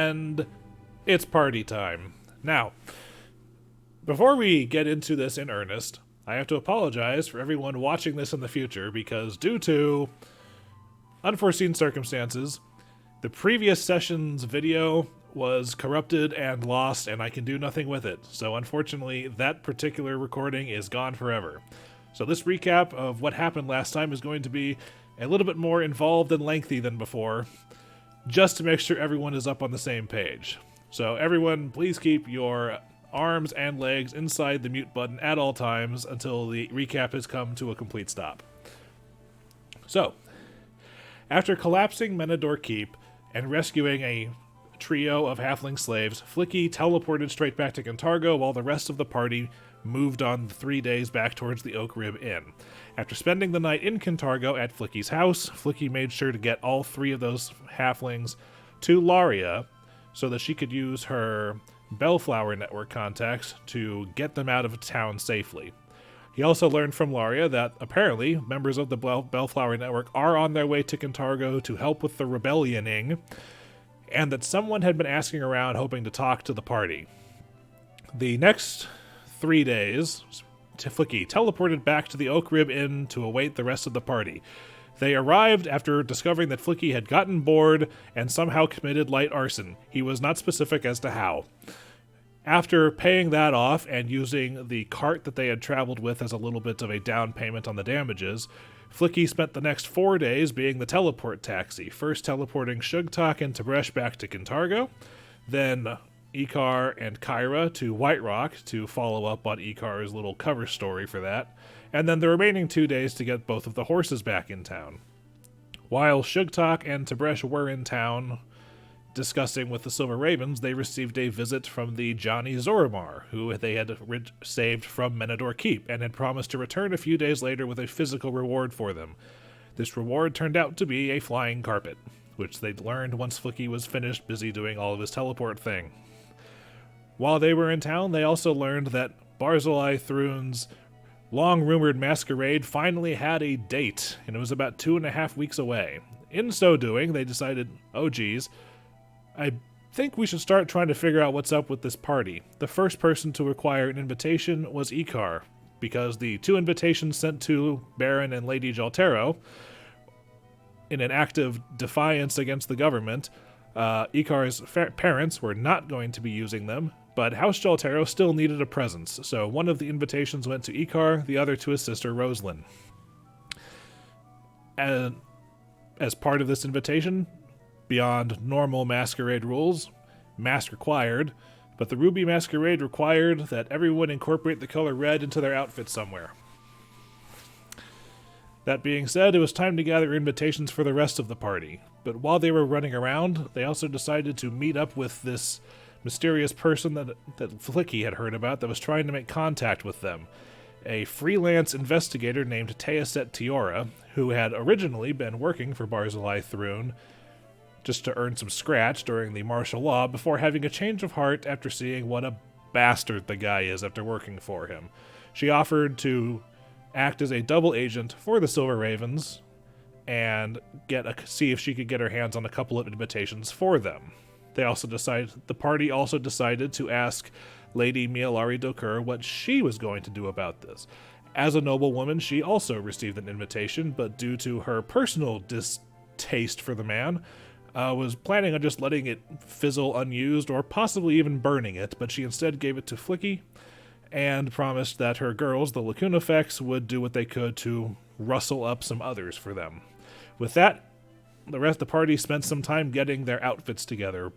and it's party time. Now, before we get into this in earnest, I have to apologize for everyone watching this in the future because due to unforeseen circumstances, the previous session's video was corrupted and lost, and I can do nothing with it. So unfortunately, that particular recording is gone forever. So this recap of what happened last time is going to be a little bit more involved and lengthy than before, just to make sure everyone is up on the same page. So everyone, please keep your arms and legs inside the mute button at all times until the recap has come to a complete stop. So, after collapsing Menador Keep and rescuing a trio of halfling slaves, Flickie teleported straight back to Kintargo while the rest of the party moved on 3 days back towards the Oak Rib Inn. After spending the night in Kintargo at Flickie's house, Flickie made sure to get all 3 of those halflings to Laria so that she could use her Bellflower Network contacts to get them out of town safely. He also learned from Laria that apparently members of the Bellflower Network are on their way to Kintargo to help with the rebellioning, and that someone had been asking around hoping to talk to the party. The next 3 days, Flickie teleported back to the Oak Rib Inn to await the rest of the party. They arrived after discovering that Flickie had gotten bored and somehow committed light arson. He was not specific as to how. After paying that off and using the cart that they had traveled with as a little bit of a down payment on the damages, Flickie spent the next 4 days being the teleport taxi, first teleporting Sugtok and Tib'resh back to Kintargo, then Icar and Kyra to White Rock to follow up on Icar's little cover story for that, and then the remaining 2 days to get both of the horses back in town. While Sugtok and Tib'resh were in town discussing with the Silver Ravens, they received a visit from the Johnny Zoramar, who they had saved from Menador Keep, and had promised to return a few days later with a physical reward for them. This reward turned out to be a flying carpet, which they'd learned once Flickie was finished busy doing all of his teleport thing. While they were in town, they also learned that Barzillai Thrune's long-rumored Masquerade finally had a date, and it was about 2.5 weeks away. In so doing, they decided, oh geez, I think we should start trying to figure out what's up with this party. The first person to require an invitation was Icar, because the 2 invitations sent to Baron and Lady Jhaltero, in an act of defiance against the government, Icar's parents were not going to be using them, but House Jhaltero still needed a presence, so one of the invitations went to Icar, the other to his sister Rosalind. And as part of this invitation, beyond normal Masquerade rules, mask required, but the Ruby Masquerade required that everyone incorporate the color red into their outfit somewhere. That being said, it was time to gather invitations for the rest of the party, but while they were running around, they also decided to meet up with this mysterious person that Flickie had heard about that was trying to make contact with them. A freelance investigator named Teaset Tiora, who had originally been working for Barzillai Thrune just to earn some scratch during the martial law before having a change of heart after seeing what a bastard the guy is after working for him. She offered to act as a double agent for the Silver Ravens and see if she could get her hands on a couple of invitations for them. The party also decided to ask Lady Mialari Dokur what she was going to do about this. As a noblewoman, she also received an invitation, but due to her personal distaste for the man, was planning on just letting it fizzle unused or possibly even burning it, but she instead gave it to Flickie and promised that her girls, the Lacuna Effects, would do what they could to rustle up some others for them. With that, the rest of the party spent some time getting their outfits together,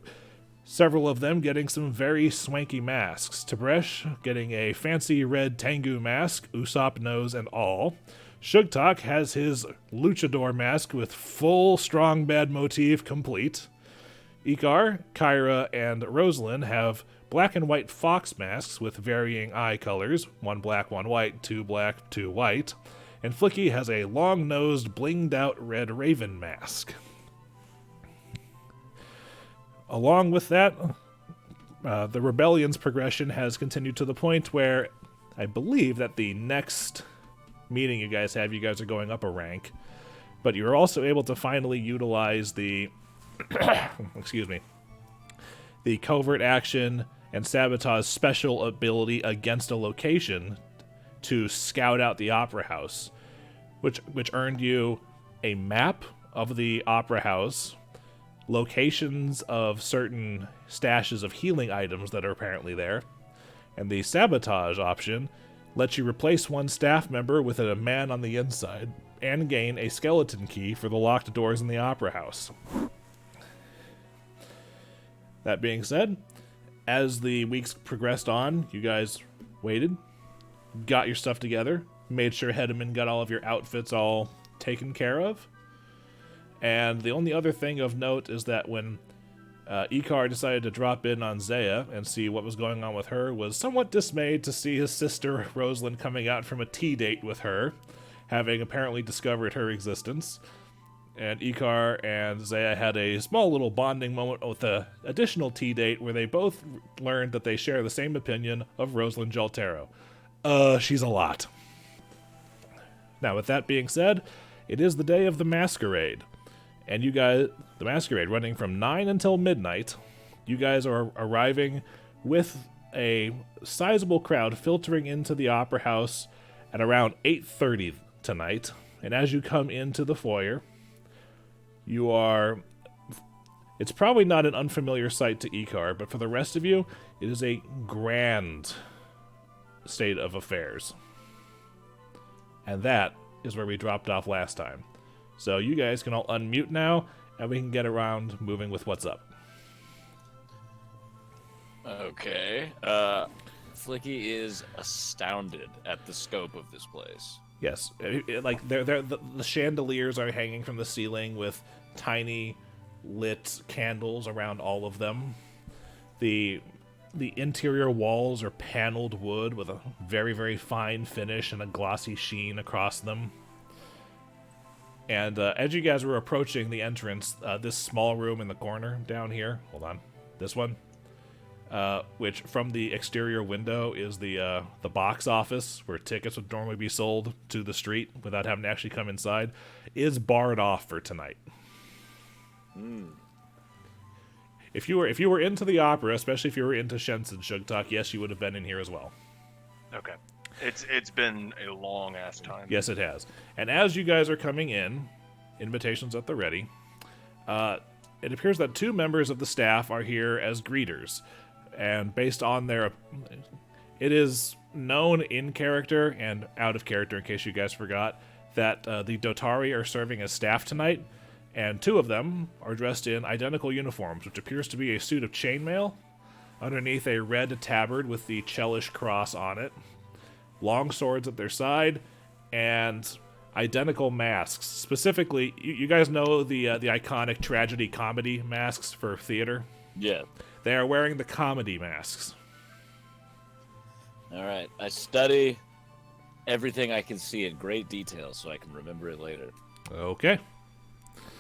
several of them getting some very swanky masks. Tib'resh getting a fancy red Tengu mask, Usopp nose and all. Sugtok has his luchador mask with full strong bad motif complete. Icar, Kyra, and Rosalind have black and white fox masks with varying eye colors, 1 black, 1 white, 2 black, 2 white. And Flickie has a long-nosed, blinged-out red raven mask. Along with that, the rebellion's progression has continued to the point where I believe that the next meeting you guys are going up a rank, but you're also able to finally utilize the excuse me, the covert action and sabotage special ability against a location to scout out the Opera House, which earned you a map of the Opera House, locations of certain stashes of healing items that are apparently there, and the sabotage option lets you replace one staff member with a man on the inside and gain a skeleton key for the locked doors in the Opera House. That being said, as the weeks progressed on, you guys waited, got your stuff together, made sure Hedeman got all of your outfits all taken care of. And the only other thing of note is that when Icar decided to drop in on Zaya and see what was going on with her, was somewhat dismayed to see his sister Rosalind coming out from a tea date with her, having apparently discovered her existence. And Icar and Zaya had a small little bonding moment with an additional tea date where they both learned that they share the same opinion of Rosalind Jhaltero. She's a lot. Now, with that being said, it is the day of the Masquerade. And you guys, the Masquerade running from 9 until midnight, you guys are arriving with a sizable crowd filtering into the Opera House at around 8:30 tonight. And as you come into the foyer, it's probably not an unfamiliar sight to Icar, but for the rest of you, it is a grand state of affairs. And that is where we dropped off last time. So you guys can all unmute now, and we can get around moving with what's up. Okay. Flickie is astounded at the scope of this place. Yes, like the chandeliers are hanging from the ceiling with tiny lit candles around all of them. The interior walls are paneled wood with a very, very fine finish and a glossy sheen across them. And as you guys were approaching the entrance, this small room in the corner down here, hold on, this one, which from the exterior window is the box office where tickets would normally be sold to the street without having to actually come inside, is barred off for tonight. If you were into the opera, especially if you were into Shensen Sugtok, yes, you would have been in here as well. Okay. It's been a long ass time. Yes, it has. And as you guys are coming in, invitations at the ready, it appears that 2 members of the staff are here as greeters. And based on their... It is known in character and out of character, in case you guys forgot, that the Dotari are serving as staff tonight, and 2 of them are dressed in identical uniforms, which appears to be a suit of chainmail, underneath a red tabard with the Chelish cross on it, long swords at their side, and identical masks. Specifically, you guys know the iconic tragedy comedy masks for theater? Yeah. They are wearing the comedy masks. All right. I study everything I can see in great detail so I can remember it later. Okay.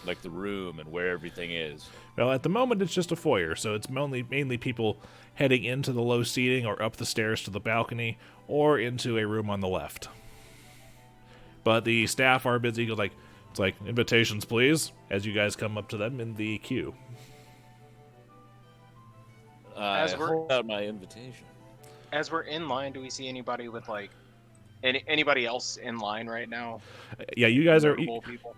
Like the room and where everything is. Well, at the moment, it's just a foyer, so it's mainly people heading into the low seating or up the stairs to the balcony or into a room on the left. But the staff are busy. It's like, invitations, please, as you guys come up to them in the queue. I hold out my invitation. As we're in line, do we see anybody with, like, anybody else in line right now? Yeah, you guys are... People?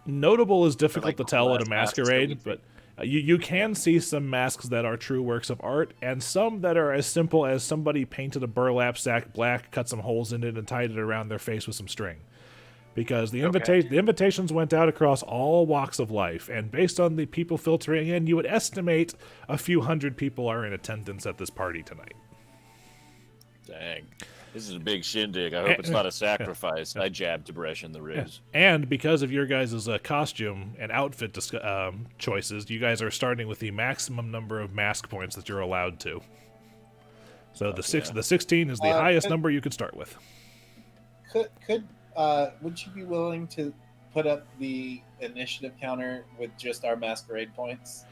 Notable is difficult like to tell at a less masks masquerade, that we but you can see some masks that are true works of art, and some that are as simple as somebody painted a burlap sack black, cut some holes in it, and tied it around their face with some string. Because the invitations went out across all walks of life, and based on the people filtering in, you would estimate a few hundred people are in attendance at this party tonight. Dang. This is a big shindig. I hope it's not a sacrifice. I jabbed Tib'resh in the ribs. And because of your guys' costume and outfit choices, you guys are starting with the maximum number of mask points that you're allowed to. So the 16 is the highest number you could start with. Would you be willing to put up the initiative counter with just our masquerade points?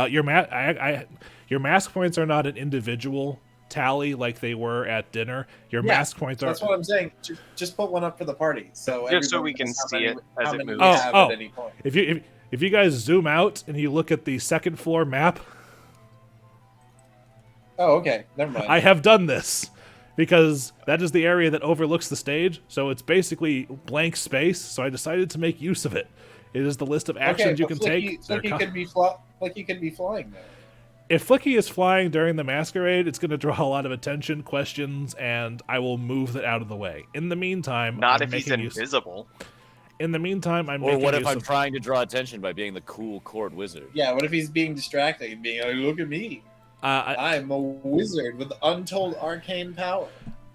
Your mask points are not an individual tally like they were at dinner. Your mask points are... That's what I'm saying. Just put one up for the party. Just so we can see it as it moves. At any point. If you guys zoom out and you look at the second floor map, Oh, okay. Never mind. I have done this because that is the area that overlooks the stage, so it's basically blank space. So I decided to make use of it. It is the list of actions you can take. Flickie could be flying there. If Flickie is flying during the Masquerade, it's going to draw a lot of attention, questions, and I will move that out of the way. In the meantime, Not I'm if he's making use- invisible. In the meantime, I'm Or making what if use I'm of- trying to draw attention by being the cool court wizard? Yeah, what if he's being distracting and being like, look at me. I'm a wizard with untold arcane power.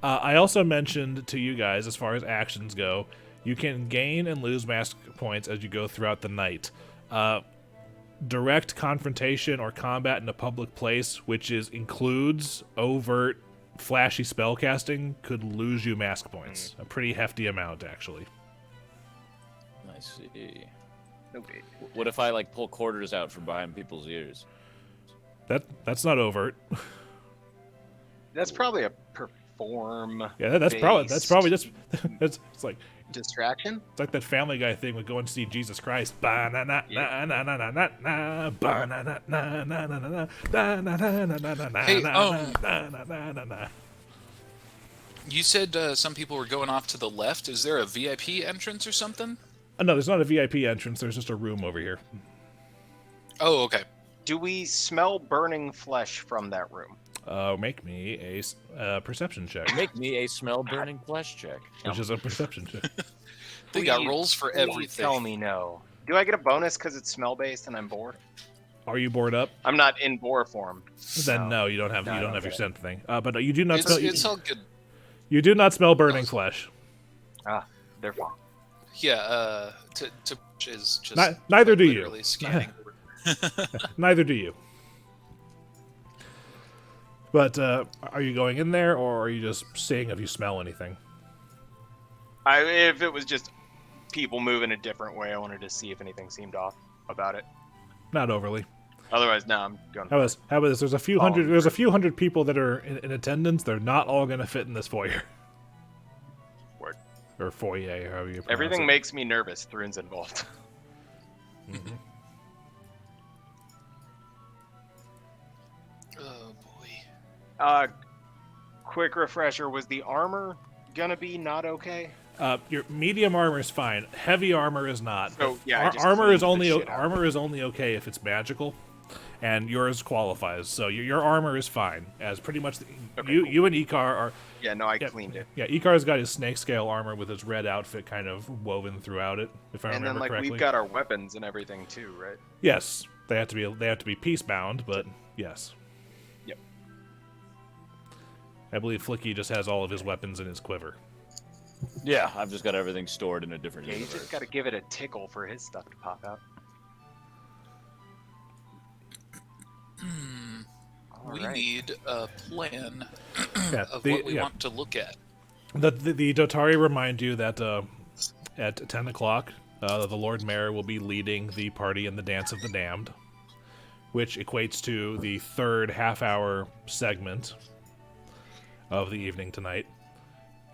I also mentioned to you guys, as far as actions go, you can gain and lose mask points as you go throughout the night. Direct confrontation or combat in a public place, which includes overt, flashy spellcasting, could lose you mask points. A pretty hefty amount, actually. I see. Okay. What if I like pull quarters out from behind people's ears? That's not overt. That's probably a perform. Yeah, that's probably just it's like distraction. It's like that Family Guy thing with going to see Jesus Christ. Hey, you said some people were going off to the left. Is there a VIP entrance or something? No, there's not a VIP entrance. There's just a room over here. Oh, okay. Do we smell burning flesh from that room? Make me a perception check. Make me a smell burning flesh check. Which is a perception check. They got rolls for everything. Tell me no. Do I get a bonus because it's smell based and I'm bored? Are you bored up? I'm not in boar form. Then no, you don't have your scent thing. But you do not smell. It's all good. You do not smell burning flesh. Ah, they're fine. Yeah. To is just neither do you. literally scanning. Neither do you. But are you going in there, or are you just seeing if you smell anything? If it was just people moving a different way, I wanted to see if anything seemed off about it. Not overly. Otherwise, no, I'm going. How about this? There's a few hundred. There's a few hundred people that are in attendance. They're not all going to fit in this foyer. Word. Or foyer, however you pronounce Everything it. makes me nervous. Thrune's involved. Mm-hmm. Oh boy. Quick refresher: was the armor gonna be not okay? Your medium armor is fine. Heavy armor is not. So, yeah, I just armor is cleaned the shit out. armor is only okay if it's magical, and yours qualifies. So your armor is fine. As pretty much you and Icar are. Yeah, no, I cleaned it. Yeah, Icar's got his snake scale armor with his red outfit kind of woven throughout it. If I And then remember correctly. we've got our weapons and everything too, right? Yes, they have to be peace bound, but yes. Yep. I believe Flickie just has all of his weapons in his quiver. Yeah, I've just got everything stored in a different Yeah, you universe. just got to give it a tickle for his stuff to pop out. We Alright. need a plan Yeah, of what we want to look at. The Dotari remind you that at 10 o'clock, the Lord Mayor will be leading the party in the Dance of the Damned, which equates to the third half-hour segment of the evening tonight.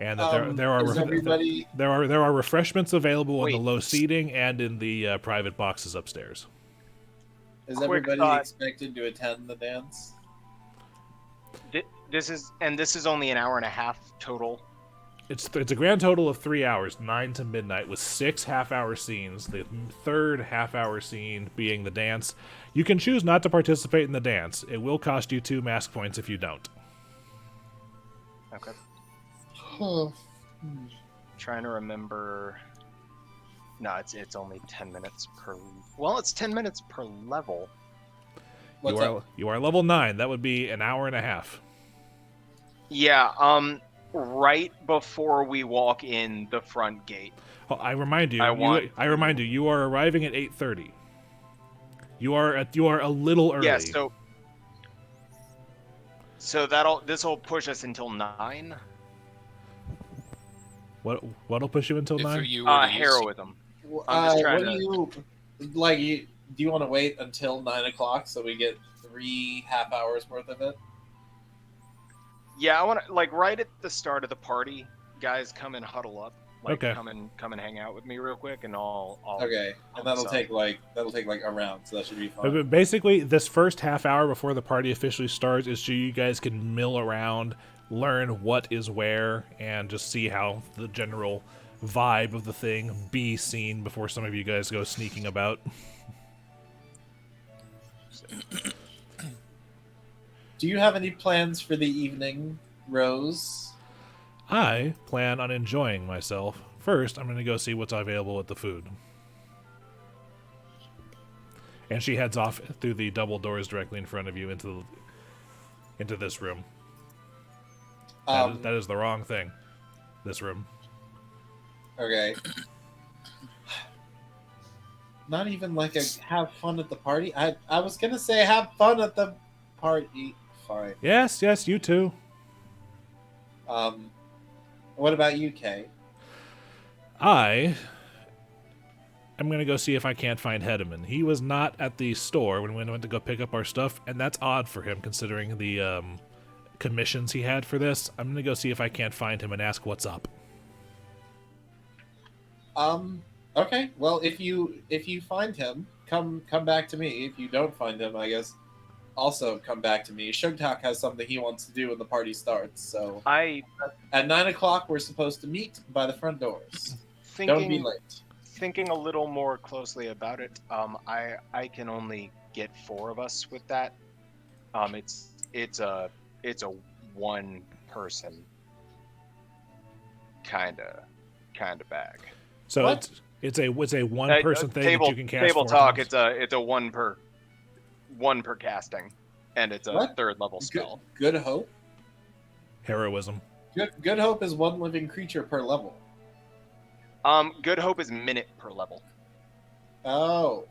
And that there are refreshments available in the low seating and in the private boxes upstairs. Is Quick everybody thought. expected to attend the dance? This is only an hour and a half total. It's a grand total of 3 hours, 9 to midnight, with 6 half-hour scenes. The third half-hour scene being the dance. You can choose not to participate in the dance. It will cost you 2 mask points if you don't. Okay. Oh. Trying to remember. No, it's only 10 minutes per. Well, it's 10 minutes per level. What's up? You are level 9. That would be an hour and a half. Yeah. Right before we walk in the front gate. Oh, I remind you. I remind you. You are arriving at 8:30. You are a little early. Yeah. So this will push us until 9. What'll push you until 9? Heroism. I'm just trying what do you do you want to wait until 9 o'clock so we get 3 half hours worth of it? Yeah, I want to right at the start of the party, guys come and huddle up, Like, Okay. come and hang out with me real quick, and I'll Okay, and that'll help take like a round, so that should be But fun. basically, this first half hour before the party officially starts is so you guys can mill around, learn what is where, and just see how the general vibe of the thing be seen before some of you guys go sneaking about. Do you have any plans for the evening, Rose? I plan on enjoying myself. First, I'm going to go see what's available with the food. And she heads off through the double doors directly in front of you into this room. That is the wrong thing. This room. Okay. Not even like a have fun at the party. I was gonna say have fun at the party. Fine. Yes, you too. What about you, Kay? I'm going to go see if I can't find Hedeman. He was not at the store when we went to go pick up our stuff, and that's odd for him considering the commissions he had for this. I'm going to go see if I can't find him and ask what's up. Okay. Well, if you find him, come back to me. If you don't find him, I guess also come back to me. Sugtok has something he wants to do when the party starts. So at 9 o'clock we're supposed to meet by the front doors. Don't be late. Thinking a little more closely about it, I can only get 4 of us with that. It's a one person kind of bag. So What? it's a one person thing that you can cast. Table 4 talk. times. It's a one per casting, and it's a What? 3rd level spell. Good hope. Heroism. Good hope is 1 living creature per level. Good hope is minute per level. Oh.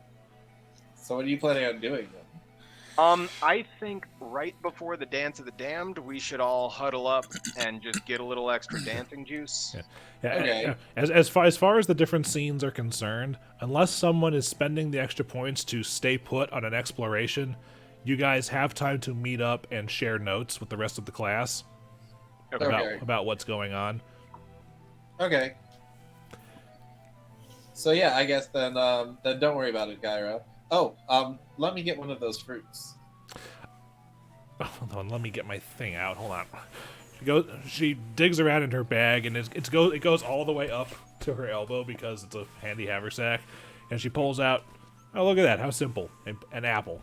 So what are you planning on doing then? I think right before the Dance of the Damned, we should all huddle up and just get a little extra dancing juice. Yeah, Okay. as far as the different scenes are concerned, unless someone is spending the extra points to stay put on an exploration, you guys have time to meet up and share notes with the rest of the class Okay. about what's going on. Okay. So yeah, I guess then don't worry about it, Gyro. Oh, let me get one of those fruits. Hold on, let me get my thing out. Hold on. She digs around in her bag, and it goes all the way up to her elbow because it's a handy haversack, and she pulls out. Oh, look at that! How simple! An apple.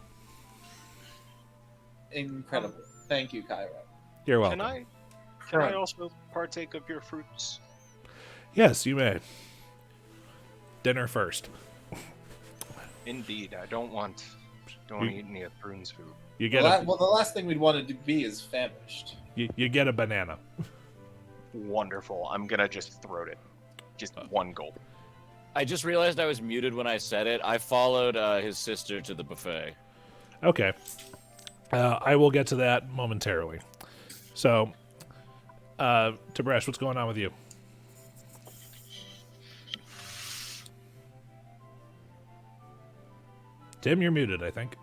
Incredible. Thank you, Gyro. You're welcome. Can I also partake of your fruits? Yes, you may. Dinner first. Indeed, I don't want to eat any of Prune's food. You get Well, the last thing we'd want to be is famished. you get a banana. Wonderful. I'm gonna just throat it. Just one gulp. I just realized I was muted when I said it. I followed his sister to the buffet. Okay. I will get to that momentarily. So, Tib'resh, what's going on with you? Tim, you're muted, I think.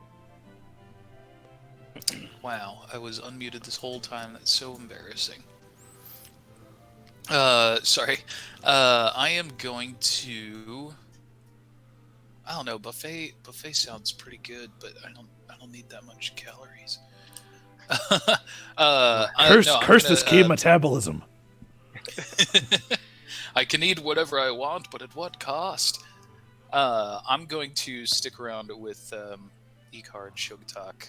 Wow, I was unmuted this whole time. That's so embarrassing. Sorry. I am going to. I don't know. Buffet sounds pretty good, but I don't need that much calories. Curse this key metabolism. I can eat whatever I want, but at what cost? I'm going to stick around with Icar and Sugtok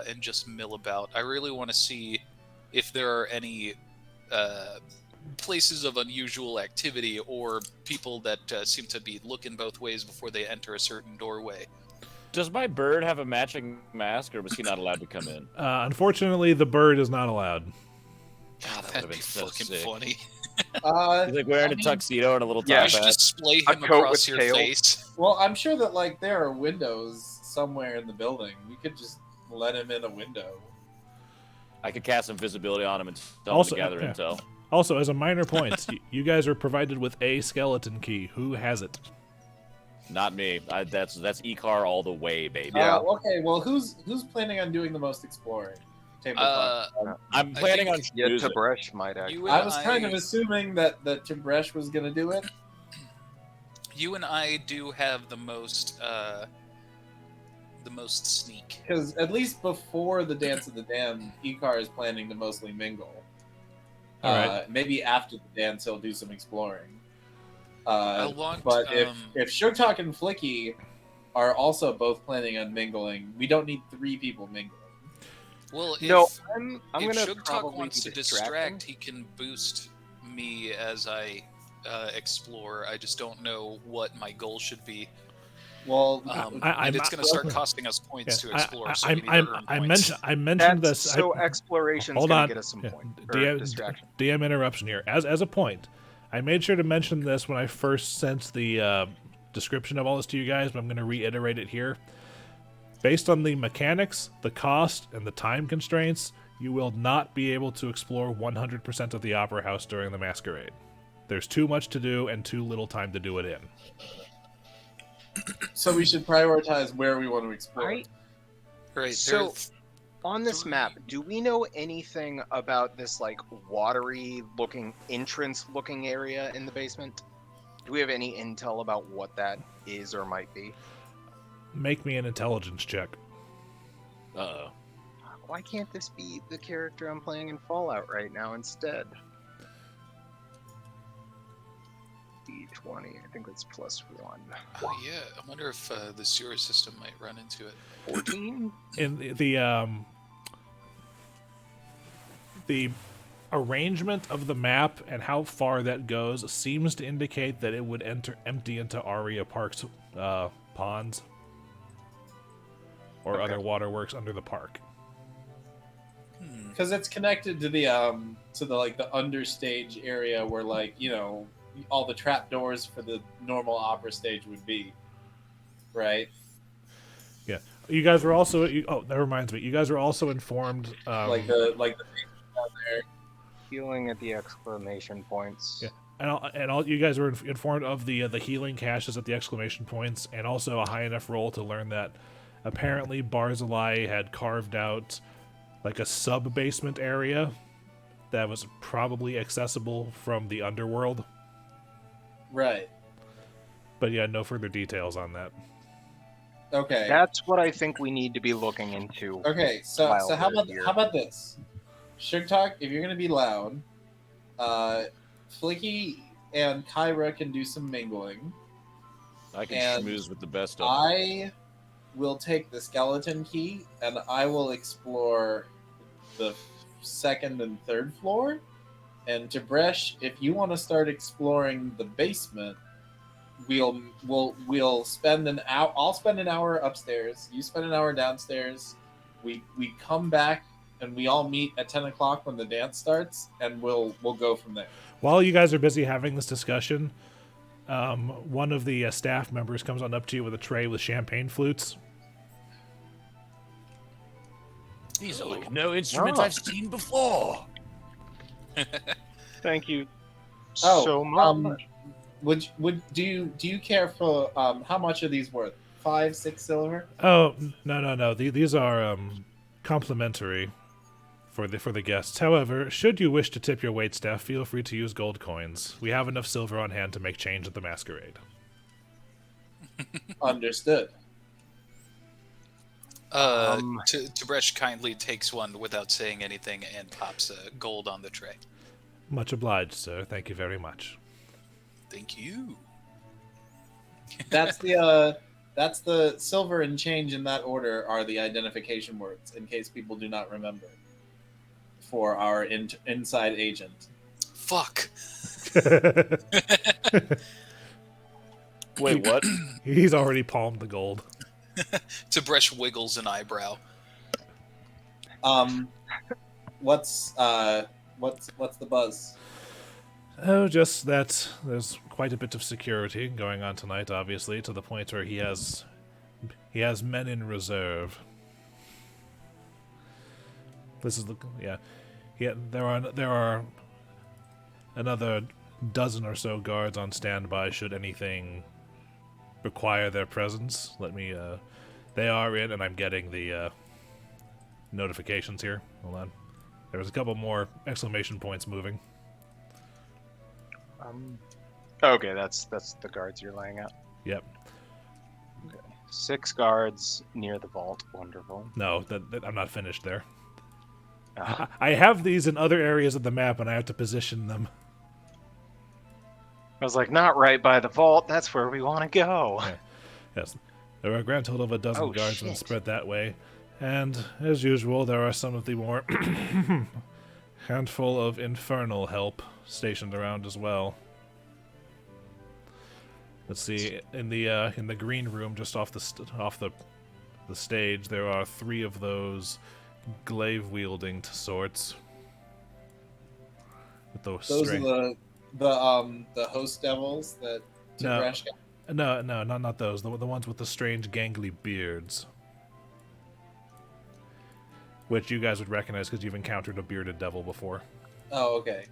and just mill about. I really want to see if there are any places of unusual activity or people that seem to be looking both ways before they enter a certain doorway. Does my bird have a matching mask, or was he not allowed to come in? Unfortunately, the bird is not allowed. God, that that'd would've be been so fucking sick. funny. He's like wearing a tuxedo and a little yeah, top Just hat. display A him coat across with your tails. face. Well, I'm sure that like there are windows somewhere in the building. We could just let him in a window. I could cast invisibility on him and tell Also- him to gather yeah. intel. Also, as a minor point, you guys are provided with a skeleton key. Who has it? Not me. That's Icar all the way, baby. Yeah. Okay. Well, who's planning on doing the most exploring? tabletop. I'm I planning think- on Yeah, using. Tib'resh might actually. You and I was kind of assuming that Tib'resh was going to do it. You and I do have the most sneak. Because at least before the Dance of the Damned, Icar is planning to mostly mingle. All right. Maybe after the dance, he'll do some exploring. Along, But if Sugtok and Flickie are also both planning on mingling, we don't need 3 people mingling. well, if, No, I'm if gonna Sugtok probably wants be to distracting. distract, he can boost me as I explore. I just don't know what my goal should be. Well, And it's going to start costing us points to explore. So we need to earn I points. mentioned That's, this. so exploration's hold gonna on. get us some Yeah, point DM distraction. DM interruption here. As a point, I made sure to mention this when I first sent the description of all this to you guys, but I'm going to reiterate it here. Based on the mechanics, the cost, and the time constraints, you will not be able to explore 100% of the Opera House during the Masquerade. There's too much to do and too little time to do it in. so we should prioritize where we want to explore. Right. Right. So, on this map, do we know anything about this like watery looking entrance looking area in the basement? Do we have any intel about what that is or might be? Make me an intelligence check. Why can't this be the character I'm playing in Fallout right now instead? D20, I think that's +1. Oh yeah, I wonder if the sewer system might run into it. 14? In the arrangement of the map and how far that goes seems to indicate that it would empty into Aria Park's ponds or other waterworks under the park. Because it's connected to the like the understage area where all the trapdoors for the normal opera stage would be, right? Yeah, you guys were also. That reminds me. You guys were also informed. Like the down there. Healing at the exclamation points. Yeah. And all you guys were informed of the healing caches at the exclamation points, and also a high enough roll to learn that apparently Barzillai had carved out like a sub basement area that was probably accessible from the underworld. Right. But yeah, no further details on that. Okay. That's what I think we need to be looking into. Okay. So While how we're about here. this? Sugtok, if you're gonna be loud, Flickie and Kyra can do some mingling. I can And schmooze with the best of them. I will take the skeleton key and I will explore the 2nd and 3rd floor. And Tib'resh, if you want to start exploring the basement, we'll spend an hour. I'll spend an hour upstairs. You spend an hour downstairs. We come back and we all meet at 10 o'clock when the dance starts, and we'll go from there. While you guys are busy having this discussion, one of the staff members comes on up to you with a tray with champagne flutes. These are like no instruments I've seen before. Thank you Oh, so much. do you care for how much are these worth? 5, 6 silver? Oh, no. These are complimentary for the guests. However, should you wish to tip your waitstaff, feel free to use gold coins. We have enough silver on hand to make change at the Masquerade. Understood. Tib'resh kindly takes one without saying anything and pops gold on the tray. Much obliged, sir. Thank you very much. Thank you. That's the silver and change in that order are the identification words, in case people do not remember, for our inside agent. Fuck. Wait, what? He's already palmed the gold. Tib'resh wiggles an eyebrow. What's the buzz? Oh, just that there's quite a bit of security going on tonight, obviously, to the point where he has men in reserve. This is there are another dozen or so guards on standby should anything require their presence. They are in, and I'm getting the notifications here. Hold on. There was a couple more exclamation points moving. Okay, that's the guards you're laying out. Yep. 6 guards near the vault. Wonderful. No, I'm not finished there. Ah. I have these in other areas of the map, and I have to position them. I was like, not right by the vault. That's where we want to go. Yeah. Yes. There are a grand total of a dozen Oh, guardsmen shit. spread that way. And, as usual, there are some of the more handful of infernal help stationed around as well. Let's see, in the green room, just off the stage, there are 3 of those glaive-wielding sorts. With those are the host devils that Tib'resh got. No, not those. The ones with the strange gangly beards. Which you guys would recognize because you've encountered a bearded devil before. Oh, okay.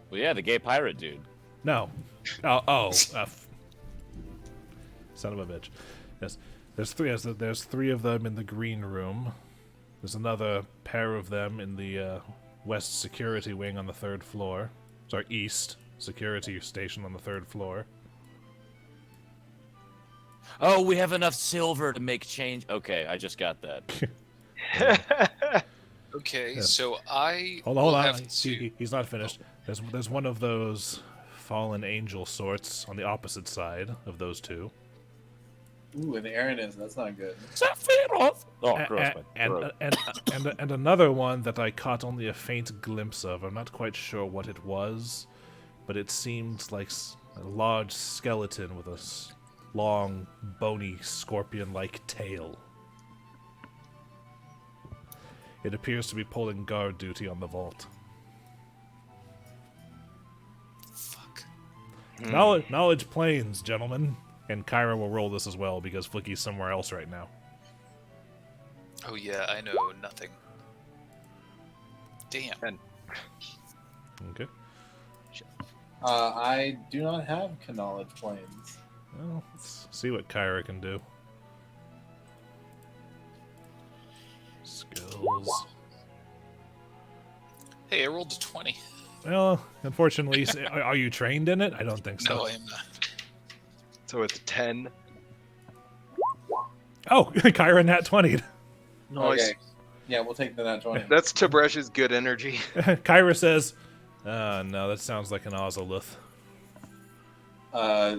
Well, yeah, the gay pirate dude. No. Son of a bitch. Yes. There's 3. There's 3 of them in the green room. There's another pair of them in the west security wing on the 3rd floor. Sorry, east security station on the 3rd floor. Oh, we have enough silver to make change. Okay, I just got that. Okay, Yeah. so I Hold will on. have to. He's not finished. There's one of those fallen angel sorts on the opposite side of those 2. Ooh, and Aaron is. That's not good. Sephiroth! Oh, A- gross. and another one that I caught only a faint glimpse of. I'm not quite sure what it was, but it seemed like a large skeleton with a long, bony, scorpion-like tail. It appears to be pulling guard duty on the vault. Fuck. Knowledge planes, gentlemen. And Kyra will roll this as well because Flickie's somewhere else right now. Oh yeah, I know nothing. Damn. Okay. I do not have knowledge planes. Well, let's see what Kyra can do. Skills. Hey, I rolled a 20. Well, unfortunately, are you trained in it? I don't think so. No, I am not. So it's 10. Oh, Kyra nat 20. Nice. Okay. Yeah, we'll take the nat 20. That's Tibresh's good energy. Kyra says, no, that sounds like an Ozolith. A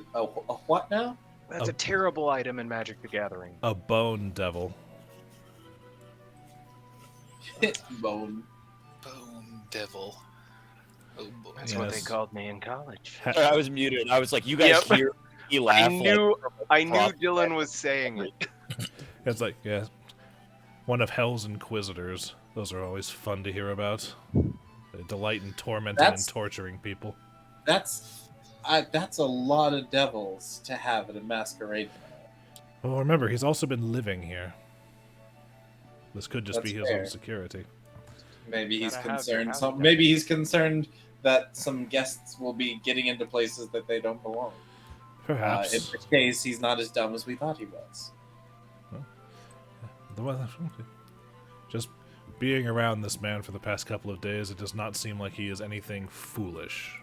what now? That's a terrible item in Magic the Gathering. A bone devil. Bone. Bone devil. Oh boy. That's what they Yes. called me in college. Sorry, I was muted. I was like, you guys Yep. hear me laugh? I knew prop- Dillon was saying it. It's like, yeah, one of Hell's Inquisitors. Those are always fun to hear about. They delight in tormenting and torturing people. That's a lot of devils to have at a masquerade. Well, remember, he's also been living here. This could just That's be his fair. own security. Maybe he's Gotta have concerned. your Some house maybe he's concerned that some guests will be getting into places that they don't belong. Perhaps. In which case, he's not as dumb as we thought he was. Just being around this man for the past couple of days, it does not seem like he is anything foolish.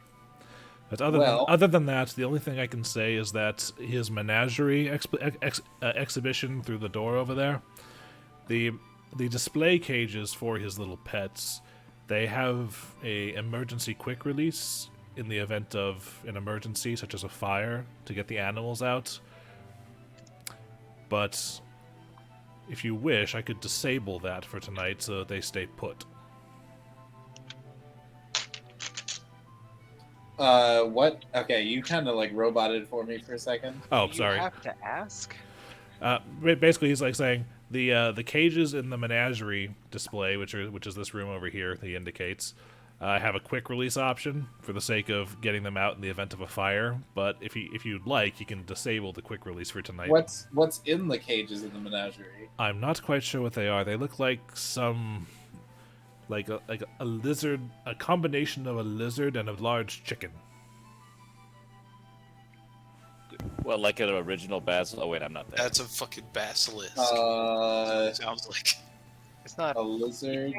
But other than that, the only thing I can say is that his menagerie exhibition through the door over there, the display cages for his little pets, they have a emergency quick release in the event of an emergency, such as a fire, to get the animals out. But if you wish, I could disable that for tonight so they stay put. What? Okay, you kind of like roboted for me for a second. Oh, sorry. You have to ask? Basically, he's like saying the cages in the menagerie display, which is this room over here, he indicates, have a quick release option for the sake of getting them out in the event of a fire. But if you'd like, you can disable the quick release for tonight. What's in the cages in the menagerie? I'm not quite sure what they are. They look like some like a lizard, a combination of a lizard and a large chicken. Well, like an original Basil. Oh wait, I'm not there. That's a fucking basilisk. Uh, Sounds like. It's not. A lizard.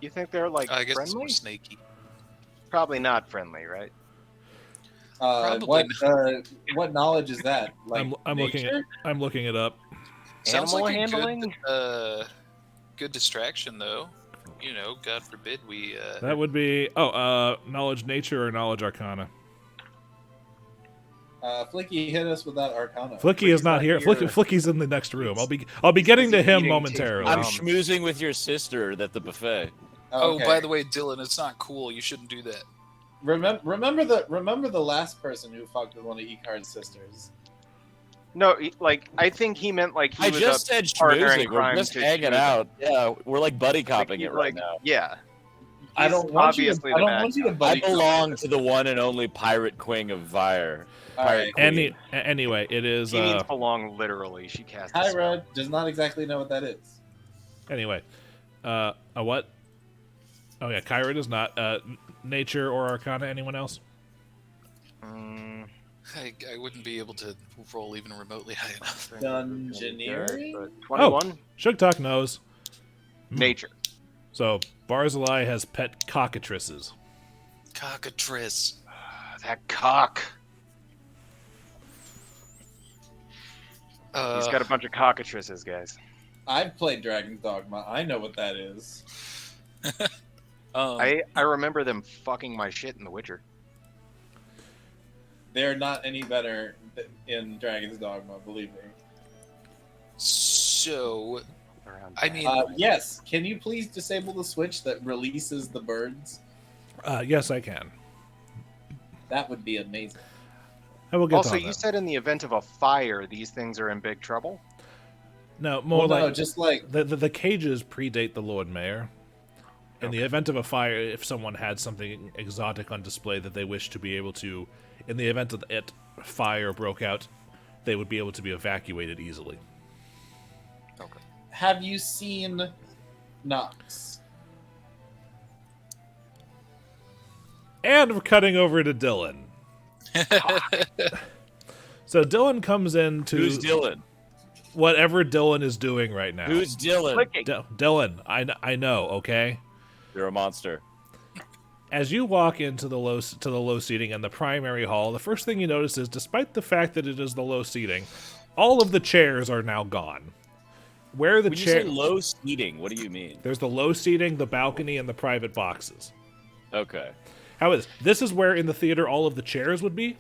You think they're like I guess it's friendly? more snaky. Probably not friendly, right? Probably What knowledge is that? Like I'm nature? looking it up. Sounds Animal like handling? a good distraction, though. You know, God forbid we. That would be knowledge nature or knowledge arcana. Flickie hit us with that Arcana. Flickie is not here. Flickie's in the next room. I'll be getting to him eating momentarily. I'm tasty schmoozing with your sister at the buffet. Oh, Okay. by the way, Dillon, it's not cool. You shouldn't do that. Remember the last person who fucked with one of Icar's sisters. No, like I think he meant like he I was just a said partner in schmoozing. We're crime just to hanging schmooze out. Yeah, we're like buddy Like, copping he's it right like, now. yeah. I don't want you to. obviously I the don't bad want you to guy. I buddy cop belong this. to the one and only pirate queen of Vire. All right. Anyway, it is. He means belong literally. She cast a spell. Kyra does not exactly know what that is. Anyway, a what? Oh yeah, Kyra does not. Nature or arcana? Anyone else? Mm, I wouldn't be able to roll even remotely high enough. Dungeoneering? 21. Sugtok knows. Nature. So Barzillai has pet cockatrices. Cockatrice. That cock. Uh, He's got a bunch of cockatrices, guys. I've played Dragon's Dogma. I know what that is. I remember them fucking my shit in The Witcher. They're not any better in Dragon's Dogma, believe me. So, Around I that. mean, Yes. Can you please disable the switch that releases the birds? Yes, I can. That would be amazing. I will get Also, to you that. said in the event of a fire, these things are in big trouble. No, more Well, no, like just like the cages predate the Lord Mayor. In the event of a fire, if someone had something exotic on display that they wish to be able to, in the event that fire broke out, they would be able to be evacuated easily. have you seen Nox? And we're cutting over to Dillon. So Dillon comes into Who's Dillon? whatever Dillon is doing right now. Who's Dillon? Dillon, I know, okay? You're a monster. As you walk into the low seating and the primary hall, the first thing you notice is, despite the fact that it is the low seating, all of the chairs are now gone. Where the When you chair say low seating, what do you mean? there's the low seating, the balcony, and the private boxes. Okay. How is this is where in the theater all of the chairs would be,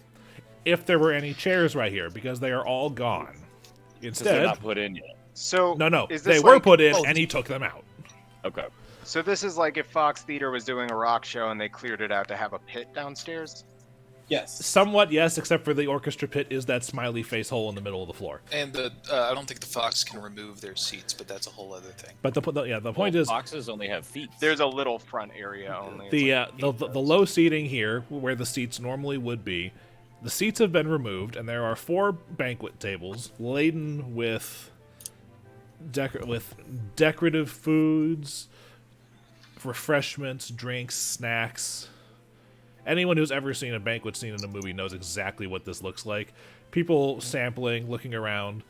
if there were any chairs right here, because they are all gone. Because they're Instead, not put in yet. So no, is they this were like- put in, and he took them out. Okay. So this is like if Fox Theater was doing a rock show and they cleared it out to have a pit downstairs. Yes. Somewhat, yes, except for the orchestra pit is that smiley face hole in the middle of the floor. and I don't think the Fox can remove their seats, but that's a whole other thing. But the point is, boxes only have feet. There's a little front area only. It's the like the low seating here, where the seats normally would be, the seats have been removed, and there are 4 banquet tables laden with decorative foods, refreshments, drinks, snacks. Anyone who's ever seen a banquet scene in a movie knows exactly what this looks like. People sampling, looking around,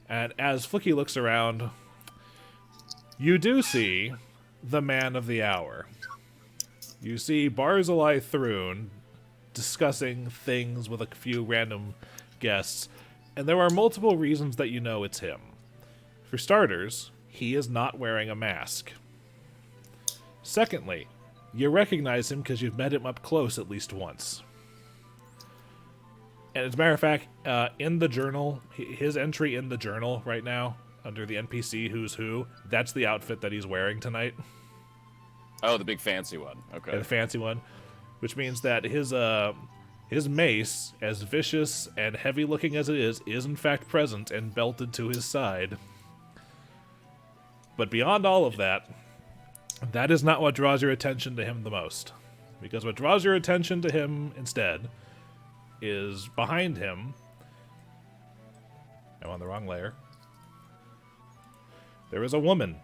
and as Flickie looks around, you do see the man of the hour. You see Barzillai Thrune discussing things with a few random guests, and there are multiple reasons that you know it's him. For starters, he is not wearing a mask. Secondly, you recognize him because you've met him up close at least once. And as a matter of fact, in the journal, his entry in the journal right now, under the NPC Who's Who, that's the outfit that he's wearing tonight. Oh, the big fancy one. Okay. The fancy one. Which means that his mace, as vicious and heavy-looking as it is in fact present and belted to his side. But beyond all of that, that is not what draws your attention to him the most. Because what draws your attention to him instead is behind him. I'm on the wrong layer. There is a woman.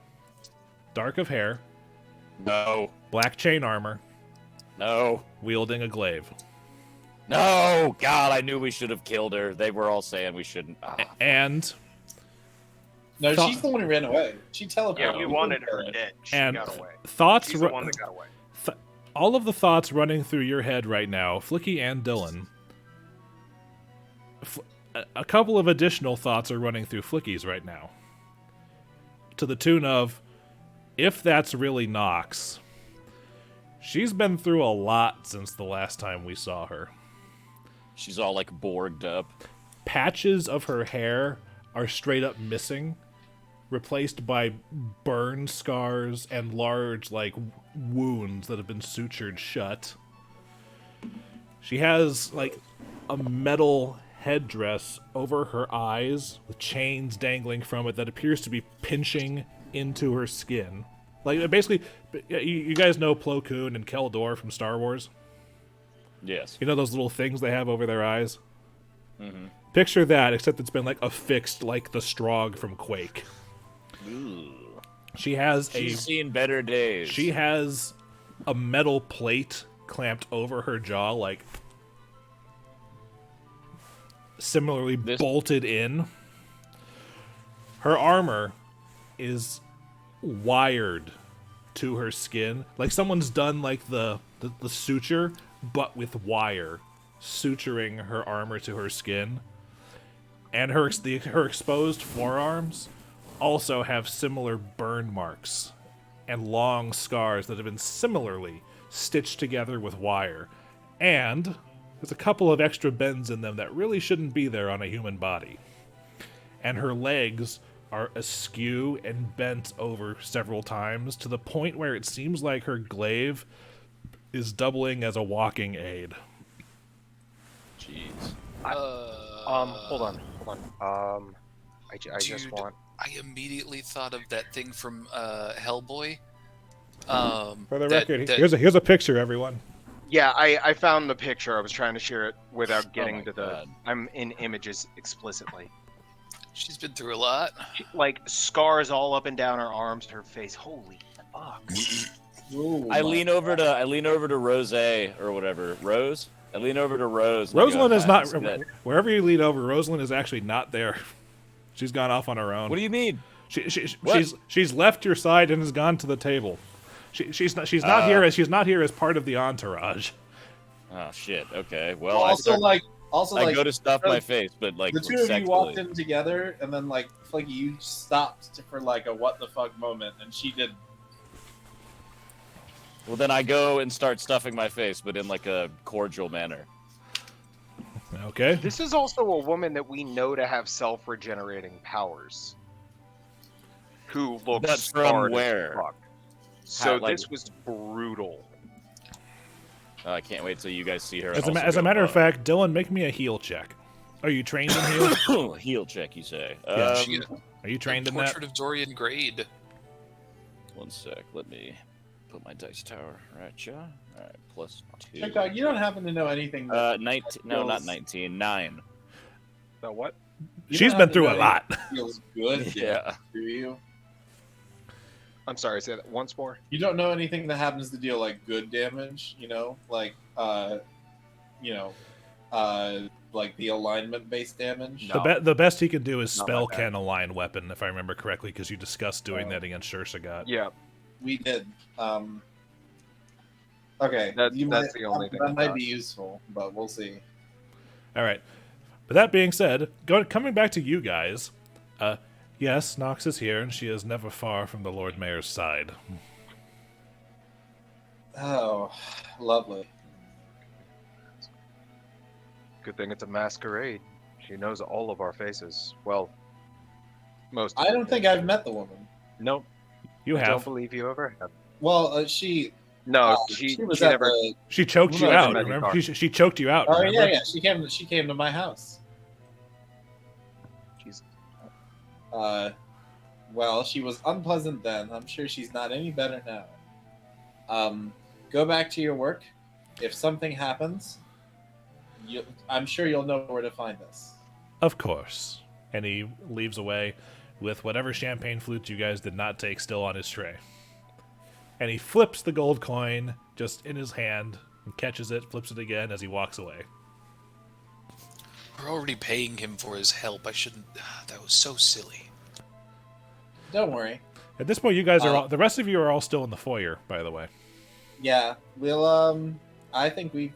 Dark of hair, No. black chain armor, No. wielding a glaive. No. God, I knew we should have killed her. They were all saying we shouldn't. Ah. And No, Thought- she's the one who ran away. She teleported. Yeah, we wanted her dead. She And got away. thoughts. She's the one that got away. All of the thoughts running through your head right now, Flickie and Dillon. A couple of additional thoughts are running through Flickie's right now. To the tune of, if that's really Nox, she's been through a lot since the last time we saw her. She's all like borged up. Patches of her hair are straight up missing, replaced by burn scars and large, like, wounds that have been sutured shut. She has, like, a metal headdress over her eyes with chains dangling from it that appears to be pinching into her skin. Like, basically, you guys know Plo Koon and Kel Dor from Star Wars? Yes. You know those little things they have over their eyes? Mm-hmm. Picture that, except it's been, like, affixed like the Strogg from Quake. Ooh. She's seen better days. She has a metal plate clamped over her jaw, like similarly bolted in. Her armor is wired to her skin, like someone's done like the suture, but with wire, suturing her armor to her skin. And her exposed forearms also have similar burn marks and long scars that have been similarly stitched together with wire. And there's a couple of extra bends in them that really shouldn't be there on a human body. And her legs are askew and bent over several times to the point where it seems like her glaive is doubling as a walking aid. Jeez. Hold on. I just Dude, want. I immediately thought of that thing from Hellboy. For the that- record, that- here's a picture, everyone. Yeah, I found the picture. I was trying to share it without getting my to the. God. I'm in images explicitly. She's been through a lot. Like scars all up and down her arms, her face. Holy fuck! Ooh, I my- lean over to Rose or whatever. Rose? I lean over to Rose. and I go, Rosalind is "Hi, not. see that?" Wherever you lead over, Rosalind is actually not there. She's gone off on her own. What do you mean? What? She's left your side and has gone to the table. She's not here as part of the entourage. Oh shit. Okay. Well, also, I like, go to stuff my the- face, but like the two of you sexually. walked in together, and then like Flickie, you stopped for like a what the fuck moment, and she did. Well, then I go and start stuffing my face, but in like a cordial manner. Okay. This is also a woman that we know to have self-regenerating powers. Who looks But from scarred as where? fuck. So like- this was brutal. I can't wait till you guys see her. As also a go, matter of fact, Dillon, make me a heal check. Are you trained in heal? heel check, you say? Yeah. She, Are you trained in that? Portrait of Dorian Grade. One sec. Let me put my dice tower right here. All right, +2. Check out. You don't happen to know anything. That 19. No, not feels- 19. 9. So what? you She's don't been happen to through a know lot. anything that Feels good. Yeah. Do you? I'm sorry. Say that once more. You don't know anything that happens to deal like good damage. Like like the alignment based damage. No. The best he can do is Not spell like that. can align weapon, if I remember correctly, because you discussed doing that against Shersagat. Yeah. We did. Okay. That's you the only thing I That might thought. be useful, but we'll see. All right. But that being said, coming back to you guys, yes, Nox is here, and she is never far from the Lord Mayor's side. Oh, lovely. Good thing it's a masquerade. She knows all of our faces. Well, most. Of I don't think I've met the woman. Nope. You I don't have. believe you ever have. Well, she. No, she she was she at never. the. She choked you No, out. magic Remember? card. She choked you out. Oh remember? yeah. She came to my house. She's Well, she was unpleasant then. I'm sure she's not any better now. Go back to your work. If something happens, I'm sure you'll know where to find us. Of course. And he leaves away with whatever champagne flute you guys did not take still on his tray. And he flips the gold coin just in his hand and catches it, flips it again as he walks away. We're already paying him for his help. I shouldn't. That was so silly. Don't worry. At this point, you guys are all, the rest of you are all still in the foyer, by the way. Yeah, we'll. I think we've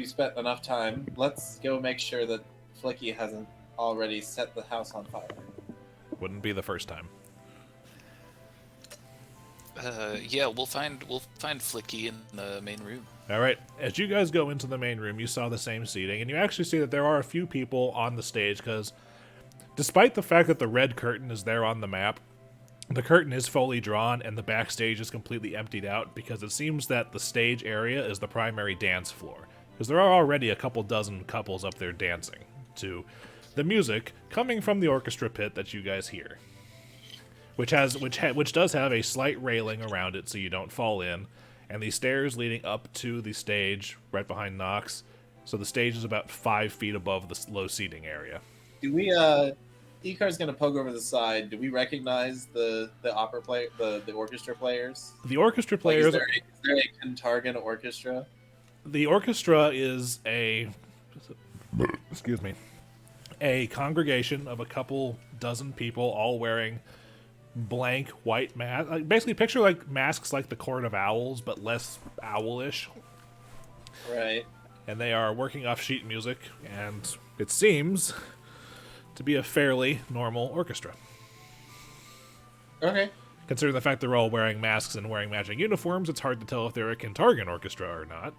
spent enough time. Let's go make sure that Flickie hasn't already set the house on fire. Wouldn't be the first time. Yeah, we'll find Flickie in the main room. All right. As you guys go into the main room, you saw the same seating, and you actually see that there are a few people on the stage because, despite the fact that the red curtain is there on the map, the curtain is fully drawn and the backstage is completely emptied out because it seems that the stage area is the primary dance floor. Because there are already a couple dozen couples up there dancing to the music coming from the orchestra pit that you guys hear, which does have a slight railing around it so you don't fall in, and the stairs leading up to the stage right behind Nox. So the stage is about 5 feet above the low seating area. Do we? Icar's gonna poke over the side. Do we recognize the opera play the orchestra players? The orchestra players. Like, is there a Kintargo orchestra? The orchestra is a congregation of a couple dozen people, all wearing blank white masks. Basically, picture like masks like the Court of Owls, but less owlish. Right. And they are working off sheet music, and it seems to be a fairly normal orchestra. Okay. Considering the fact they're all wearing masks and wearing matching uniforms, it's hard to tell if they're a Kintargan orchestra or not.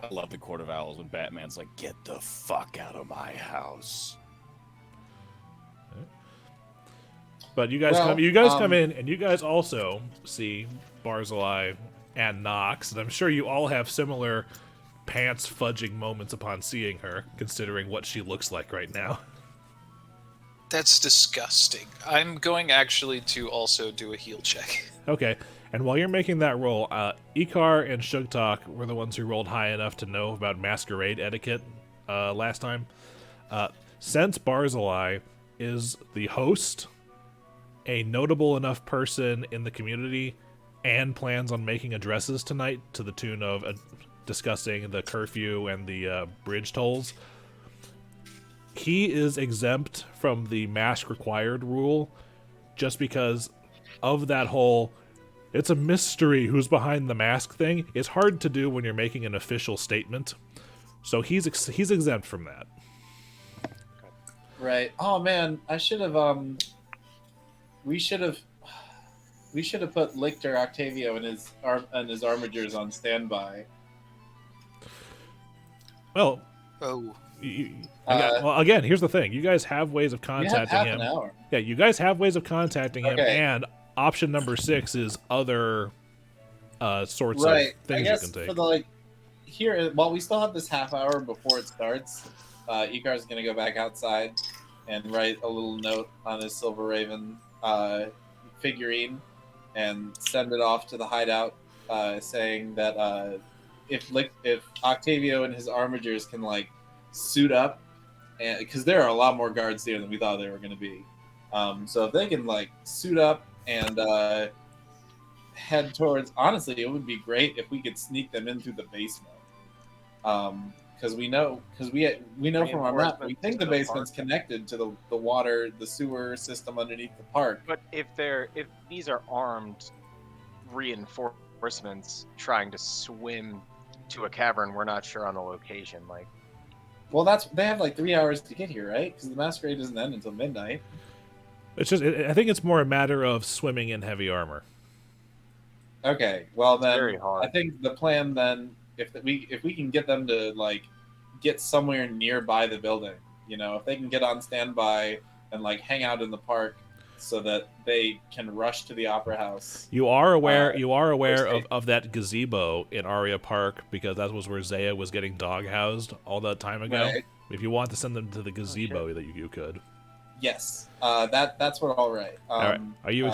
I love the Court of Owls when Batman's like, "Get the fuck out of my house." But you guys come in, and you guys also see Barzillai and Nox, and I'm sure you all have similar pants fudging moments upon seeing her, considering what she looks like right now. That's disgusting. I'm going actually to also do a heal check. Okay, and while you're making that roll, Icar and Sugtok were the ones who rolled high enough to know about Masquerade etiquette last time. Since Barzillai is the host, a notable enough person in the community, and plans on making addresses tonight to the tune of discussing the curfew and the bridge tolls, he is exempt from the mask required rule just because of that whole it's a mystery who's behind the mask thing. It's hard to do when you're making an official statement, so he's exempt from that. Right. Oh man, I should have we should have put Lictor Octavio and his armigers on standby. Well, well, again, here's the thing: you guys have ways of contacting him. An hour. Yeah, you guys have ways of contacting him, Okay. and option number 6 is other sorts Right. of things I guess you can take. for the here, while we still have this half hour before it starts, Icar's gonna go back outside and write a little note on his Silver Raven figurine and send it off to the hideout, saying that if Octavio and his armigers can suit up, and because there are a lot more guards here than we thought there were going to be, so if they can suit up and head towards, honestly, it would be great if we could sneak them in through the basement, because we know from our map, we think the basement's connected to the water, the sewer system underneath the park. But if these are armed reinforcements trying to swim to a cavern, we're not sure on the location. Well, they have 3 hours to get here, right? Because the Masquerade doesn't end until midnight. It's just, I think it's more a matter of swimming in heavy armor. Okay, well then, very hard. I think the plan then, if we can get them to get somewhere nearby the building, if they can get on standby and hang out in the park, so that they can rush to the Opera House. You are aware of that gazebo in Aria Park, because that was where Zaya was getting dog housed all that time ago. Right. If you want to send them to the gazebo, that you could. Yes, that's what I'll write. All right. Are you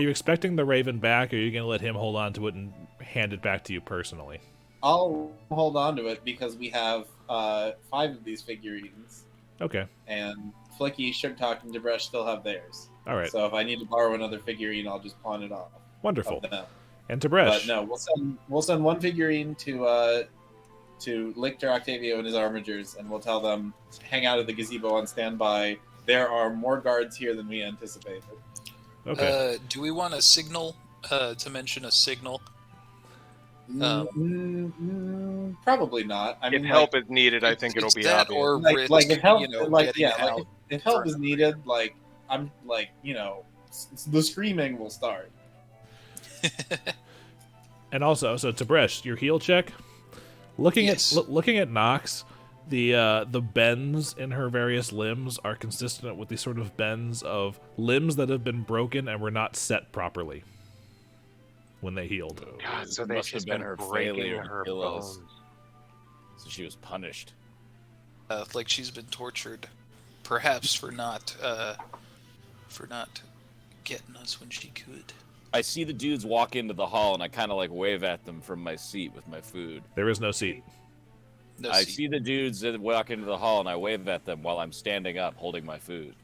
expecting the Raven back, or are you going to let him hold on to it and hand it back to you personally? I'll hold on to it because we have 5 of these figurines. Okay. And Flickie, Sugtok, and Tib'resh still have theirs. All right. So if I need to borrow another figurine, I'll just pawn it off. Wonderful. Of them. And Tib'resh. But no, we'll send one figurine to to Lictor Octavio and his armigers, and we'll tell them hang out at the gazebo on standby. There are more guards here than we anticipated. Okay. Do we want a signal? To mention a signal? Probably not. I If mean, help is needed, I think it'll it's be that obvious. or like, risk, like if help, getting out. if help is needed, I'm the screaming will start. And also, so Tib'resh, your heal check. Looking at Nox, the bends in her various limbs are consistent with the sort of bends of limbs that have been broken and were not set properly when they healed. God, so It they've must have just been been her breaking failure to her kill us. bones. So she was punished. Like she's been tortured, perhaps for not getting us when she could. I see the dudes walk into the hall, and I kind of like wave at them from my seat with my food. There is no seat. No I seat. see the dudes that walk into the hall, and I wave at them while I'm standing up holding my food.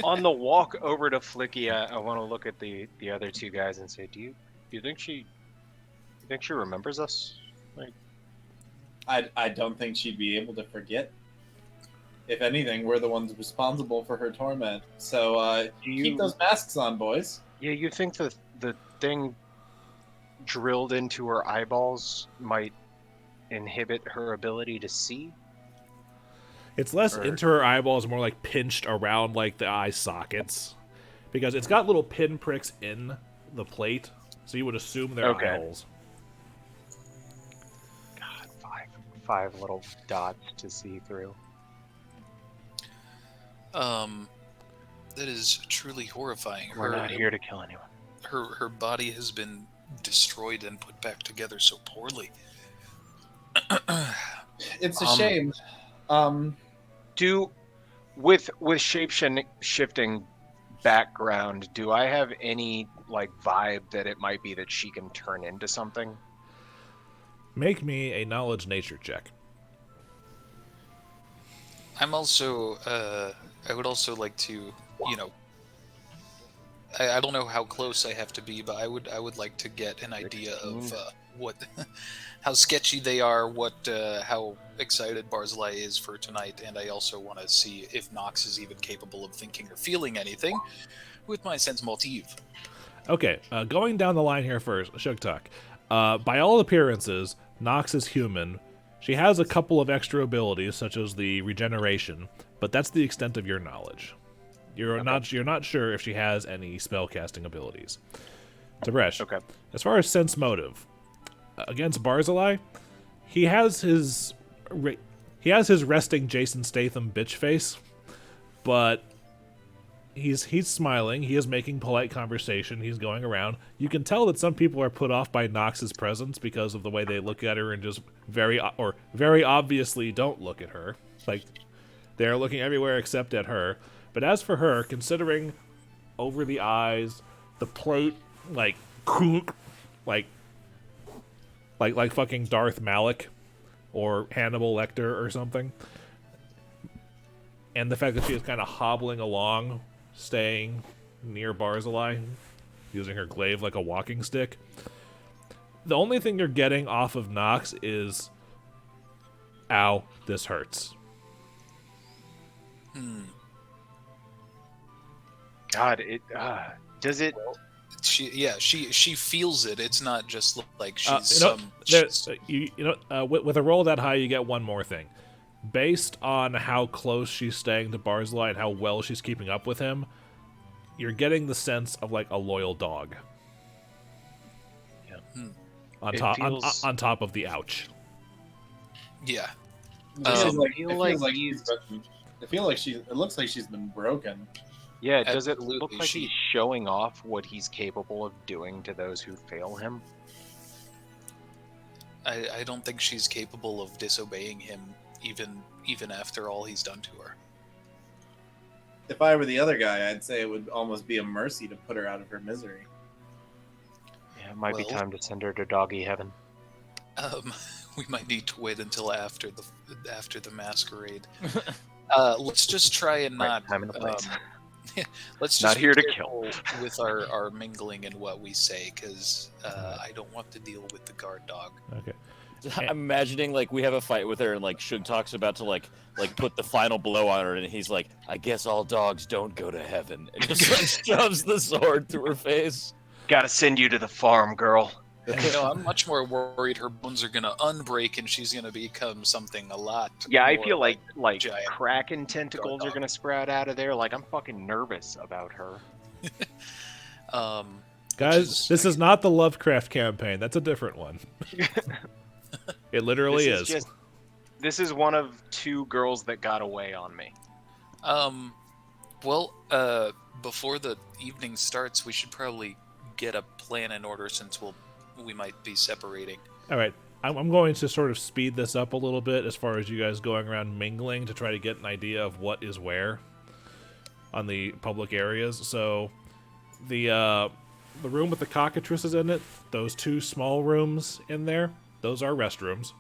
On the walk over to Flickie, I want to look at the other two guys and say, do you think she remembers us? Like, I don't think she'd be able to forget. If anything, we're the ones responsible for her torment. So keep those masks on, boys. yeah, you think the thing drilled into her eyeballs might inhibit her ability to see? It's less Or- into her eyeballs, more like pinched around like the eye sockets, because it's got little pinpricks in the plate, so you would assume they're Okay. eye holes. God, five little dots to see through. That is truly horrifying. We're not here to kill anyone. Her body has been destroyed and put back together so poorly. It's a Um, shame. With shape-shifting background, do I have any like vibe that it might be that she can turn into something? Make me a knowledge nature check. I'm also, I would also like to, I don't know how close I have to be, but I would like to get an idea of what, how sketchy they are, how excited Barzillai is for tonight, and I also want to see if Nox is even capable of thinking or feeling anything with my sense motive. Okay, going down the line here first, Sugtok. By all appearances, Nox is human. She has a couple of extra abilities, such as the regeneration, but that's the extent of your knowledge. You're not sure if she has any spellcasting abilities. Tib'resh, Okay. as far as sense motive, against Barzillai, he has his resting Jason Statham bitch face, but he's smiling. He is making polite conversation. He's going around. You can tell that some people are put off by Nox's presence because of the way they look at her and just very obviously don't look at her. Like they're looking everywhere except at her. But as for her, considering over the eyes, the plate, like fucking Darth Malik or Hannibal Lecter or something, and the fact that she is kind of hobbling along, staying near Barzillai, using her glaive like a walking stick. The only thing you're getting off of Nox is, ow, this hurts. God, does it? She feels it. It's not just like she's with a roll that high, you get one more thing. Based on how close she's staying to Barzillai and how well she's keeping up with him, you're getting the sense of like a loyal dog. Yeah. On It top, feels- on top of the ouch. Yeah. It looks like she's been broken. Yeah, does it Absolutely, look like she- he's showing off what he's capable of doing to those who fail him? I don't think she's capable of disobeying him, even after all he's done to her. If I were the other guy, I'd say it would almost be a mercy to put her out of her misery. Yeah, it might be Well- time to send her to doggy heaven. We might need to wait until after the masquerade. Let's just try and Right, not. time and a place. Let's just Not be here to careful with our mingling and what we say, because I don't want to deal with the guard dog. Okay. I'm imagining like we have a fight with her and like Sugtok's about to like put the final blow on her and he's like, I guess all dogs don't go to heaven, and just like shoves the sword through her face. Gotta send you to the farm, girl. I'm much more worried her bones are gonna unbreak and she's gonna become something a lot. Yeah, I more feel like giant kraken tentacles dog. are gonna sprout out of there. Like, I'm fucking nervous about her. Guys, this is not the Lovecraft campaign. That's a different one. It literally is. This is one of 2 girls that got away on me. Well, before the evening starts, we should probably get a plan in order since we might be separating. All right. I'm going to sort of speed this up a little bit as far as you guys going around mingling to try to get an idea of what is where on the public areas. So the room with the cockatrices in it, those 2 small rooms in there, those are restrooms.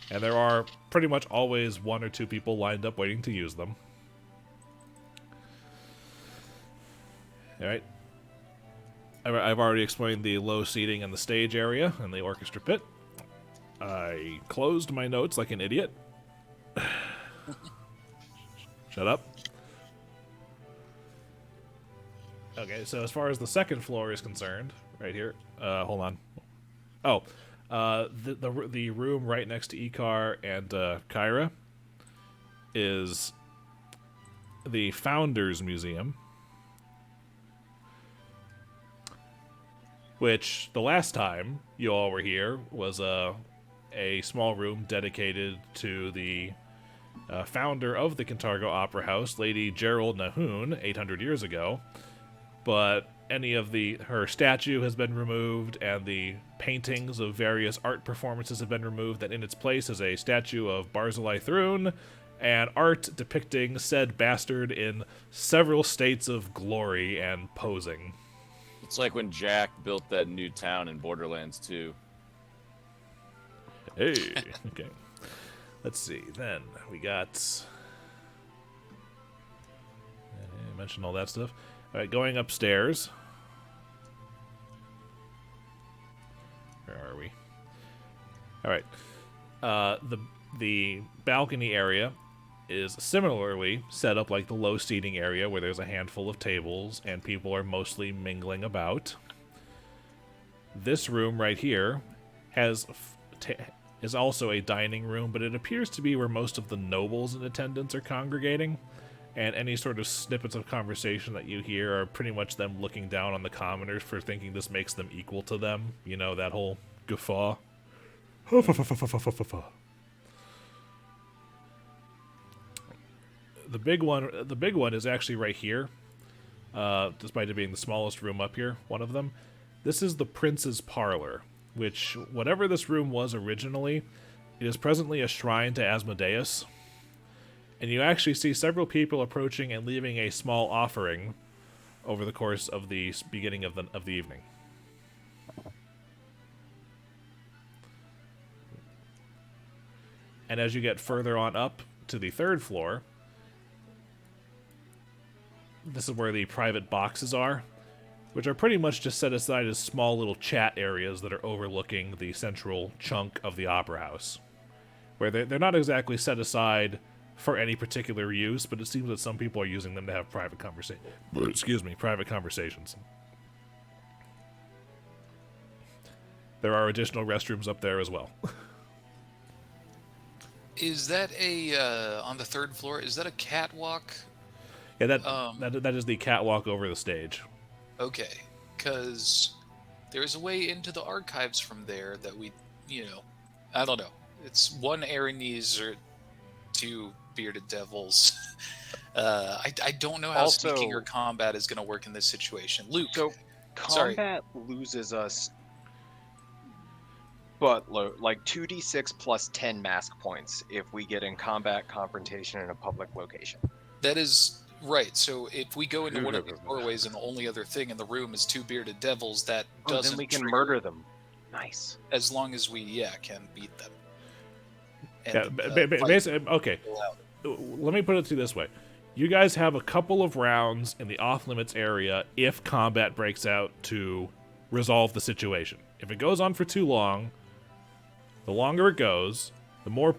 And there are pretty much always 1 or 2 people lined up waiting to use them. All right. I've already explained the low seating in the stage area and the orchestra pit. I closed my notes like an idiot. Shut up. Okay, so as far as the second floor is concerned, right here, hold on. Oh, the room right next to Icar and Kyra is the Founders Museum, which the last time you all were here was a small room dedicated to the founder of the Kintargo Opera House, Lady Gerald Nahoon, 800 years ago. But any of her statue has been removed, and the paintings of various art performances have been removed. That in its place is a statue of Barzillai Thrune, and art depicting said bastard in several states of glory and posing. It's like when Jack built that new town in Borderlands 2. Hey, okay. Let's see. Then we got. I mentioned all that stuff. All right, going upstairs. Where are we? All right. The balcony area is similarly set up like the low seating area, where there's a handful of tables and people are mostly mingling about. This room right here is also a dining room, but it appears to be where most of the nobles in attendance are congregating, and any sort of snippets of conversation that you hear are pretty much them looking down on the commoners for thinking this makes them equal to them. You know, that whole guffaw. The big one is actually right here, despite it being the smallest room up here, one of them. This is the Prince's Parlor, which, whatever this room was originally, it is presently a shrine to Asmodeus. And you actually see several people approaching and leaving a small offering over the course of the beginning of the evening. And as you get further on up to the 3rd floor, this is where the private boxes are, which are pretty much just set aside as small little chat areas that are overlooking the central chunk of the opera house, where they're not exactly set aside for any particular use, but it seems that some people are using them to have private conversations. There are additional restrooms up there as well. Is that on the 3rd floor? Is that a catwalk? Yeah, that is the catwalk over the stage. Okay, because there's a way into the archives from there that we, I don't know. It's 1 Aranese or 2 bearded devils. I don't know how Also, sneaking or combat is going to work in this situation. Luke, So sorry. combat loses us, but like 2d6 plus 10 mask points if we get in combat confrontation in a public location. That is right. So if we go into one of these doorways and the only other thing in the room is 2 bearded devils, that doesn't then we can trigger murder them. Nice. as long as we can beat them. Yeah, basically, okay. Let me put it to you this way. You guys have a couple of rounds in the off-limits area if combat breaks out to resolve the situation. If it goes on for too long, the longer it goes, the more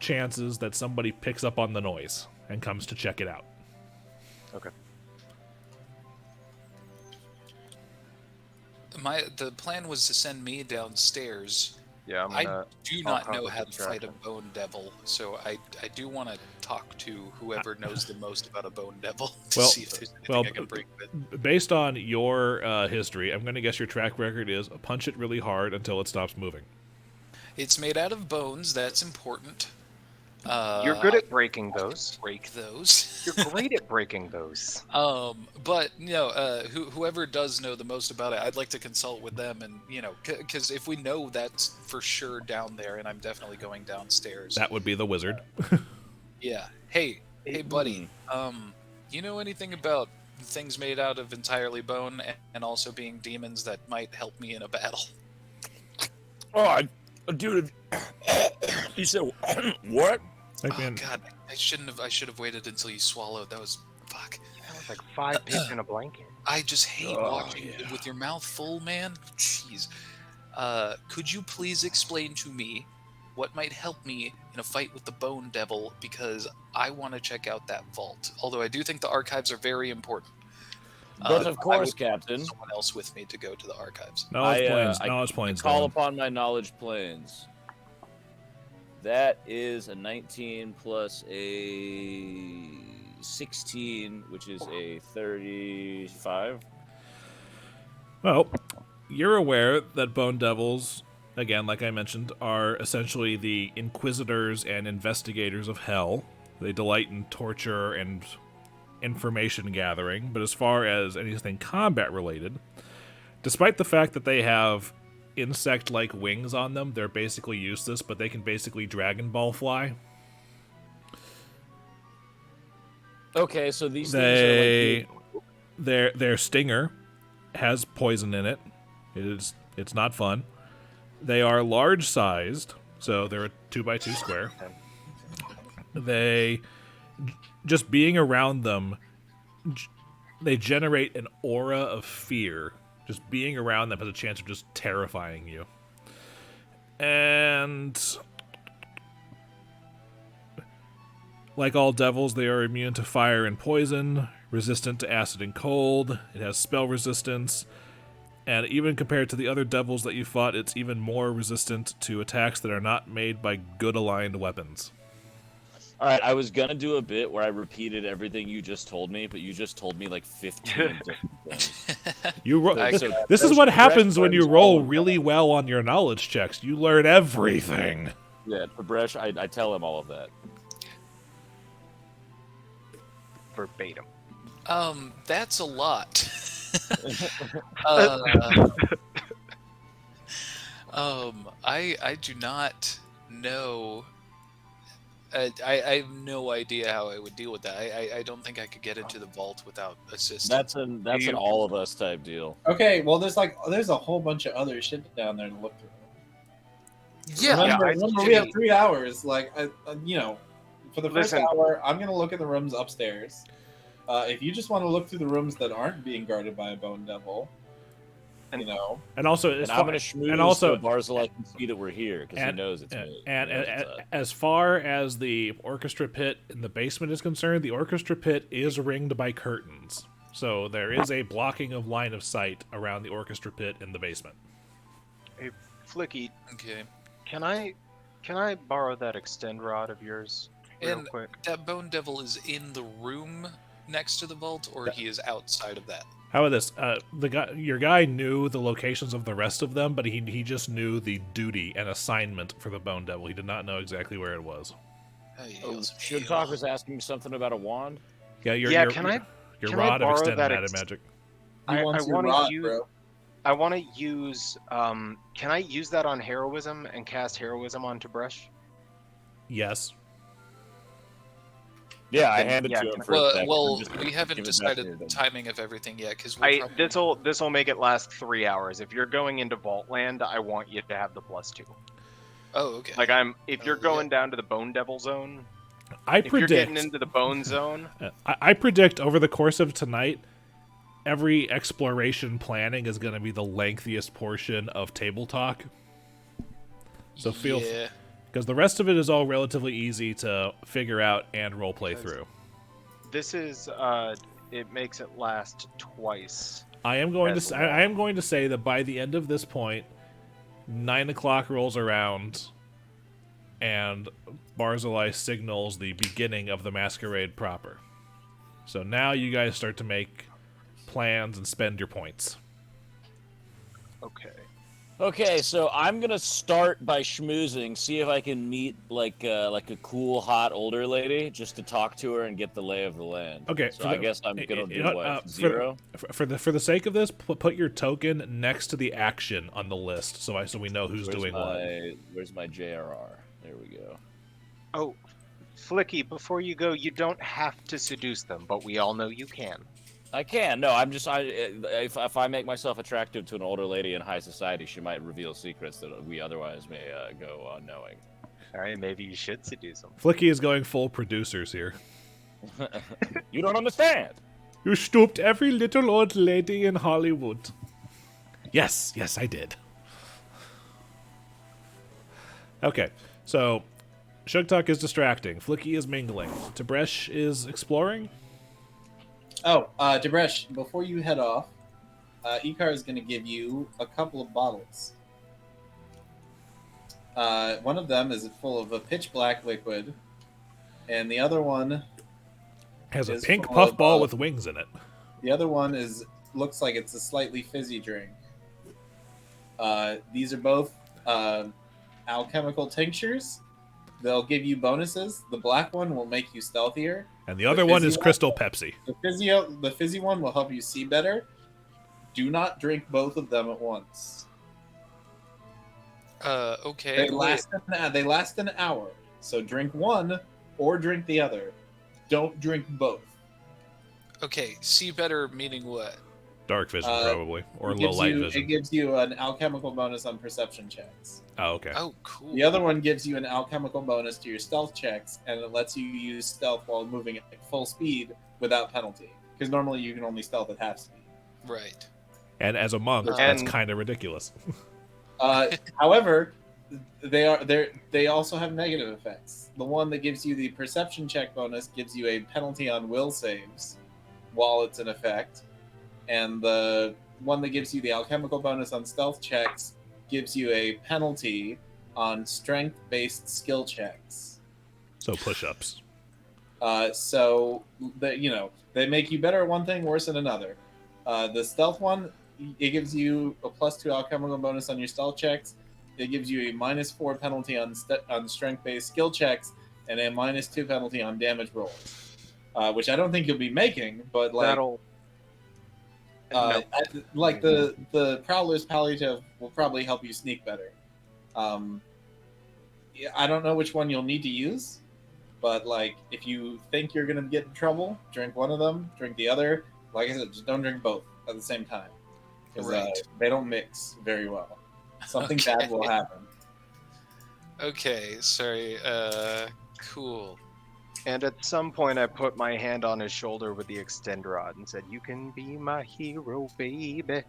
chances that somebody picks up on the noise and comes to check it out. Okay. The plan was to send me downstairs. Yeah, I do not know cause a how to fight a distraction. bone devil, so I do want to talk to whoever knows the most about a bone devil to Well- see if there's anything well, I can bring with. Based on your history, I'm going to guess your track record is punch it really hard until it stops moving. It's made out of bones. That's important. You're good I at breaking those. break those. You're great at breaking those. But whoever does know the most about it, I'd like to consult with them, and because if we know that's for sure down there, and I'm definitely going downstairs. That would be the wizard. Yeah. Hey, buddy. You know anything about things made out of entirely bone and also being demons that might help me in a battle? Oh, dude, you said what? Like, Oh man, God, I should have waited until you swallowed. That was fuck. That was like 5 pigs in a blanket. I just hate Oh, watching yeah. with your mouth full, man. Jeez. Could you please explain to me what might help me in a fight with the Bone Devil? Because I want to check out that vault. Although I do think the archives are very important. But of I course, would Captain. want someone else with me to go to the archives. knowledge planes. Call Dillon. upon my knowledge planes. That is a 19 plus a 16, which is a 35. Well, you're aware that bone devils, again, like I mentioned, are essentially the inquisitors and investigators of hell. They delight in torture and information gathering, but as far as anything combat related, despite the fact that they have insect-like wings on them, they're basically useless, but they can basically Dragon Ball fly. Okay, so these things Their stinger has poison in it. It's not fun. They are large sized, so they're a 2x2 square. They just being around them, they generate an aura of fear. Just being around them has a chance of just terrifying you. And like all devils, they are immune to fire and poison, resistant to acid and cold. It has spell resistance, and even compared to the other devils that you fought, it's even more resistant to attacks that are not made by good aligned weapons. All right, I was gonna do a bit where I repeated everything you just told me, but you just told me like 15 different things. This is what happens when you roll really well on your knowledge checks. You learn everything. Yeah, Tib'resh, I tell him all of that. Verbatim. That's a lot. I do not know. I have no idea how I would deal with that. I don't think I could get into the vault without assistance. That's an all of us type deal. Okay, well, there's a whole bunch of other shit down there to look through. Remember, we have 3 hours. Like, for the first hour, I'm gonna look in the rooms upstairs. If you just want to look through the rooms that aren't being guarded by a bone devil, and also, and I'm gonna schmooze so Barzillai can see that we're here because he knows it's me. And as far as the orchestra pit in the basement is concerned, the orchestra pit is ringed by curtains, so there is a blocking of line of sight around the orchestra pit in the basement. Hey, Flickie, Okay. can I borrow that extend rod of yours real And quick? that Bone Devil is in the room next to the vault, or he is outside of that? How about this? Your guy knew the locations of the rest of them, but he just knew the duty and assignment for the Bone Devil. He did not know exactly where it was. Sugtok was asking me something about a wand. Yeah, your can I rod of borrow extended that meta magic. he I wants your want to rod, use. bro. I want to use. Can I use that on heroism and cast heroism on Tib'resh? Yes. Yeah, I Then, handed yeah, to him can- for a second. Well, Just we haven't give it back decided here, the then. timing of everything yet, because This will make it last 3 hours. If you're going into Vault Land, I want you to have the +2. Oh, okay. Like if you're going down to the Bone Devil zone, if you're getting into the Bone Zone, I predict over the course of tonight, every exploration planning is going to be the lengthiest portion of Table Talk. So feel Yeah. because the rest of it is all relatively easy to figure out and role play through. This is it makes it last twice. I am going As to well. I am going to say that by the end of this point, 9 o'clock rolls around, and Barzillai signals the beginning of the masquerade proper. So now you guys start to make plans and spend your points. Okay. Okay, so I'm gonna start by schmoozing, see if I can meet like a cool, hot older lady, just to talk to her and get the lay of the land. Okay, So I guess I'm gonna do what, 0? For the sake of this, put your token next to the action on the list, so we know who's doing what. Where's my JRR? There we go. Oh, Flickie, before you go, you don't have to seduce them, but we all know you can. I can. No, if I make myself attractive to an older lady in high society, she might reveal secrets that we otherwise may go unknowing. All right, maybe you should seduce them. Flickie is going full producers here. You don't understand. You stooped every little old lady in Hollywood. Yes, I did. Okay, so Sugtok is distracting. Flickie is mingling. Tib'resh is exploring. Oh, Tib'resh, before you head off, Icar is going to give you a couple of bottles. One of them is full of a pitch black liquid, and the other one Has a is pink full of, puffball with wings in it. The other one looks like it's a slightly fizzy drink. These are both alchemical tinctures. They'll give you bonuses. The black one will make you stealthier. And the other one is Crystal Pepsi. The fizzy one will help you see better. Do not drink both of them at once. Okay. They last an hour. So drink one or drink the other. Don't drink both. Okay, see better meaning what? Dark vision, probably. Or It low gives light you- vision. It gives you an alchemical bonus on perception checks. Oh, okay. Oh, cool. The other one gives you an alchemical bonus to your stealth checks, and it lets you use stealth while moving at full speed without penalty. Because normally you can only stealth at half speed. Right. And as a monk, And- that's kind of ridiculous. However, they also have negative effects. The one that gives you the perception check bonus gives you a penalty on will saves while it's in effect, and the one that gives you the alchemical bonus on stealth checks gives you a penalty on strength-based skill checks. So push-ups. They make you better at one thing, worse at another. The stealth one, it gives you a +2 alchemical bonus on your stealth checks. It gives you a -4 penalty on strength-based skill checks and a -2 penalty on damage rolls, which I don't think you'll be making, but like That'll. the Prowler's Palliative will probably help you sneak better. I don't know which one you'll need to use, but like if you think you're gonna get in trouble, drink one of them, drink the other. Like I said, just don't drink both at the same time because Right. they don't mix very well. Something Okay. bad will happen. Okay, sorry. Cool. And at some point, I put my hand on his shoulder with the extend rod and said, "You can be my hero, baby,"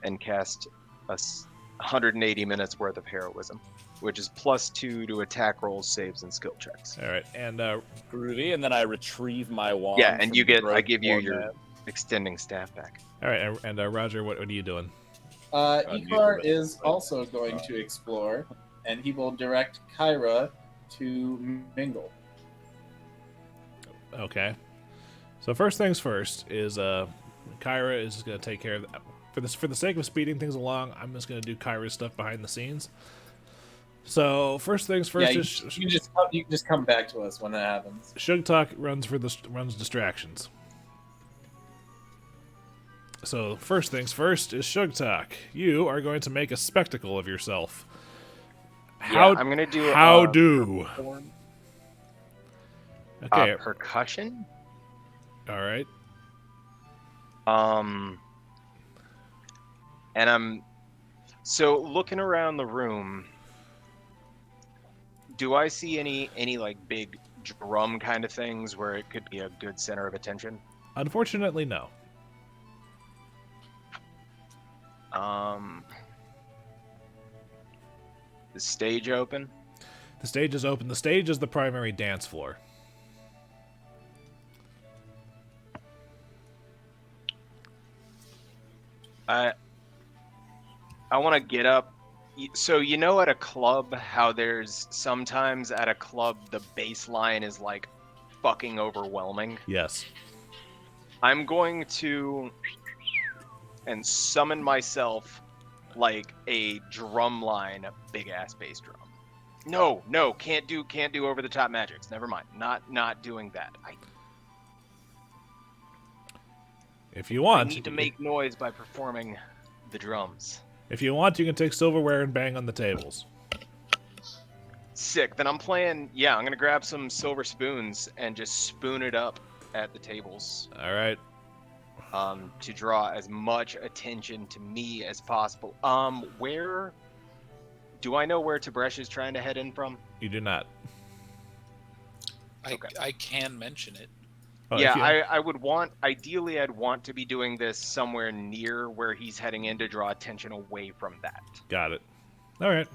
and cast 180 minutes worth of heroism, which is +2 to attack rolls, saves, and skill checks. All right, and Groovy, and then I retrieve my wand. Yeah, and from you the get. I broken give you wand your man. extending staff back. all right, and Roger, what are you doing? Icar is also going to explore, and he will direct Kyra to mingle. Okay. So first things first is Kyra is going to take care of for the sake of speeding things along. I'm just going to do Kyra's stuff behind the scenes. So first things first Yeah, is you can just come back to us when that happens. Sugtok runs distractions. So first things first is Sugtok. You are going to make a spectacle of yourself. Yeah, I'm gonna do. How do? Okay. Percussion. All right. And I'm so looking around the room. Do I see any like big drum kind of things where it could be a good center of attention? Unfortunately, no. The stage open. The stage is open. The stage is the primary dance floor. I want to get up. So you know at a club how there's sometimes at a club the bass line is like fucking overwhelming? Yes. I'm going to and summon myself like a drum line, big ass bass drum. No, can't do over the top magics. Never mind. Not doing that. If you want, I need to make noise by performing the drums. If you want, you can take silverware and bang on the tables. Sick. Then I'm playing. Yeah, I'm gonna grab some silver spoons and just spoon it up at the tables. All right. To draw as much attention to me as possible. Where do I know where Tib'resh is trying to head in from? You do not. I can mention it. Oh, Yeah, if you- I would want. Ideally, I'd want to be doing this somewhere near where he's heading in to draw attention away from that. Got it. All right.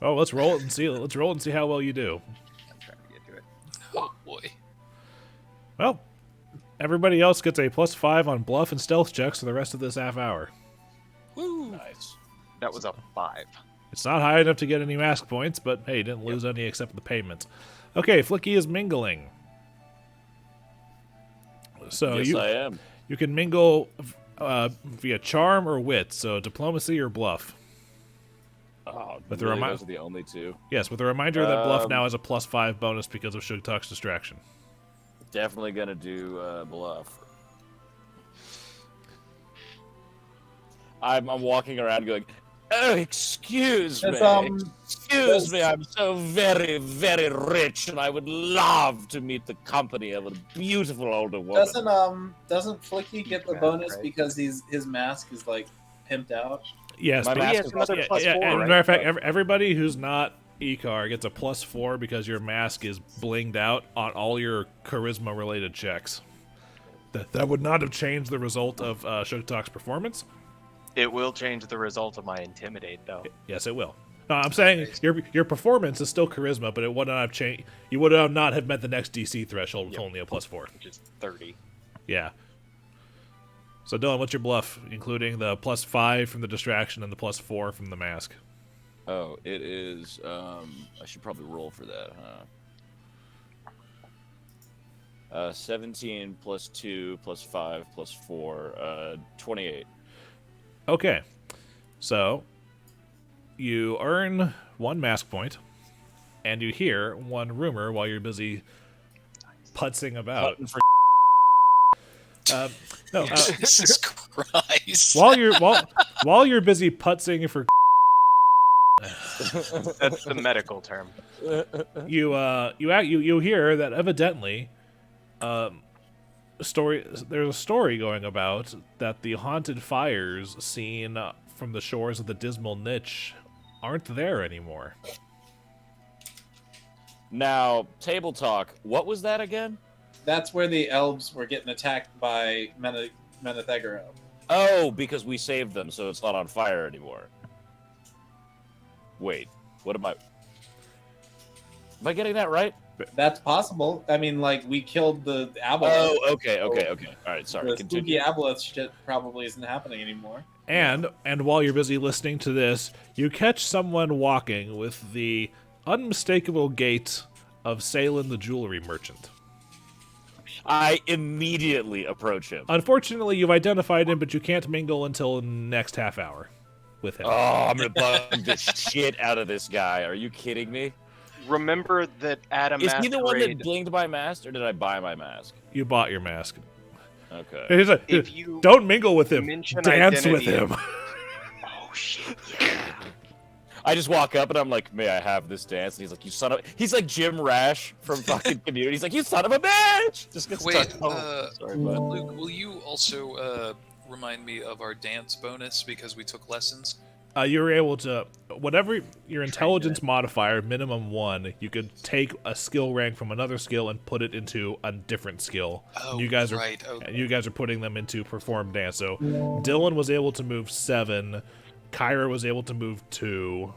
Oh, let's roll it and see. Let's roll it and see how well you do. I'm trying to get to it. Oh boy. Well, everybody else gets a +5 on bluff and stealth checks for the rest of this half hour. Woo. Nice. That was a 5. It's not high enough to get any mask points, but hey, you didn't lose any except the payments. Okay, Flickie is mingling. So Yes, I am. you can mingle via charm or wit, so diplomacy or bluff. Oh, But the really, remi- those are the only two. Yes, with a reminder that bluff now has a +5 bonus because of Sugtok's distraction. Definitely gonna do bluff. I'm walking around going, oh, excuse me. Excuse me, I'm so very, very rich, and I would love to meet the company of a beautiful older woman. Doesn't Flickie get the Yeah, bonus right. because his mask is like pimped out? Yes, My but mask He has is another yeah, +4, yeah, and right? matter of fact, everybody who's not Icar gets a +4 because your mask is blinged out on all your charisma-related checks. That would not have changed the result of Sugtok's performance. It will change the result of my intimidate, though. Yes, it will. No, I'm saying your performance is still charisma, but it would not have changed. You would have not have met the next DC threshold with only a +4. Which is 30. Yeah. So Dillon, what's your bluff, including the +5 from the distraction and the +4 from the mask? Oh, it is. I should probably roll for that, huh? 17 plus 2 plus 5 plus 4, 28. Okay, so you earn 1 mask point, and you hear 1 rumor while you're busy putzing about. Putting for No, Jesus Christ. while you're busy putzing for, That's the medical term. you hear that evidently, there's a story going about that the haunted fires seen from the shores of the Dismal Niche aren't there anymore. Now, table talk. What was that again? That's where the elves were getting attacked by Menethegero. Oh, because we saved them, so it's not on fire anymore. Wait, what am I? Am I getting that right? That's possible. I mean, like, we killed the aboleth. Oh, okay. All right, sorry. The Continue. spooky aboleth shit probably isn't happening anymore. And while you're busy listening to this, you catch someone walking with the unmistakable gait of Salin the jewelry merchant. I immediately approach him. Unfortunately, you've identified him, but you can't mingle until next half hour with him. Oh, I'm gonna bug the shit out of this guy. Are you kidding me? Remember that Adam Is he the one that Masquerade, blinged my mask, or did I buy my mask? You bought your mask. Okay. He's like, if you don't mingle with him. mention Dance with identity- him. Oh shit, yeah. I just walk up and I'm like, "May I have this dance?" And he's like, "You son of..." He's like Jim Rash from fucking Community. He's like, "You son of a bitch!" Just gets Wait, stuck. Oh, sorry, bud. Luke, will you also remind me of our dance bonus because we took lessons? You were able to, whatever your intelligence modifier, minimum 1, you could take a skill rank from another skill and put it into a different skill. Oh, And you guys are right. Okay. and you guys are putting them into perform dance. So Dillon was able to move 7, Kyra was able to move 2.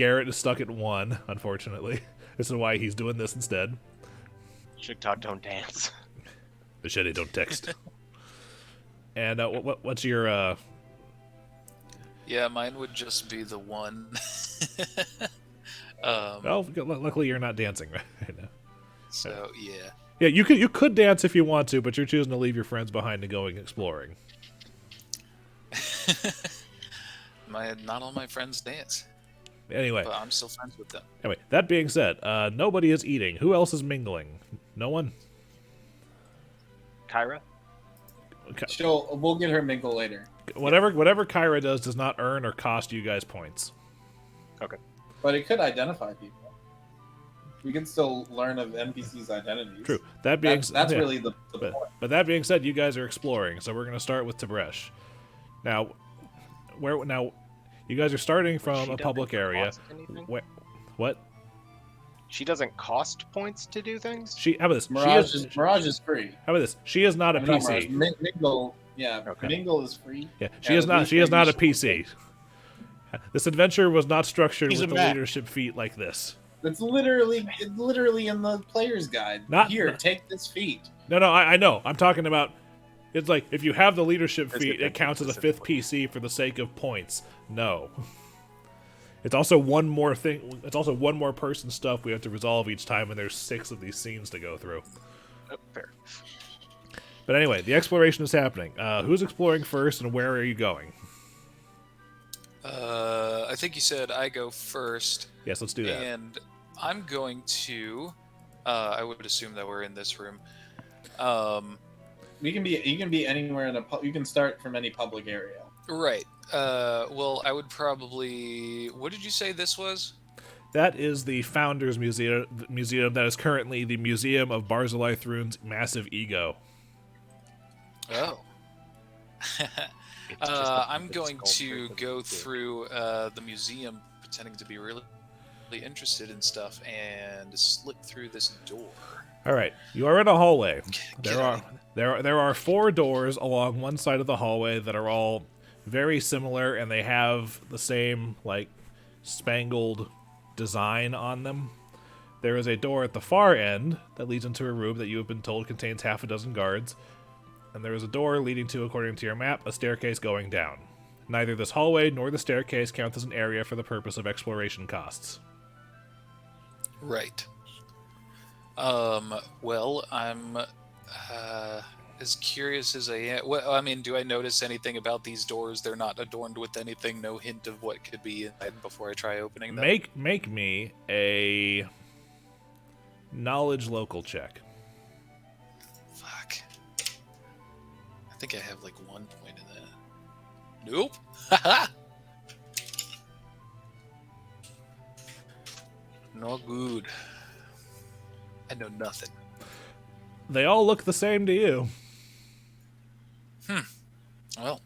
Garrett is stuck at 1, unfortunately. This is why he's doing this instead. Sugtok don't dance. Machete don't text. And what's your... Yeah, mine would just be the 1. Well, luckily you're not dancing right now. So, yeah. Yeah, you could dance if you want to, but you're choosing to leave your friends behind and going exploring. Not all my friends dance. Anyway. But I'm still friends with them. Anyway, that being said, nobody is eating. Who else is mingling? No one? Kyra? Okay. We'll get her mingle later. Whatever Kyra does not earn or cost you guys points. Okay. But it could identify people. We can still learn of NPCs' identities. True. That's really the point. But that being said, you guys are exploring, so we're going to start with Tib'resh. Now, you guys are starting from She a public doesn't area. cost anything? What? She doesn't cost points to do things? How about this? Mirage is free. How about this? She is not a I mean, not PC. Mirage. Mingle, yeah, Okay. Mingle is free. Yeah, she is not a PC. This adventure was not structured He's with a a Mac. leadership feat like this. It's literally in the player's guide. Take this feat. No, I know. I'm talking about. It's like if you have the leadership That's feat, good it counts as a 5th specifically. PC for the sake of points. No. It's also one more thing. It's also one more person stuff we have to resolve each time, and there's 6 of these scenes to go through. Oh, fair. But anyway, the exploration is happening. Who's exploring first, and where are you going? I think you said I go first. Yes, let's do that. And I'm going to... I would assume that we're in this room. You can be anywhere you can start from any public area. Right. Well, I would probably... What did you say this was? That is the Founders Museum that is currently the Museum of Barzillai Thrune's massive ego. Oh. It's just a I'm puppet going sculpture to with go a dick. through the museum, pretending to be really interested in stuff, and slip through this door. All right, you are in a hallway. Get There are 4 doors along one side of the hallway that are all very similar, and they have the same like spangled design on them. There is a door at the far end that leads into a room that you have been told contains half a dozen guards, and there is a door leading to, according to your map, a staircase going down. Neither this hallway nor the staircase count as an area for the purpose of exploration costs. Right. Well, I'm as curious as I am. Well, I mean, do I notice anything about these doors? They're not adorned with anything, no hint of what could be inside before I try opening them? Make me a knowledge local check. Fuck. I think I have like 1 point in that. Nope. Haha. Not good. I know nothing. They all look the same to you. Well,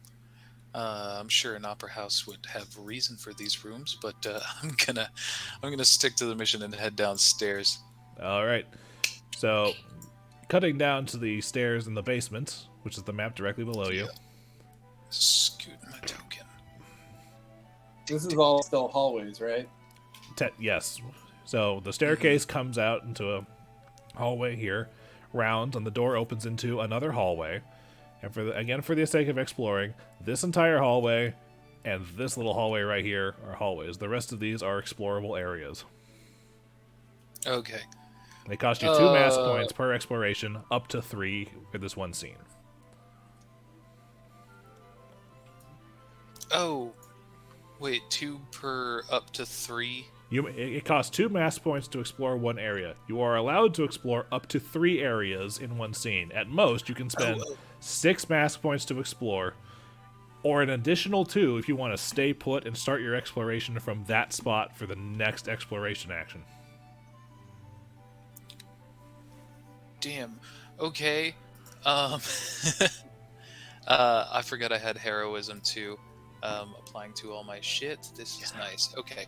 I'm sure an opera house would have reason for these rooms, but I'm gonna stick to the mission and head downstairs. All right. So, cutting down to the stairs in the basement, which is the map directly below you. Scooting my token. This is all still hallways, right? Yes. So the staircase comes out into a hallway here, round, and the door opens into another hallway. And for the sake of exploring, this entire hallway and this little hallway right here are hallways. The rest of these are explorable areas. Okay. They cost you 2 mass points per exploration, up to 3 for this one scene. Oh, wait, 2 per up to 3? It costs 2 mass points to explore one area. You are allowed to explore up to 3 areas in one scene. At most, you can spend 6 mass points to explore, or an additional 2 if you want to stay put and start your exploration from that spot for the next exploration action. Damn. Okay. I forgot I had heroism too. Applying to all my shit. This is nice. Okay.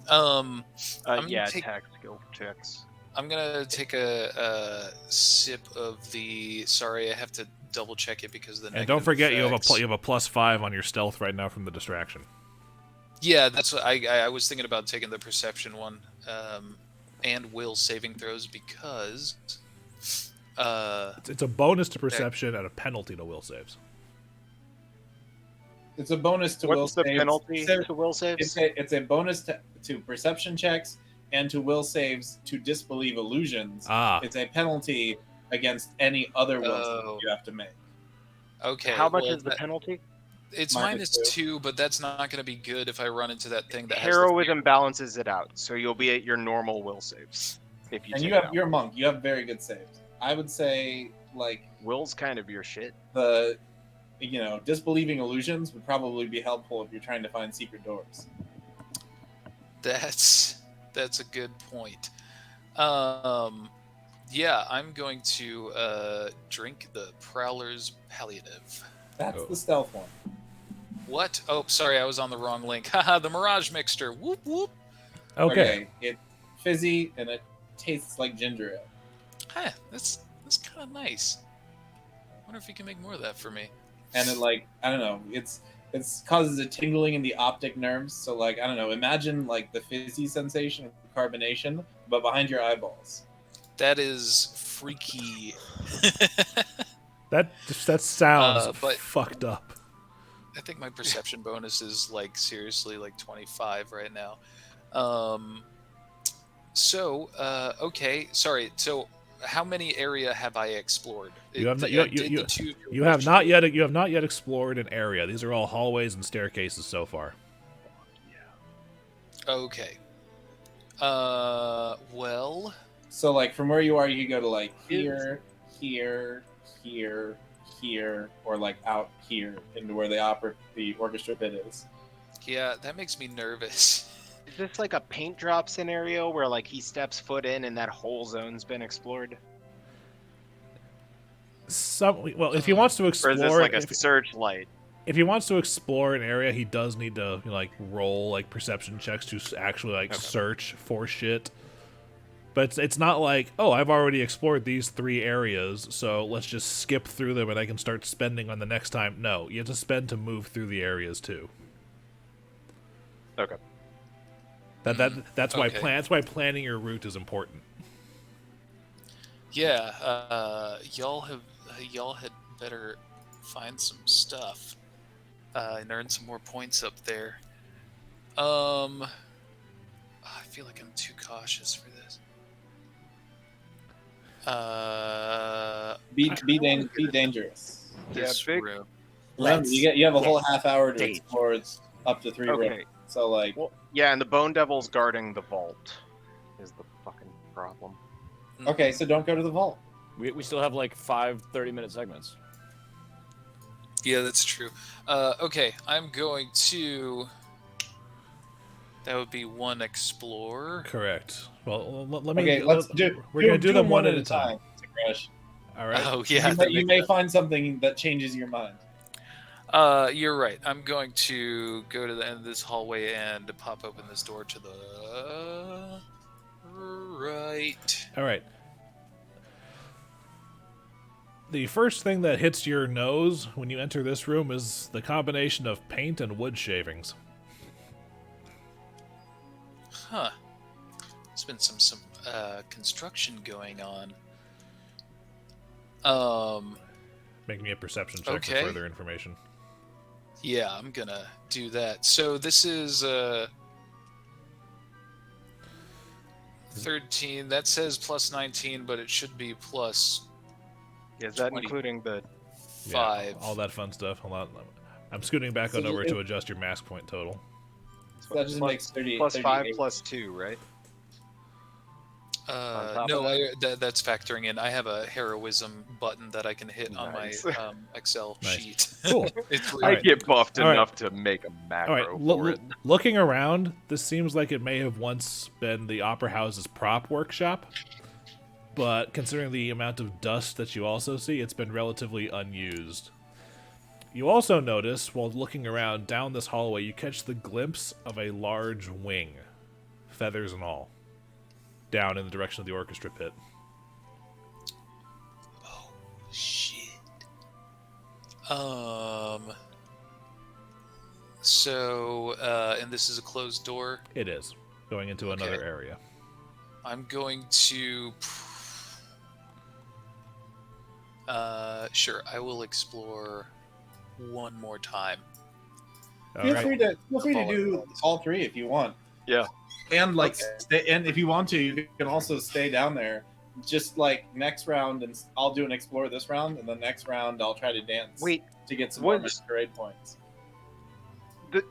I'm Yeah, take- attack skill checks. I'm gonna take a sip of the. Sorry, I have to double check it because the. And don't forget you have effects. a +5 on your stealth right now from the distraction. Yeah, that's what I was thinking about taking the perception one, and will saving throws because It's a bonus to perception and a penalty to will saves. It's a bonus to will What's the saves. penalty So to will saves? it's a bonus to perception checks and to will saves to disbelieve illusions. Ah, It's a penalty against any other will Oh. save you have to make. okay. How much well, is the penalty? It's Minus -2, but that's not going to be good if I run into that thing that has Heroism balances it out, so you'll be at your normal will saves if you And take you it have out. you're a monk. You have very good saves. I would say like Will's kind of your shit. the disbelieving illusions would probably be helpful if you're trying to find secret doors. That's a good point. Yeah, I'm going to drink the Prowler's Palliative. That's Oh. the stealth one. What? Oh, sorry, I was on the wrong link. Haha, the Mirage Mixture. Whoop whoop. okay. It's fizzy and it tastes like ginger ale. Huh, that's kind of nice. Wonder if you can make more of that for me. And it I don't know, it's causes a tingling in the optic nerves. So I don't know, imagine the fizzy sensation of carbonation, but behind your eyeballs. That is freaky. That sounds but- fucked up. I think my perception bonus is seriously 25 right now. Okay, sorry. So how many area have I explored? You have not- I did the two You have not yet explored an area. These are all hallways and staircases so far. Okay. Well, So from where you are, you could go to here, or out here into where the orchestra pit is. yeah, that makes me nervous. Is this like a paint drop scenario where he steps foot in and that whole zone's been explored? If he wants to Or explore, is this like a searchlight? if he wants to explore an area, he does need to roll perception checks to actually search for shit. But it's not oh, I've already explored these 3 areas, so let's just skip through them and I can start spending on the next time. No, you have to spend to move through the areas too. Okay. That's why Okay. that's why planning your route is important. Yeah, y'all had better find some stuff and earn some more points up there. I feel like I'm too cautious for this. Be dangerous. This big- room. Remember, you have a whole half hour to Date. explore up to 3 Okay. rooms. So Well, yeah, and the Bone Devil's guarding the vault. Is the fucking problem. okay, so don't go to the vault. We still have 5 30-minute segments. Yeah, that's true. Okay, I'm going to. That would be 1 explore. Correct. Well, let me. Okay, let's do. We're gonna do them one at a time. Tib'resh. All right. Oh yeah, You that may makes find something that changes your mind. You're right. I'm going to go to the end of this hallway and pop open this door to the right. All right. The first thing that hits your nose when you enter this room is the combination of paint and wood shavings. Huh. There's been some construction going on. Make me a perception check Okay. for further information. Yeah, I'm gonna do that. So this is 13. That says plus 19, but it should be plus Is that 20. including the? 5. Yeah, all that fun stuff. Hold on. I'm scooting back So on over it- to adjust your mask point total. So that just makes 30. Plus 5 38. plus 2, right? On top No, of that's factoring in. I have a heroism button that I can hit Nice. on my Excel Nice. sheet. Cool. It's All really right. get buffed All right. enough to make a All right. macro for it. Looking around, this seems like it may have once been the Opera House's prop workshop. But considering the amount of dust that you also see, it's been relatively unused. You also notice, while looking around down this hallway, you catch the glimpse of a large wing, feathers and all, down in the direction of the orchestra pit. Oh shit. So, and this is a closed door. It is going into another area. I'm going to. Sure, I will explore one more time. Feel free to do all three if you want. Yeah. And and if you want to, you can also stay down there. Just like next round, and I'll do an explore this round, and the next round I'll try to dance. Wait, to get some more what- masquerade points.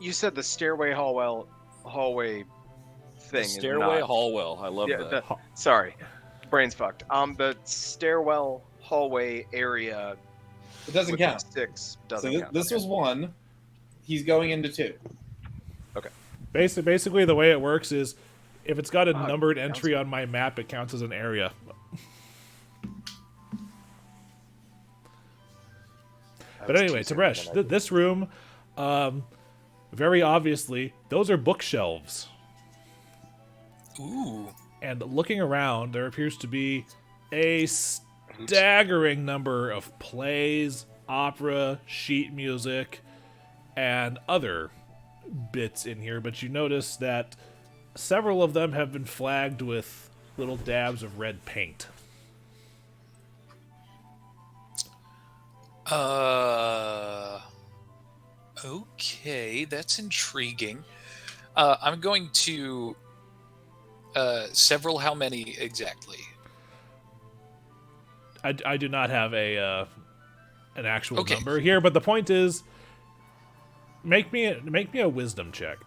You said the stairway hallway thing. The stairway is not... hallwell. I love that. Sorry, brain's fucked. The stairwell hallway area. It doesn't with count. the six doesn't So count. this was one. He's going into two. Basically, the way it works is, if it's got a Oh, numbered it counts. entry on my map, it counts as an area. But anyway, Tib'resh, this room, very obviously, those are bookshelves. Ooh. And looking around, there appears to be a staggering number of plays, opera, sheet music, and other bits in here. But you notice that several of them have been flagged with little dabs of red paint. Okay, that's intriguing. I'm going to several. How many exactly? I do not have an actual Okay. number here, but the point is, make me a wisdom check.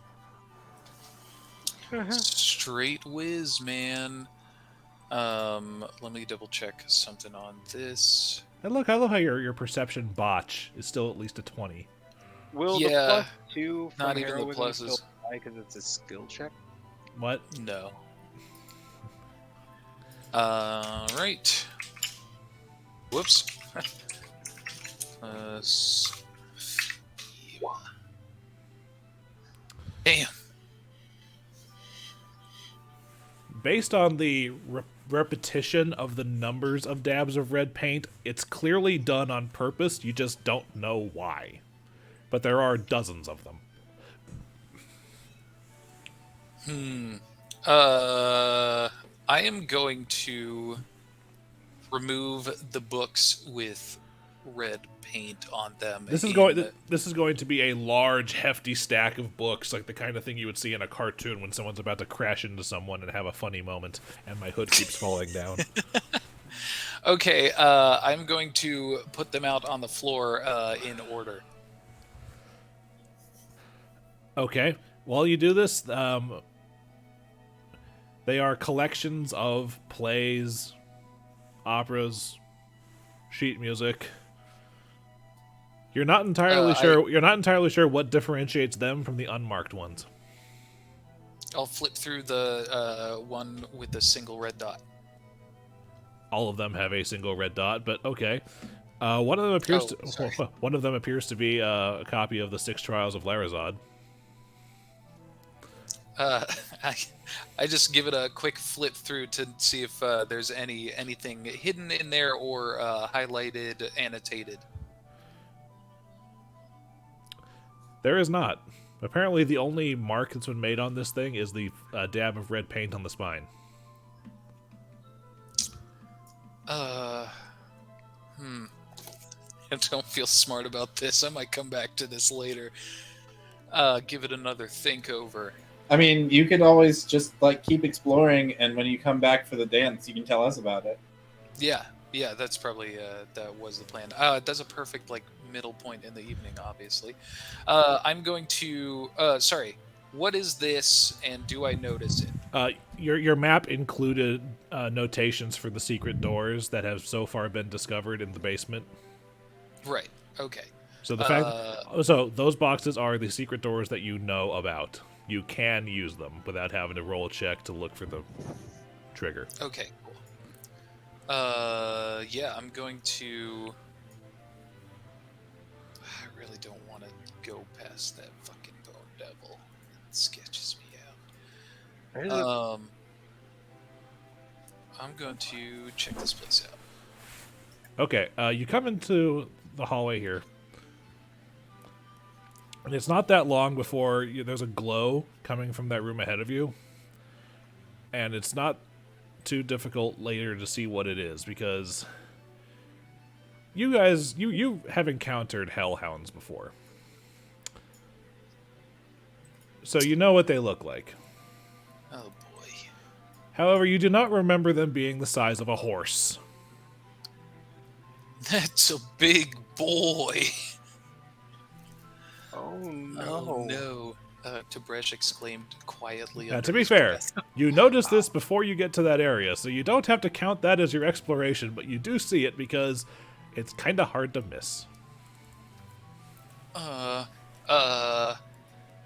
Straight whiz, man. Let me double check something on this. I love how your perception botch is still at least a 20. Will Yeah, the +2 from not even the heroism still pluses. apply because it's a skill check? What? No. Right. Whoops. Damn. Based on the repetition of the numbers of dabs of red paint, it's clearly done on purpose. You just don't know why. But there are dozens of them. I am going to remove the books with red paint on them. This is going to be a large, hefty stack of books, like the kind of thing you would see in a cartoon when someone's about to crash into someone and have a funny moment, and my hood keeps falling down. Okay, I'm going to put them out on the floor in order. Okay. While you do this, they are collections of plays, operas, sheet music. You're not entirely sure. You're not entirely sure what differentiates them from the unmarked ones. I'll flip through the one with the single red dot. All of them have a single red dot, but okay. One of them appears one of them appears to be a copy of the Six Trials of Larazad. I just give it a quick flip through to see if there's anything hidden in there or highlighted, annotated. There is not. Apparently, the only mark that's been made on this thing is the dab of red paint on the spine. I don't feel smart about this. I might come back to this later. Give it another think over. I mean, you could always just keep exploring, and when you come back for the dance, you can tell us about it. Yeah, that's probably that was the plan. That's a perfect middle point in the evening, obviously. I'm going to. Sorry, what is this, and do I notice it? Your map included notations for the secret doors that have so far been discovered in the basement. Right. Okay. So so those boxes are the secret doors that you know about. You can use them without having to roll a check to look for the trigger. Okay. Cool. Yeah, I'm going to. I really don't want to go past that fucking bone devil. It sketches me out. I'm going to check this place out. Okay, you come into the hallway here. And it's not that long before there's a glow coming from that room ahead of you. And it's not too difficult later to see what it is, because you guys, you have encountered hellhounds before. So you know what they look like. Oh boy. However, you do not remember them being the size of a horse. That's a big boy. Oh no. Oh no. Tib'resh exclaimed quietly. Now, under to be his fair, breath. you notice this before you get to that area, so you don't have to count that as your exploration, but you do see it because it's kind of hard to miss.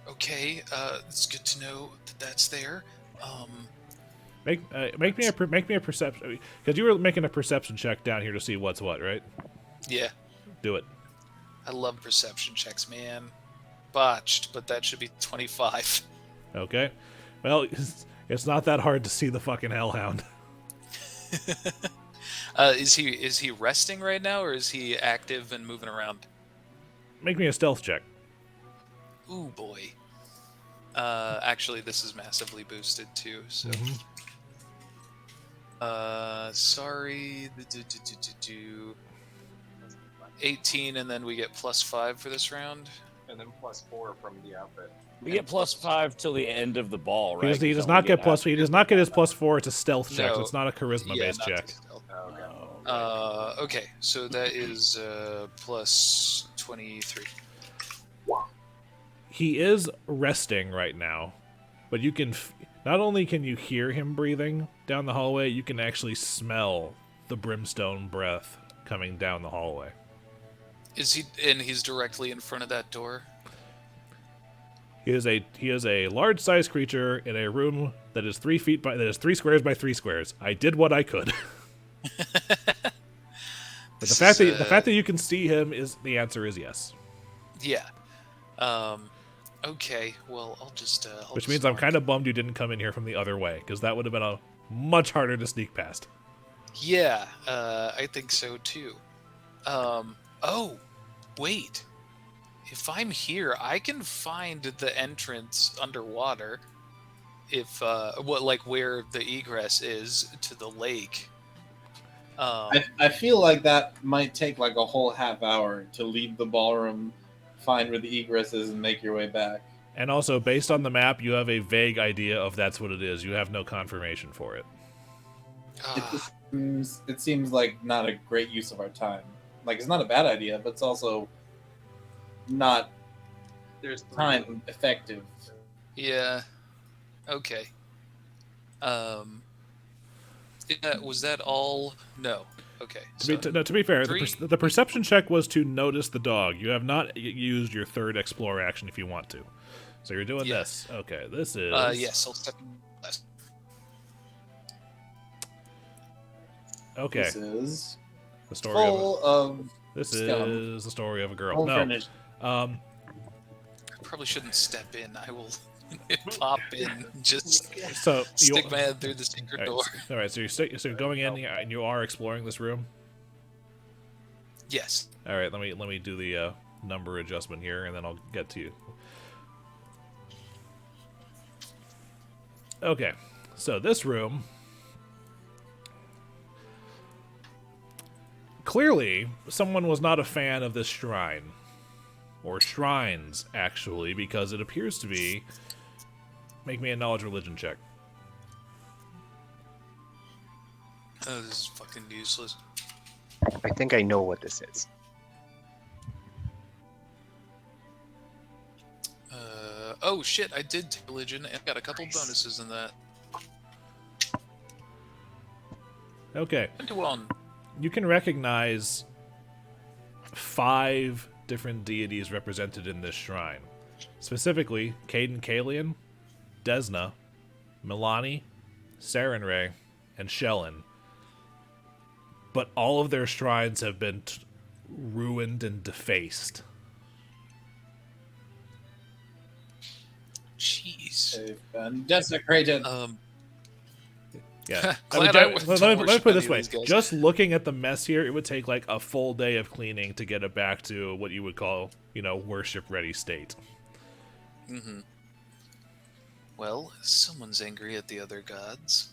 Okay. It's good to know that that's there. Make me a perception, because you were making a perception check down here to see what's what, right? Yeah. Do it. I love perception checks, man. Botched, but that should be 25. Okay. Well, it's not that hard to see the fucking hellhound. Is he resting right now, or is he active and moving around? Make me a stealth check. Ooh boy. Actually, this is massively boosted too. So, sorry. 18, and then we get +5 for this round. And then +4 from the outfit. We get +5 till the end of the ball, right? He does So not we get plus. after He does not get his +4. It's a stealth check. No. So it's not a charisma-based not check. to stealth. Oh, okay. Okay, so that is +23. He is resting right now, but you can not only can you hear him breathing down the hallway, you can actually smell the brimstone breath coming down the hallway. Is he? And he's directly in front of that door. He is a large-sized creature in a room that is 3 squares by 3 squares. I did what I could. But the fact that you can see him the answer is yes. Yeah. Okay. Well, I'll just. Which means I'm kind of bummed you didn't come in here from the other way, because that would have been a much harder to sneak past. Yeah. I think so too. Oh, wait. If I'm here, I can find the entrance underwater. If where the egress is to the lake. I feel like that might take like a whole half hour to leave the ballroom, find where the egress is, and make your way back. And also, based on the map, you have a vague idea of that's what it is. You have no confirmation for it. It seems like not a great use of our time. Like, it's not a bad idea, but it's also not There's time effective. Yeah. Okay. Was that all? No. Okay. To be fair, three- the perception check was to notice the dog. You have not used your third explore action if you want to. So you're doing this. Okay, this is... Yes, I'll step last. Okay, This is the story full of This scum. is the story of a girl. Home No. furnished. I probably shouldn't step in. I will pop in, just So stick my head through the secret door. All right, so you're going in here and you are exploring this room. Yes. All right, let me do the number adjustment here, and then I'll get to you. Okay, so this room clearly someone was not a fan of this shrine, or shrines actually, because it appears to be. Make me a knowledge religion check. Oh, this is fucking useless. I think I know what this is. Oh shit! I did take religion and got a couple bonuses in that. Okay. 21. You can recognize 5 different deities represented in this shrine. Specifically, Caden Kalian, Desna, Milani, Sarenrae, and Shellen. But all of their shrines have been ruined and defaced. Jeez. They've been desecrated. Yeah. Glad I I mean, went let to me put worship it this any way. of these guys. Just looking at the mess here, it would take like a full day of cleaning to get it back to what you would call, worship-ready state. Mm-hmm. Well, someone's angry at the other gods.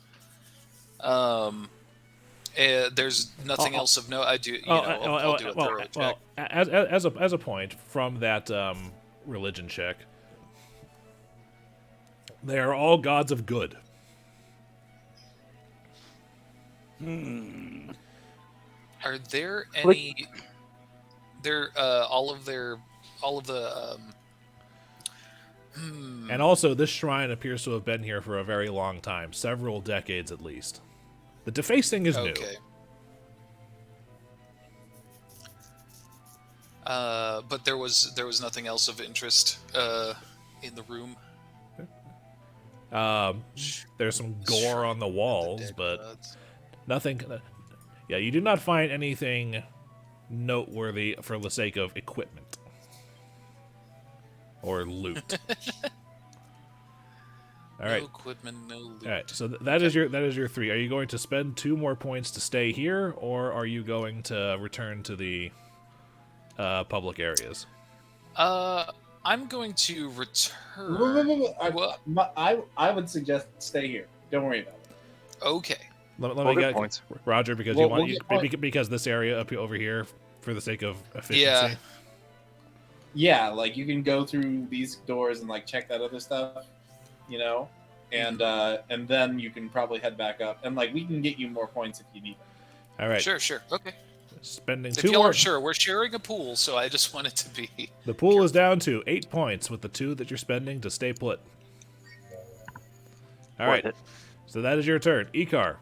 There's nothing else of note. I'll do a thorough check. Well, as a point from that religion check, they are all gods of good. Are there any? All of the. And also, this shrine appears to have been here for a very long time, several decades at least. The defacing is new. Okay. But there was nothing else of interest in the room. There's some gore on the walls, but nothing. Yeah, you do not find anything noteworthy for the sake of equipment or loot. All right. No equipment, no loot. All right. So that is your 3. Are you going to spend 2 more points to stay here, or are you going to return to the public areas? I'm going to return. I would suggest stay here. Don't worry about it. Okay. Let me get points. Roger, because because this area up over here for the sake of efficiency. Yeah. Yeah, like you can go through these doors and like check that other stuff, and then you can probably head back up, and like we can get you more points if you need them. All right. Sure. Okay. Spending If 2 y'all more. are sure, we're sharing a pool, so I just want it to be. The pool is down to 8 points with the 2 that you're spending to stay put. All right. Worth it. So that is your turn. Icar,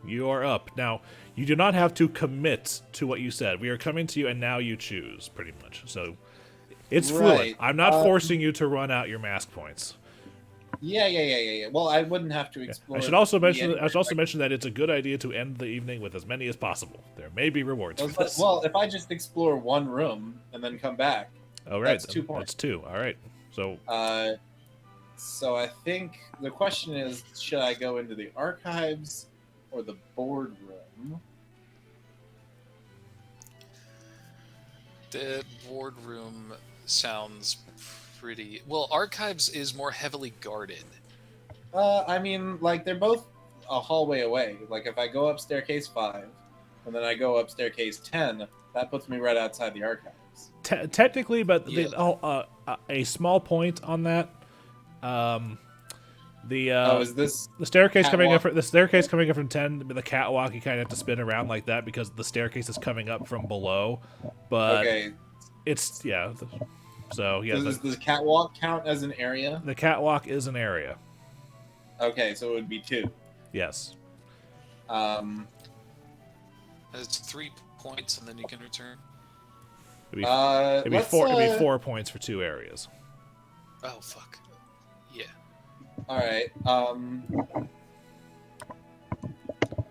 you are up. Now, you do not have to commit to what you said. We are coming to you, and now you choose, pretty much. So it's fluid. Right. I'm not forcing you to run out your mask points. Yeah. Well, I wouldn't have to explore. I should also mention that it's a good idea to end the evening with as many as possible. There may be rewards for this. Well, if I just explore one room and then come back, Oh, right. that's 2 points. That's 2. All right. So So I think the question is, should I go into the archives or the boardroom? The boardroom sounds pretty. Well, archives is more heavily guarded. I mean, like they're both a hallway away. Like if I go up staircase 5 and then I go up staircase 10, that puts me right outside the archives. Technically, but Yeah. a small point on that. Is this the staircase coming up? catwalk? The staircase coming up from 10. The catwalk, you kind of have to spin around like that because the staircase is coming up from below. But okay? it's So yeah, Does the catwalk count as an area? the catwalk is an area. Okay, so it would be 2. Yes. It's 3 points, and then you can return. It'd be, let's, 4. It'd be 4 points for 2 areas. Oh fuck. Yeah. All right.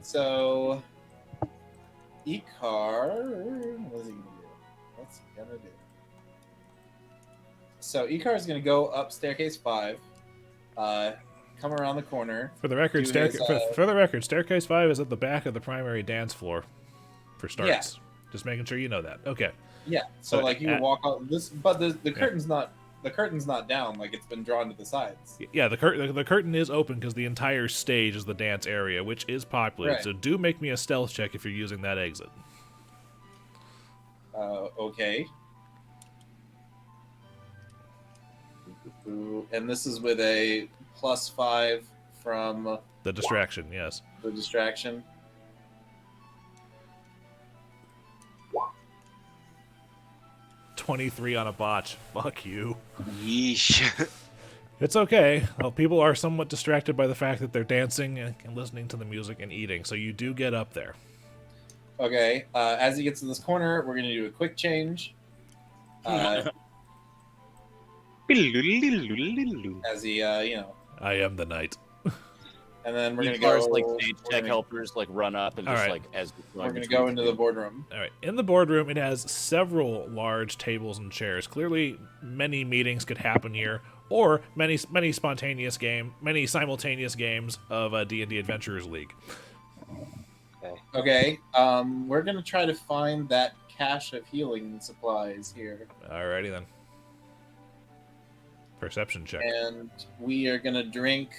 So, Icar, what's he gonna do? What's he gonna do? So Icar is gonna go up staircase 5, come around the corner. For the record, Do his, for the record, staircase 5 is at the back of the primary dance floor. For starts, just making sure you know that. Okay. Yeah. So So like you walk out this, but the curtain's not down. Like it's been drawn to the sides. Yeah, the curtain is open because the entire stage is the dance area, which is populated. Right. So do make me a stealth check if you're using that exit. Okay. And this is with a +5 from The distraction, yes. the distraction. $23 on a botch. Fuck you. Yeesh. It's okay. Well, people are somewhat distracted by the fact that they're dancing and listening to the music and eating, so you do get up there. Okay. As he gets to this corner, we're gonna do a quick change. As he, I am the knight. and then we're gonna Icar's, go. like stage we're tech gonna- helpers like run up and All just right. like as We're gonna go into the boardroom. All right. In the boardroom, it has several large tables and chairs. Clearly, many meetings could happen here, or many simultaneous games of D&D Adventurers League. Okay. We're gonna try to find that cache of healing supplies here, Alrighty then. Perception check. and we are gonna drink.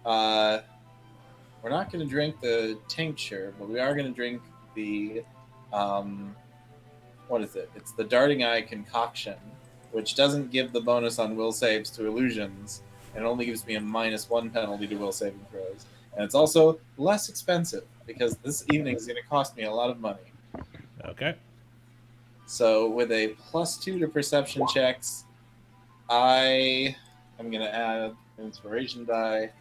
We're not gonna drink the tincture, but we are gonna drink the. What is it? It's the Darting Eye concoction, which doesn't give the bonus on will saves to illusions, and only gives me a -1 penalty to will saving throws. And it's also less expensive because this evening is going to cost me a lot of money. Okay. So with a +2 to perception checks, I am going to add an inspiration die.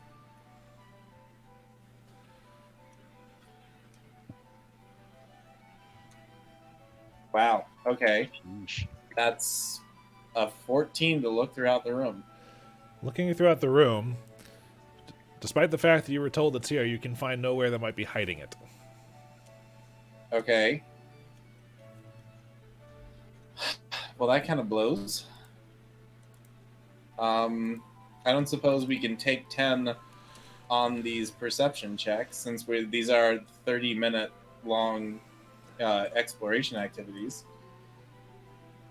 Wow. Okay. That's a 14 to look throughout the room. Looking throughout the room, despite the fact that you were told it's here, you can find nowhere that might be hiding it. Okay. Well, that kind of blows. I don't suppose we can take 10 on these perception checks, since these are 30-minute long exploration activities.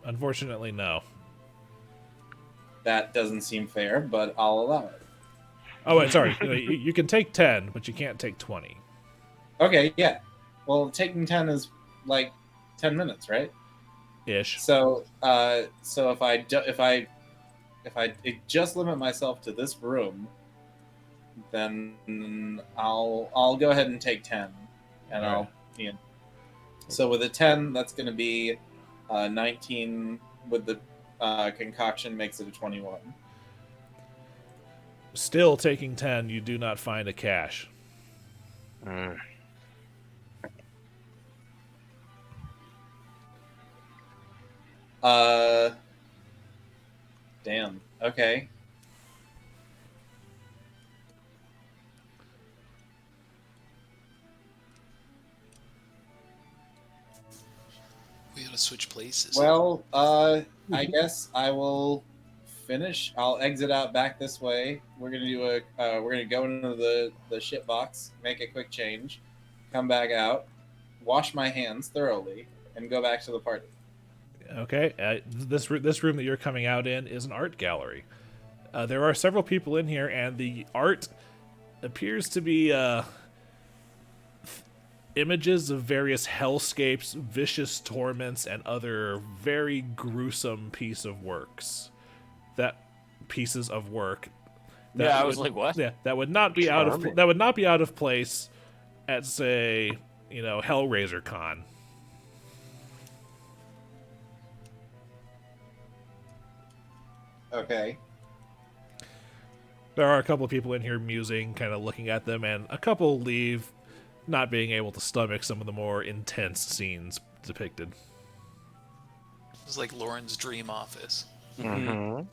Unfortunately, no. That doesn't seem fair, but I'll allow it. Oh, wait, sorry. You can take 10, but you can't take 20. Okay, yeah. Well, taking 10 is like 10 minutes, right? Ish. So if I just limit myself to this room, then I'll go ahead and take 10, and All right. So with a 10, that's going to be 19. With the concoction, makes it a 21. Still taking 10, you do not find a cache. Damn. Okay. We gotta switch places. Well, I guess I will finish. I'll exit out back this way. We're gonna go into the ship box, make a quick change, come back out, wash my hands thoroughly, and go back to the party. Okay. This room that you're coming out in is an art gallery. There are several people in here, and the art appears to be images of various hellscapes, vicious torments, and other very gruesome pieces of work. Yeah, I was like, what? Yeah, that would not be out of place at, say, Hellraiser Con. Okay. There are a couple of people in here musing, kind of looking at them, and a couple leave, not being able to stomach some of the more intense scenes depicted. It's like Lauren's dream office. All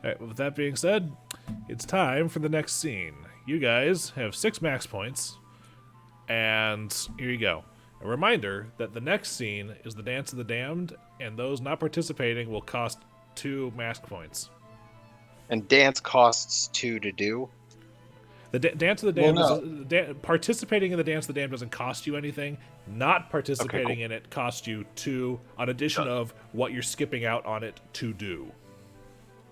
right, with that being said, it's time for the next scene. You guys have 6 max points, and here you go. A reminder that the next scene is the Dance of the Damned, and those not participating will cost 2 max points. And dance costs 2 to do. The Dance of the Damned, participating in the Dance of the Damned doesn't cost you anything. Not participating in it costs you 2, on addition of what you're skipping out on it to do.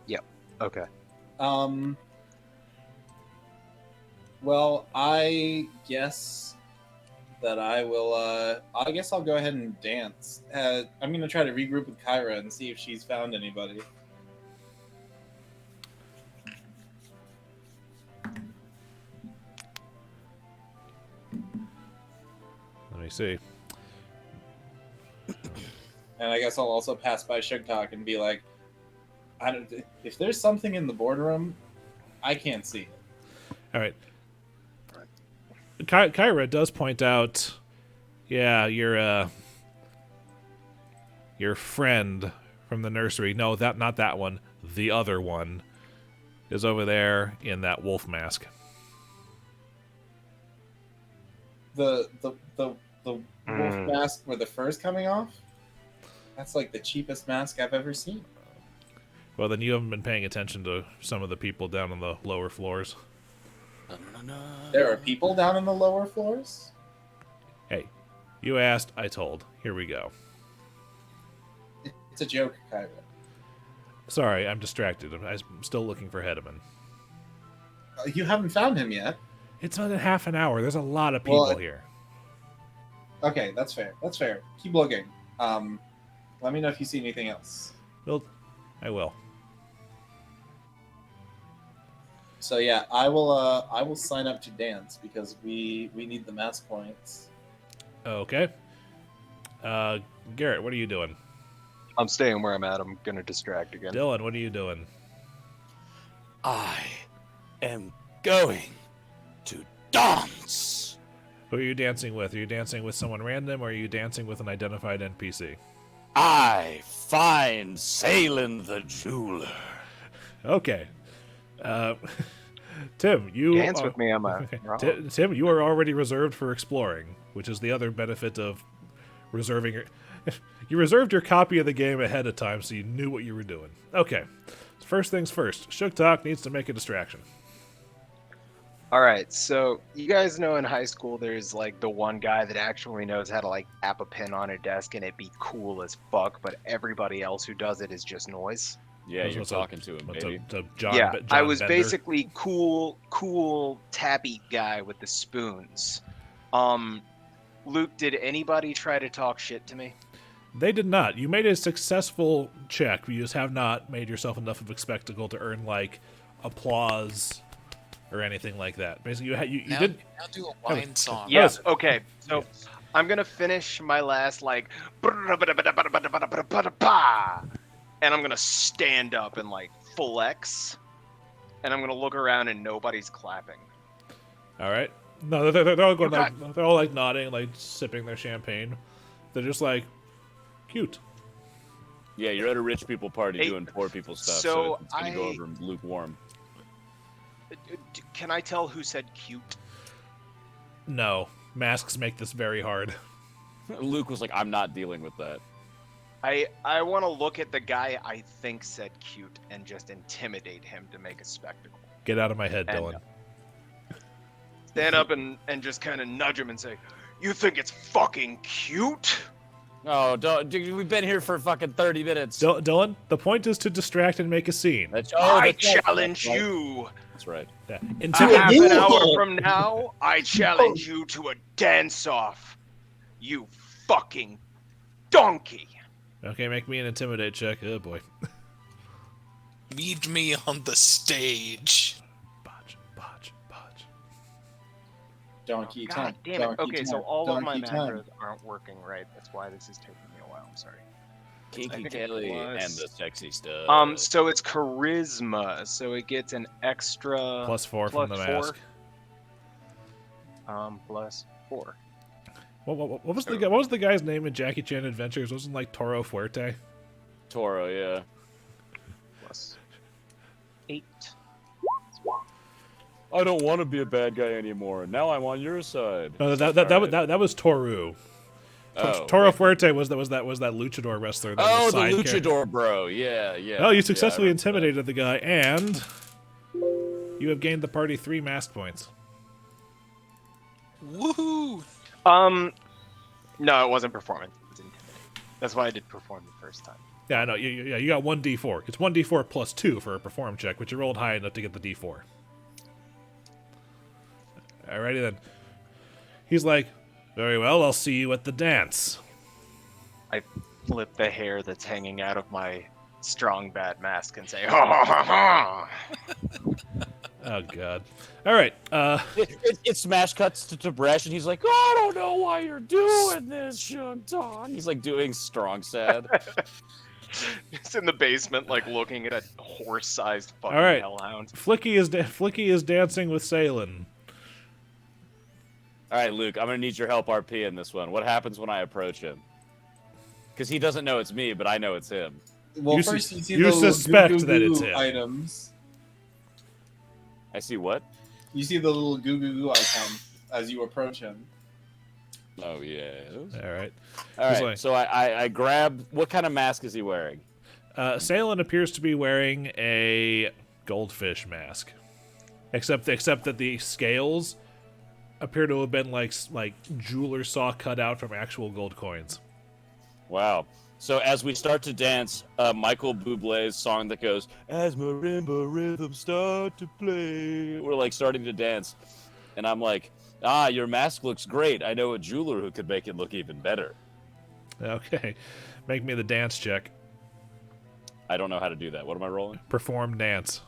Yep. Okay. Well, I guess that I will. I guess I'll go ahead and dance. I'm gonna try to regroup with Kyra and see if she's found anybody. Let me see. And I guess I'll also pass by Sugtok and be like, if there's something in the boardroom, I can't see it. All right. Kyra does point out, yeah, your friend from the nursery. No, not that one. The other one is over there in that wolf mask. The wolf mask where the fur's coming off? That's like the cheapest mask I've ever seen. Well, then you haven't been paying attention to some of the people down on the lower floors. There are people down on the lower floors? Hey, you asked, I told. Here we go. It's a joke, Kyra. Sorry, I'm distracted. I'm still looking for Hedeman. You haven't found him yet. It's been half an hour. There's a lot of people here. Okay, that's fair. That's fair. Keep looking. Let me know if you see anything else. Well, I will. So yeah, I will sign up to dance because we need the mask points. Okay. Garrett, what are you doing? I'm staying where I'm at. I'm gonna distract again. Dillon, what are you doing? I am going to dance. Who are you dancing with? Are you dancing with someone random, or are you dancing with an identified NPC? I find Salen the jeweler. Okay. Tim, you Dance with me, Emma. Tim, you are already reserved for exploring, which is the other benefit of reserving your... You reserved your copy of the game ahead of time, so you knew what you were doing. Okay. First things first. Sugtok needs to make a distraction. All right, so you guys know in high school there's like the one guy that actually knows how to like tap a pin on a desk and it be cool as fuck, but everybody else who does it is just noise. Yeah, you're talking to him, baby. John I was Bender. Basically cool tappy guy with the spoons. Luke, did anybody try to talk shit to me? They did not. You made a successful check. You just have not made yourself enough of a spectacle to earn like applause or anything like that. Basically, you did. Now do a wine song. Yes. Okay. So I'm gonna finish my last like, and I'm gonna stand up and like full X, and I'm gonna look around and nobody's clapping. All right. No, they're all going. They're all like nodding, like sipping their champagne. They're just like cute. Yeah, you're at a rich people party doing poor people stuff, so it's gonna go over lukewarm. Can I tell who said cute? No, masks make this very hard. Luke was like, "I'm not dealing with that." I want to look at the guy I think said cute and just intimidate him to make a spectacle. Get out of my head, Dillon. Stand up and just kind of nudge him and say, "You think it's fucking cute?" Oh, don't, dude, we've been here for fucking 30 minutes. Dillon, the point is to distract and make a scene. I challenge you. That's right. Yeah. Half an hour from now, I challenge you to a dance-off. You fucking donkey. Okay, make me an intimidate check. Oh boy. Meet me on the stage. Botch. Donkey God time. damn it. Donkey Okay, time. so all of my Donkey time. macros aren't working right. That's why this is taking me a while. I'm sorry. Kinky Kelly and the sexy stuff. So it's charisma, so it gets an extra +4 from the mask. +4. What was the guy? What was the guy's name in Jackie Chan Adventures? Wasn't it like Toro Fuerte? Toro, yeah. +8. I don't want to be a bad guy anymore. Now I'm on your side. No, that was Toru. Toro Fuerte was that luchador wrestler. That was the luchador character. bro. Yeah. Oh, you successfully intimidated the guy, and you have gained the party 3 mask points. Woohoo! No, it wasn't performance. It was intimidating. That's why I did perform the first time. Yeah, I know. You got 1d4. It's 1d4 +2 for a perform check, but you rolled high enough to get the d4. Alrighty then. He's like, very well, I'll see you at the dance. I flip the hair that's hanging out of my strong bad mask and say, ha ha ha ha! Oh god. Alright, It smash cuts to Tib'resh, and he's like, I don't know why you're doing this, Shantan. He's like doing strong sad. It's in the basement, like looking at a horse-sized fucking Alright. hellhound. Flickie is dancing with Salen. All right, Luke, I'm going to need your help RP in this one. What happens when I approach him? Because he doesn't know it's me, but I know it's him. Well, You first you see you the little suspect goo-goo-goo that it's him. items. I see what? You see the little goo goo goo icon as you approach him. Oh, yeah. All right. All He's right, like- so I grab... What kind of mask is he wearing? Salen appears to be wearing a goldfish mask, except that the scales appear to have been like jeweler saw cut out from actual gold coins. Wow. So as we start to dance, Michael Bublé's song that goes, "As marimba rhythms start to play," we're like starting to dance, and I'm like, your mask looks great. I know a jeweler who could make it look even better. Okay, make me the dance check. I don't know how to do that. What am I rolling? Perform dance.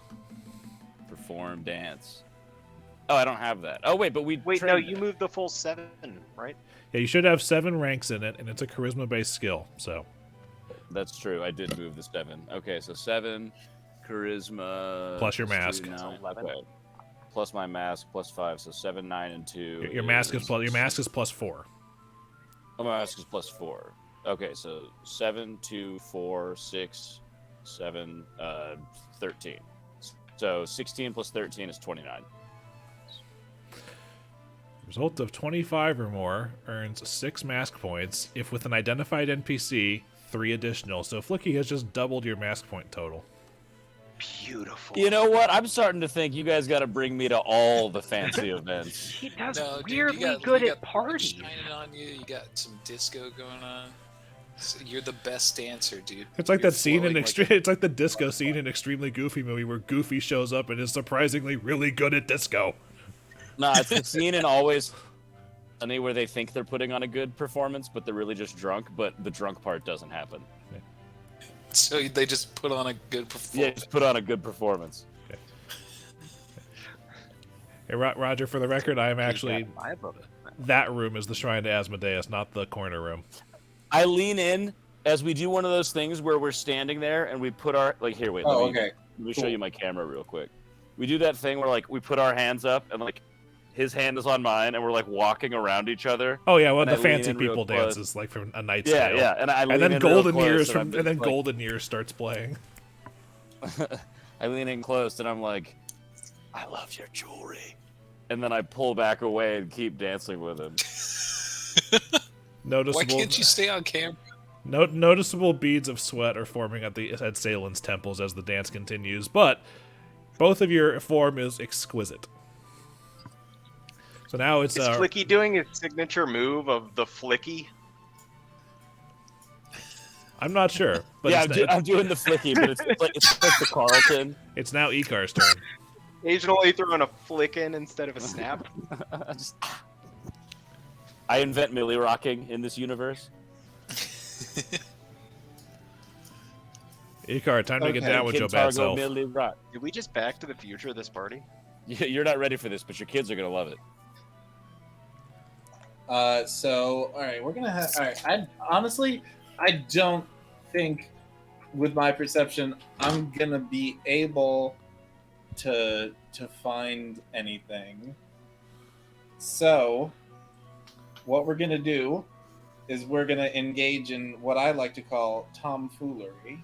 Perform dance. Oh, I don't have that. Oh, wait, but we Wait, no, trained you it. moved the full 7, right? Yeah, you should have 7 ranks in it, and it's a charisma-based skill. So That's true. I did move the 7. Okay, so 7 charisma Plus your plus mask. 2, 9. 11. Okay. Plus my mask plus 5, so 7, 9, and 2. your mask is plus 4. Oh, my mask is plus 4. Okay, so 7, 2, 4, 6, 7, 13. So 16 plus 13 is 29. Result of 25 or more earns 6 mask points. If with an identified NPC, 3 additional. So Flickie has just doubled your mask point total. Beautiful. You know what? I'm starting to think you guys got to bring me to all the fancy events. He does No, dude, weirdly you got, good you at got lights parties. shining on you. You got some disco going on. So you're the best dancer, dude. It's like You're that scene in flowing It's like the disco scene in Extremely Goofy movie where Goofy shows up and is surprisingly really good at disco. Nah, it's the scene in Always Sunny where they think they're putting on a good performance, but they're really just drunk, but the drunk part doesn't happen. So they just put on a good Yeah, performance. just put on a good performance. Hey, Roger, for the record, I am actually... I love it. That room is the Shrine to Asmodeus, not the corner room. I lean in as we do one of those things where we're standing there and we put our... Like, here, wait. Oh, let me okay. show Cool. you my camera real quick. We do that thing where, like, we put our hands up and, like, his hand is on mine and we're, like, walking around each other. Oh yeah, well And the I lean fancy in real people close. dances like from A Knight's Yeah, Tale. yeah. And I lean And then in real Golden close Years and I'm and then just like- Golden Years starts playing. I lean in close and I'm like, I love your jewelry. And then I pull back away and keep dancing with him. Noticeable. Why can't you stay on camera? Noticeable beads of sweat are forming at Salen's temples as the dance continues, but both of your form is exquisite. So now it's Is Flickie doing his signature move of the Flickie? I'm not sure, but Yeah, it's, I'm doing the Flickie, but it's like the Carlton. it's now Icar's turn. Occasionally throwing a flick in instead of a snap. I invent Millie rocking in this universe. Icar, time to get Okay, down with your bad Kintargo self. Millie rock. Did we just Back to the Future this party? You're not ready for this, but your kids are gonna love it. So, all right, we're gonna have. All right, I don't think, with my perception, I'm gonna be able to find anything. So, what we're gonna do is we're gonna engage in what I like to call tomfoolery.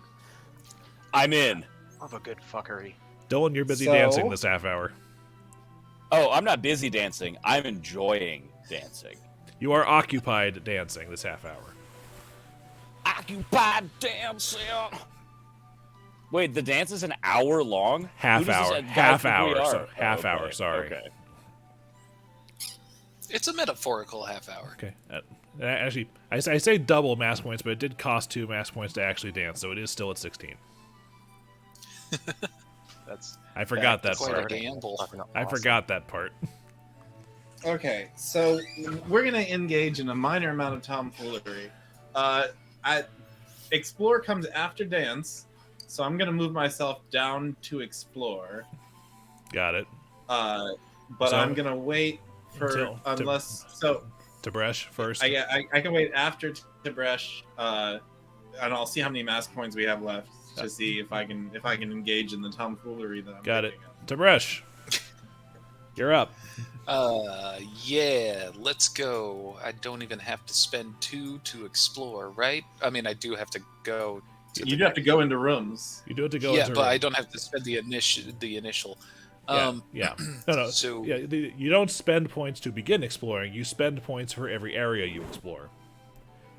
I'm in. Love a good fuckery. Dillon, you're busy So- dancing this half hour. Oh, I'm not busy dancing. I'm enjoying dancing. You are occupied dancing this half hour. Occupied dancing. Wait, the dance is an hour long? Half Who does hour. this guy Half think we hour. are? So, half Okay, hour. Sorry. Okay. It's a metaphorical half hour. Okay. Actually, I say double mass points, but it did cost 2 mass points to actually dance, so it is still at 16. That's I forgot that that's quite a part. gamble. fucking I awesome. forgot that part. Okay, so we're gonna engage in a minor amount of tomfoolery. Explore comes after dance, so I'm gonna move myself down to explore. Got it. But So- I'm gonna wait for Until- unless so. Tib'resh first. I can wait after Tib'resh, and I'll see how many mask points we have left to see if I can engage in the tomfoolery that I'm Got it. picking up. Tib'resh, you're up. Yeah, let's go. I don't even have to spend 2 to explore, right? I mean, I do have to go. You'd have to go into rooms. You do have to go Yeah, into but room. I don't have to spend the initial. Yeah. No. So Yeah, you don't spend points to begin exploring. You spend points for every area you explore.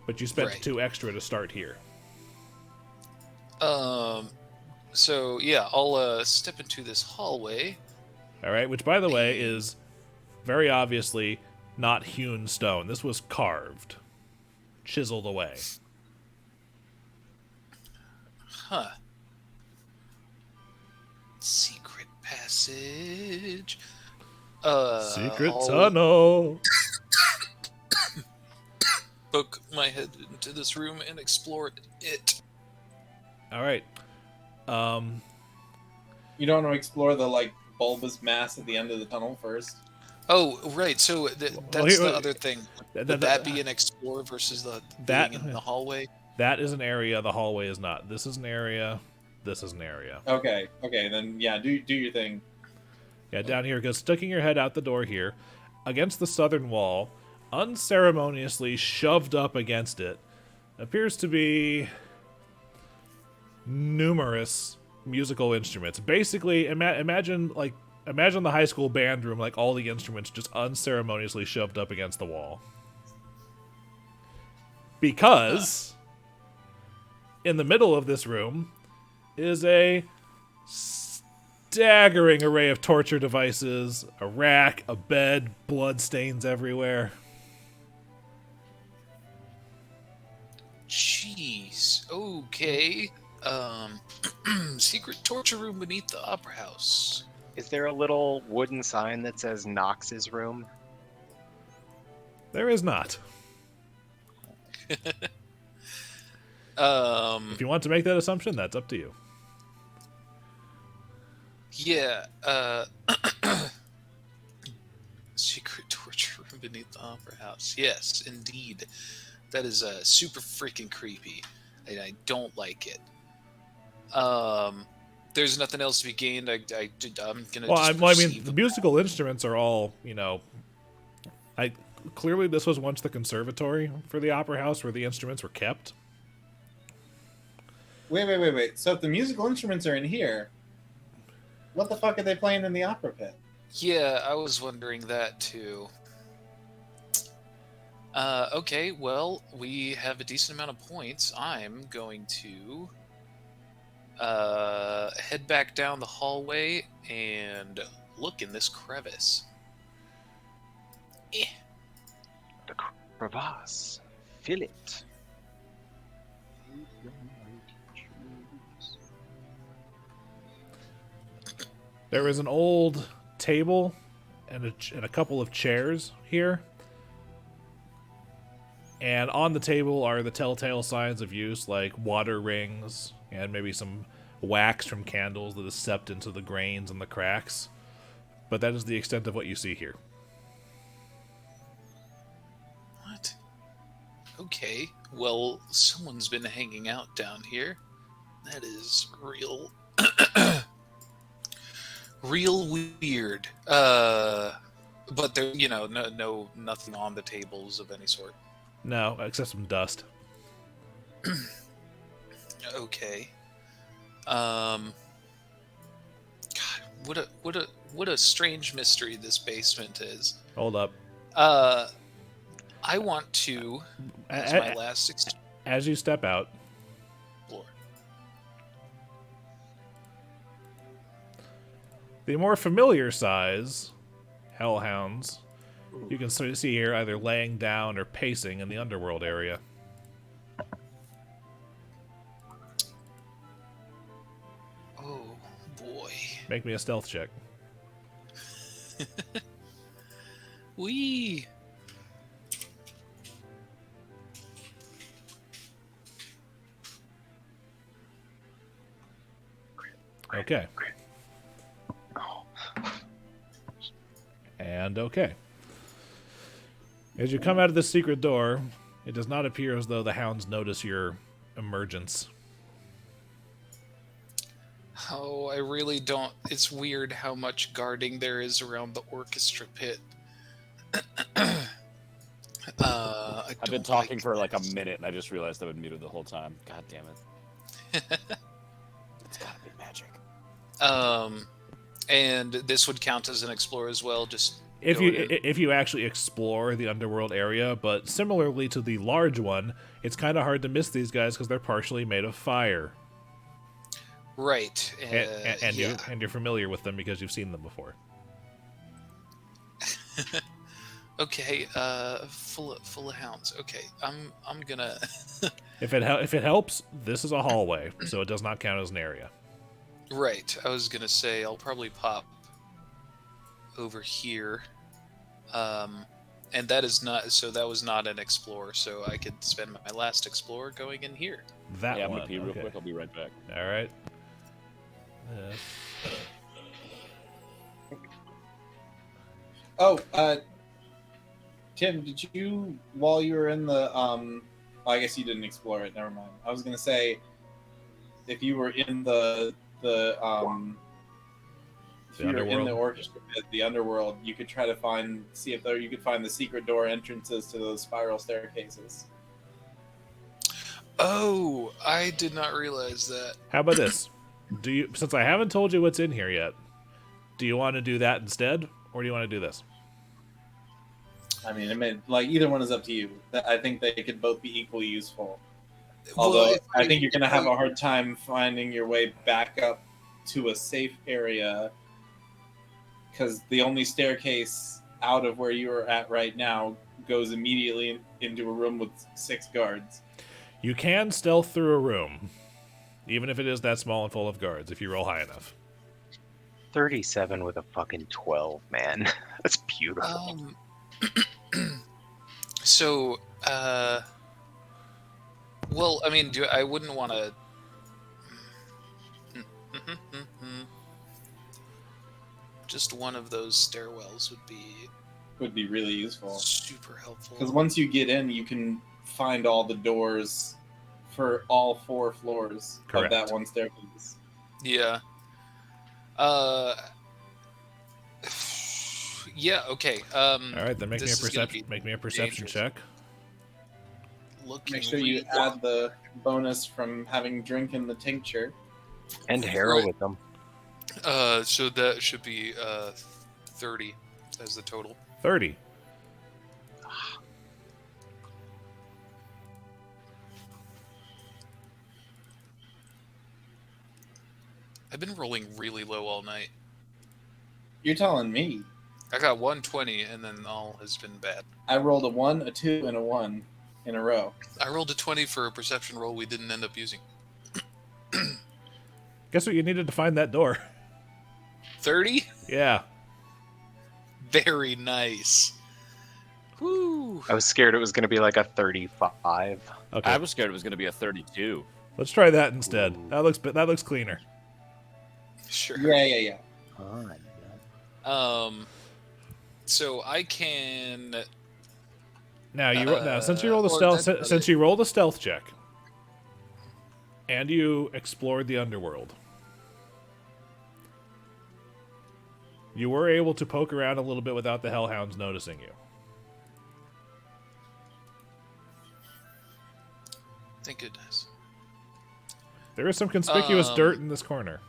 But you spent Right. 2 extra to start here. So yeah, I'll step into this hallway. All right, which, by the way, is very obviously not hewn stone. This was carved, chiseled away. Huh. Secret passage. Secret I'll tunnel. poke my head into this room and explore it. All right. You don't want to explore the like bulbous mass at the end of the tunnel first. Oh, right. So that's here- the other thing. Would that be an explore versus the That- being in the hallway? That is an area. The hallway is not. This is an area. This is an area. Okay, then yeah, do your thing. Yeah, down here, because sticking your head out the door here, against the southern wall, unceremoniously shoved up against it, appears to be numerous musical instruments. Basically, imagine the high school band room, like all the instruments just unceremoniously shoved up against the wall. Because in the middle of this room is a staggering array of torture devices, a rack, a bed, blood stains everywhere. Jeez. Okay. Secret torture room beneath the opera house. Is there a little wooden sign that says Knox's room? There is not. If you want to make that assumption, that's up to you. Yeah, secret torture room beneath the opera house. Yes, indeed. That is super freaking creepy. I don't like it. There's nothing else to be gained. I'm gonna. Well, just I mean, perceive the musical instruments are all, clearly this was once the conservatory for the opera house where the instruments were kept. Wait. So if the musical instruments are in here, what the fuck are they playing in the opera pit? Yeah, I was wondering that too. Okay, well, we have a decent amount of points. I'm going to head back down the hallway and look in this crevice. The crevasse. Fill it. There is an old table and a couple of chairs here. And on the table are the telltale signs of use, like water rings and maybe some wax from candles that is seeped into the grains and the cracks. But that is the extent of what you see here. What? Okay, well, someone's been hanging out down here. That is real... real weird. But there, nothing on the tables of any sort. No, except some dust. Okay. God, what a strange mystery this basement is. Hold up. I want to, as my last As you step out, explore. the more familiar size hellhounds you can sort of see here either laying down or pacing in the underworld area. Oh boy. Make me a stealth check. Wee. Okay. And okay. As you come out of the secret door, it does not appear as though the hounds notice your emergence. Oh, I really don't. It's weird how much guarding there is around the orchestra pit. I've been talking for like a minute, and I just realized I've been muted the whole time. God damn it! It's gotta be magic. And this would count as an explore as well. Just If go you in. if you actually explore the underworld area, but similarly to the large one, it's kind of hard to miss these guys because they're partially made of fire, Right. and yeah. you're familiar with them because you've seen them before. Okay. Full of hounds. Okay. I'm gonna. If it helps, this is a hallway, so it does not count as an area. Right. I was gonna say I'll probably pop over here. And that is not. So that was not an explore. So I could spend my last explore going in here. That Yeah, I'm one. gonna pee real Okay. quick. I'll be right back. All right. Oh, Tim, did you, while you were in the, well, I guess you didn't explore it, never mind. I was going to say, if you were in if you were in the underworld? orchestra pit, the underworld, you could try to see if you could find the secret door entrances to those spiral staircases. Oh, I did not realize that. How about this? Since I haven't told you what's in here yet, do you want to do that instead, or do you want to do this? I mean, either one is up to you. I think they could both be equally useful. Well, Although if I think you're going to have a hard time finding your way back up to a safe area, because the only staircase out of where you are at right now goes immediately into a room with 6 guards. You can stealth through a room, even if it is that small and full of guards, if you roll high enough. 37 with a fucking 12, man. That's beautiful. So, well, I mean, I wouldn't want to. Just one of those stairwells Would be really useful. super helpful. Because once you get in, you can find all the doors for all 4 floors Correct. of that one staircase. Yeah. Yeah. Okay. All right, then make me this is gonna a perception dangerous. check. Looking Make sure you really- add the bonus from having drinking the tincture. And Harrow Right. with them. So that should be 30 as the total. 30. I've been rolling really low all night. You're telling me. I got 120, and then all has been bad. I rolled a 1, a 2, and a 1 in a row. I rolled a 20 for a perception roll we didn't end up using. Guess what you needed to find that door? 30? Yeah. Very nice. Woo! I was scared it was going to be like a 35. Okay. I was scared it was going to be a 32. Let's try that instead. That looks cleaner. Sure. Yeah. So I can. Now since you rolled a or stealth that's- since you rolled a stealth check and you explored the underworld, you were able to poke around a little bit without the hellhounds noticing you. Thank goodness. There is some conspicuous dirt in this corner.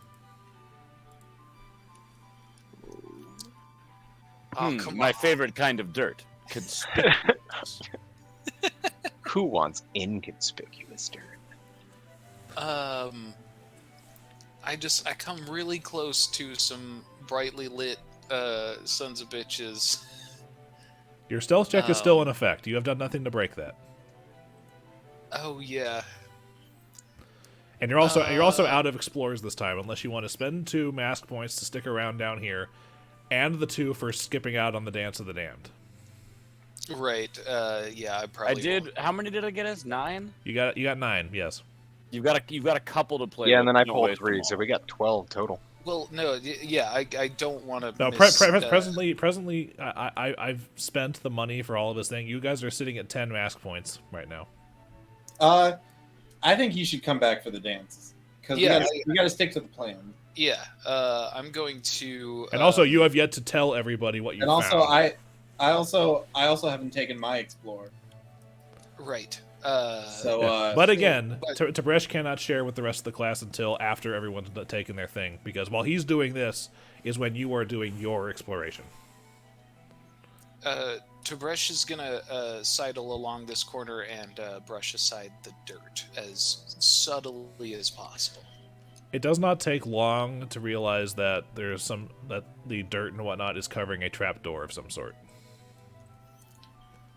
Oh, come My on. favorite kind of dirt. Conspicuous. Who wants inconspicuous dirt? I come really close to some brightly lit sons of bitches. Your stealth check is still in effect. You have done nothing to break that. Oh yeah. And you're also out of explorers this time, unless you want to spend 2 mask points to stick around down here, and the 2 for skipping out on the Dance of the Damned. Right. Yeah, I probably. I did. won't. How many did I get as? 9? You got 9, yes. You've got a couple to play. Yeah, with. and then I Don't pulled waste 3, them so all. we got 12 total. Well, no. Yeah, I don't want to. No, presently, I've spent the money for all of this thing. You guys are sitting at 10 mask points right now. I think you should come back for the dances. Because Yeah, we got to stick to the plan. Yeah. I'm going to. And also, you have yet to tell everybody what you And found. also, I also haven't taken my explore. Right. But again, Tib'resh cannot share with the rest of the class until after everyone's taken their thing, because while he's doing this is when you are doing your exploration. Tib'resh is gonna sidle along this corner and brush aside the dirt as subtly as possible. It does not take long to realize that that the dirt and whatnot is covering a trapdoor of some sort.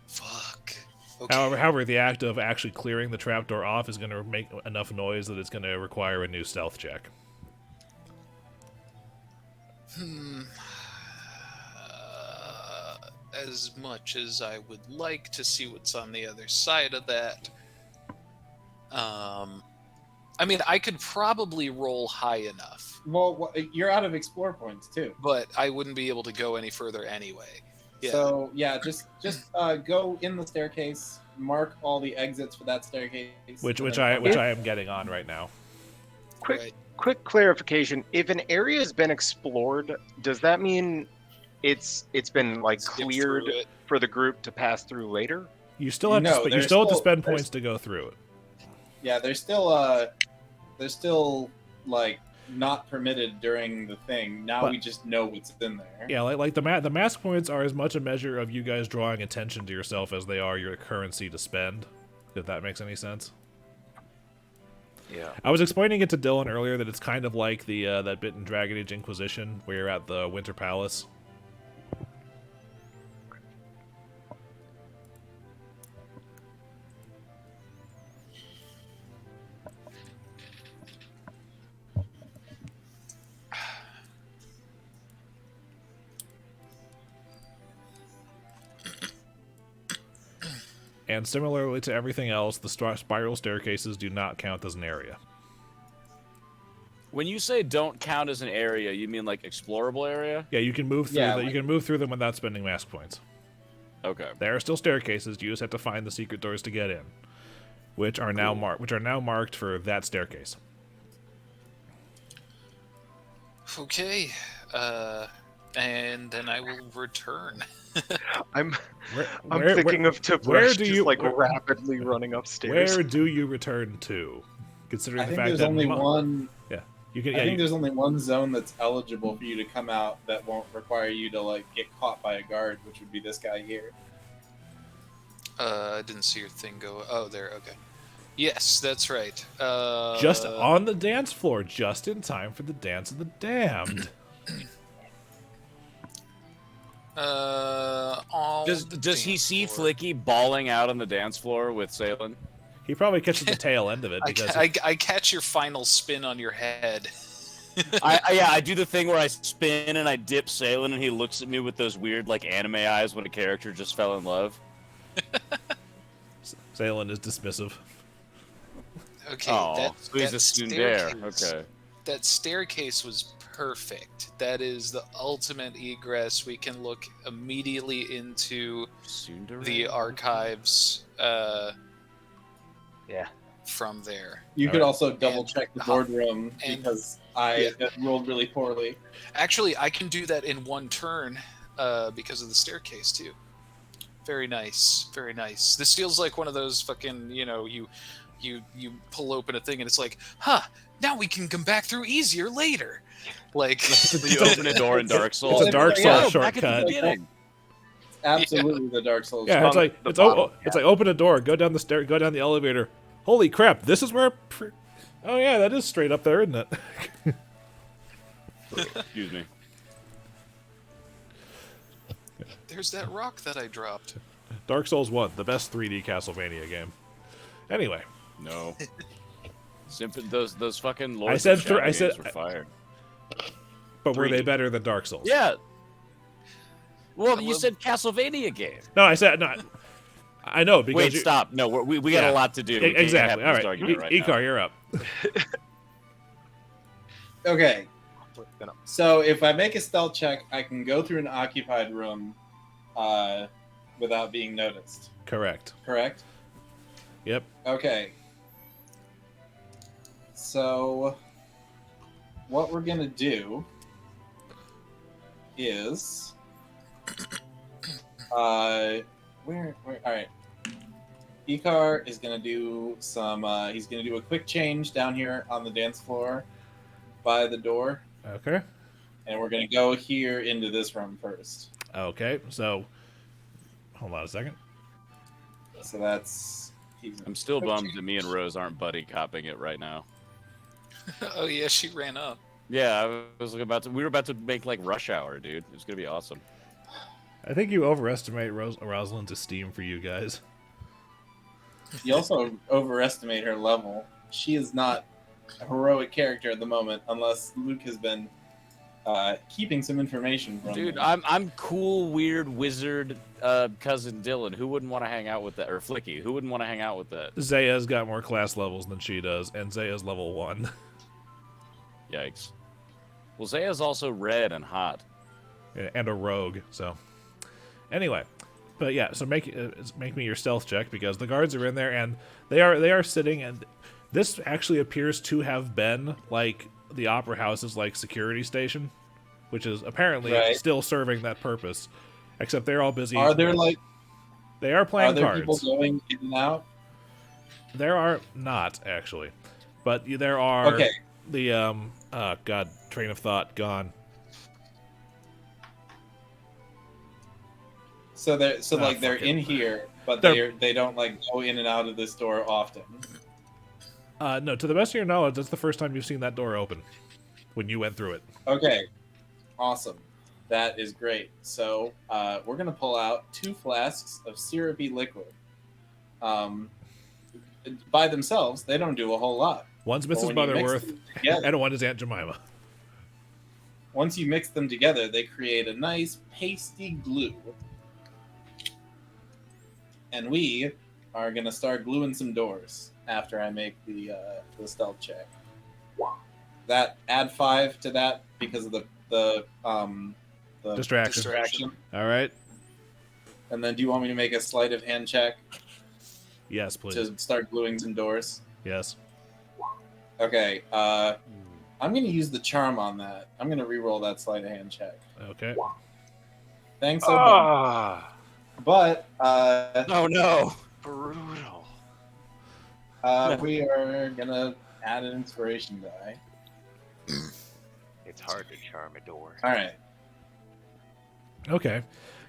Fuck. Okay. However, the act of actually clearing the trapdoor off is going to make enough noise that it's going to require a new stealth check. As much as I would like to see what's on the other side of that, I mean, I could probably roll high enough. Well, you're out of explore points too. But I wouldn't be able to go any further anyway. Yeah. So yeah, just go in the staircase, mark all the exits for that staircase. Which I am getting on right now. Quick clarification: if an area has been explored, does that mean it's been like cleared for the group to pass through later? You still have to spend points to go through it. Yeah, they're still like not permitted during the thing. Now we just know what's in there. Yeah, like the mask points are as much a measure of you guys drawing attention to yourself as they are your currency to spend. If that makes any sense. Yeah. I was explaining it to Dillon earlier that it's kind of like the that bit in Dragon Age Inquisition where you're at the Winter Palace. And similarly to everything else, the spiral staircases do not count as an area. When you say don't count as an area, you mean like explorable area? Yeah, you can move through you can move through them without spending mask points. Okay. There are still staircases. You just have to find the secret doors to get in, which are now marked for that staircase. Okay. And then I will return. I'm thinking of Tib'resh just rapidly running upstairs. Where do you return to? Considering the fact there's that only one. Yeah, I think there's only one zone that's eligible for you to come out that won't require you to like get caught by a guard, which would be this guy here. I didn't see your thing go. Oh, there. Okay. Yes, that's right. Just on the dance floor, just in time for the Dance of the Damned. Does he see Flickie bawling out on the dance floor with Salen? He probably catches the tail end of it because I catch your final spin on your head. I do the thing where I spin and I dip Salen and he looks at me with those weird like anime eyes when a character just fell in love. Salen is dismissive. Okay, he's a tsundere. Okay. That staircase was perfect. That is the ultimate egress. We can look immediately into the archives. Yeah. From there. You could also double check the boardroom because I rolled really poorly. Actually, I can do that in one turn because of the staircase too. Very nice, very nice. This feels like one of those fucking, you pull open a thing and it's like, now we can come back through easier later. Like you open a door in Dark Souls. It's a Dark Souls shortcut. Absolutely the Dark Souls. Yeah, it's like open a door, go down the stair, go down the elevator. Holy crap! This is where. Oh yeah, that is straight up there, isn't it? Excuse me. There's that rock that I dropped. Dark Souls 1, the best 3D Castlevania game. Anyway. No. Those fucking Lords I said games were fired. But were they better than Dark Souls? Yeah. Well, you said Castlevania game. No, I said not. I know because. Wait, stop. No, we got a lot to do. Exactly. All right, Icar, you're up. Okay. So if I make a stealth check, I can go through an occupied room without being noticed. Correct. Yep. Okay. So what we're gonna do is where all right. Icar is gonna do some. He's gonna do a quick change down here on the dance floor, by the door, Okay. and we're gonna go here into this room first. Okay. So, hold on a second. So that's. I'm still bummed that me and Rose aren't buddy copping it right now. Oh yeah, she ran up. Yeah, I was about to. We were about to make like rush hour, dude. It was gonna be awesome. I think you overestimate Rosalind's esteem for you guys. You also overestimate her level. She is not a heroic character at the moment, unless Luke has been keeping some information from Dude, her. I'm cool, weird wizard cousin Dillon. Who wouldn't want to hang out with that? Or Flickie, who wouldn't want to hang out with that? Zaya's got more class levels than she does, and Zaya's level 1. Yikes. Well, Zaya's also red and hot. And a rogue, so. Anyway. But yeah, so make me your stealth check, because the guards are in there, and they are sitting, and this actually appears to have been, like, the Opera House's, like, security station, which is apparently still serving that purpose. Except they're all busy. Are there, like... They are playing Are there cards. people going in and out? There are not, actually. But there are... Okay. The, oh, God, train of thought, gone. So they're they're in here, but they don't like go in and out of this door often. No, to the best of your knowledge, that's the first time you've seen that door open. When you went through it. Okay. Awesome. That is great. So we're gonna pull out 2 flasks of syrupy liquid. By themselves, they don't do a whole lot. One's But Mrs. when you mix Butterworth, them together- and one is Aunt Jemima. Once you mix them together, they create a nice pasty glue. And we are gonna start gluing some doors after I make the stealth check. That add 5 to that because of the Distraction. All right. And then, do you want me to make a sleight of hand check Yes, please. to start gluing some doors? Yes. Okay. I'm gonna use the charm on that. I'm gonna re-roll that sleight of hand check. Okay. Thanks, Ah, but Oh no! brutal. we are gonna add an inspiration die. It's hard to charm a door. All right. Okay.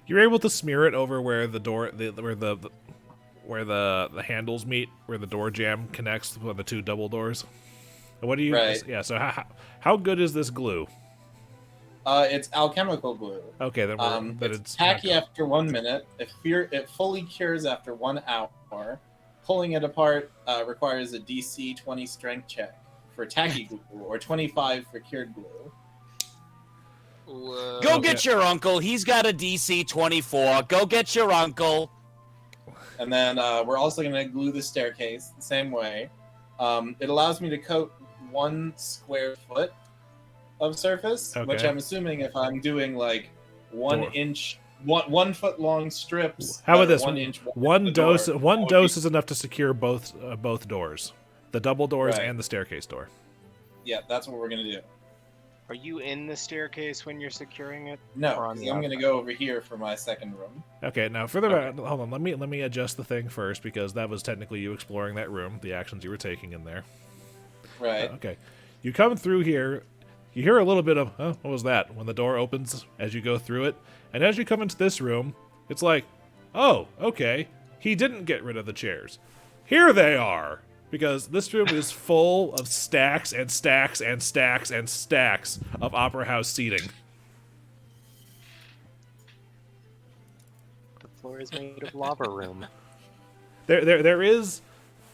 You're able to smear it over where the door, where the handles meet, where the door jamb connects with the 2 double doors. What do you? Right. Yeah. So how good is this glue? It's alchemical glue. Okay, then It's tacky after 1 minute. It fully cures after 1 hour. Pulling it apart requires a DC 20 strength check for tacky glue, or 25 for cured glue. Whoa. Go get your uncle. He's got a DC 24. Go get your uncle. And then we're also going to glue the staircase the same way. It allows me to coat 1 square foot of surface, which Okay. I'm assuming if I'm doing like 1 Door. inch, 1 foot long strips. How about that are this? 1 inch One the dose. door, One that would dose be- is enough to secure both doors, the double doors Right. and the staircase door. Yeah, that's what we're going to do. Are you in the staircase when you're securing it? No, Or on 'cause the I'm going to outside? go over here for my second room. Okay, now further back, hold on. Let me adjust the thing first, because that was technically you exploring that room, the actions you were taking in there. Right. Okay, you come through here. You hear a little bit of, what was that? When the door opens as you go through it, and as you come into this room, it's like, oh, okay, he didn't get rid of the chairs. Here they are. Because this room is full of stacks and stacks and stacks and stacks of Opera House seating. The floor is made of lava room. There is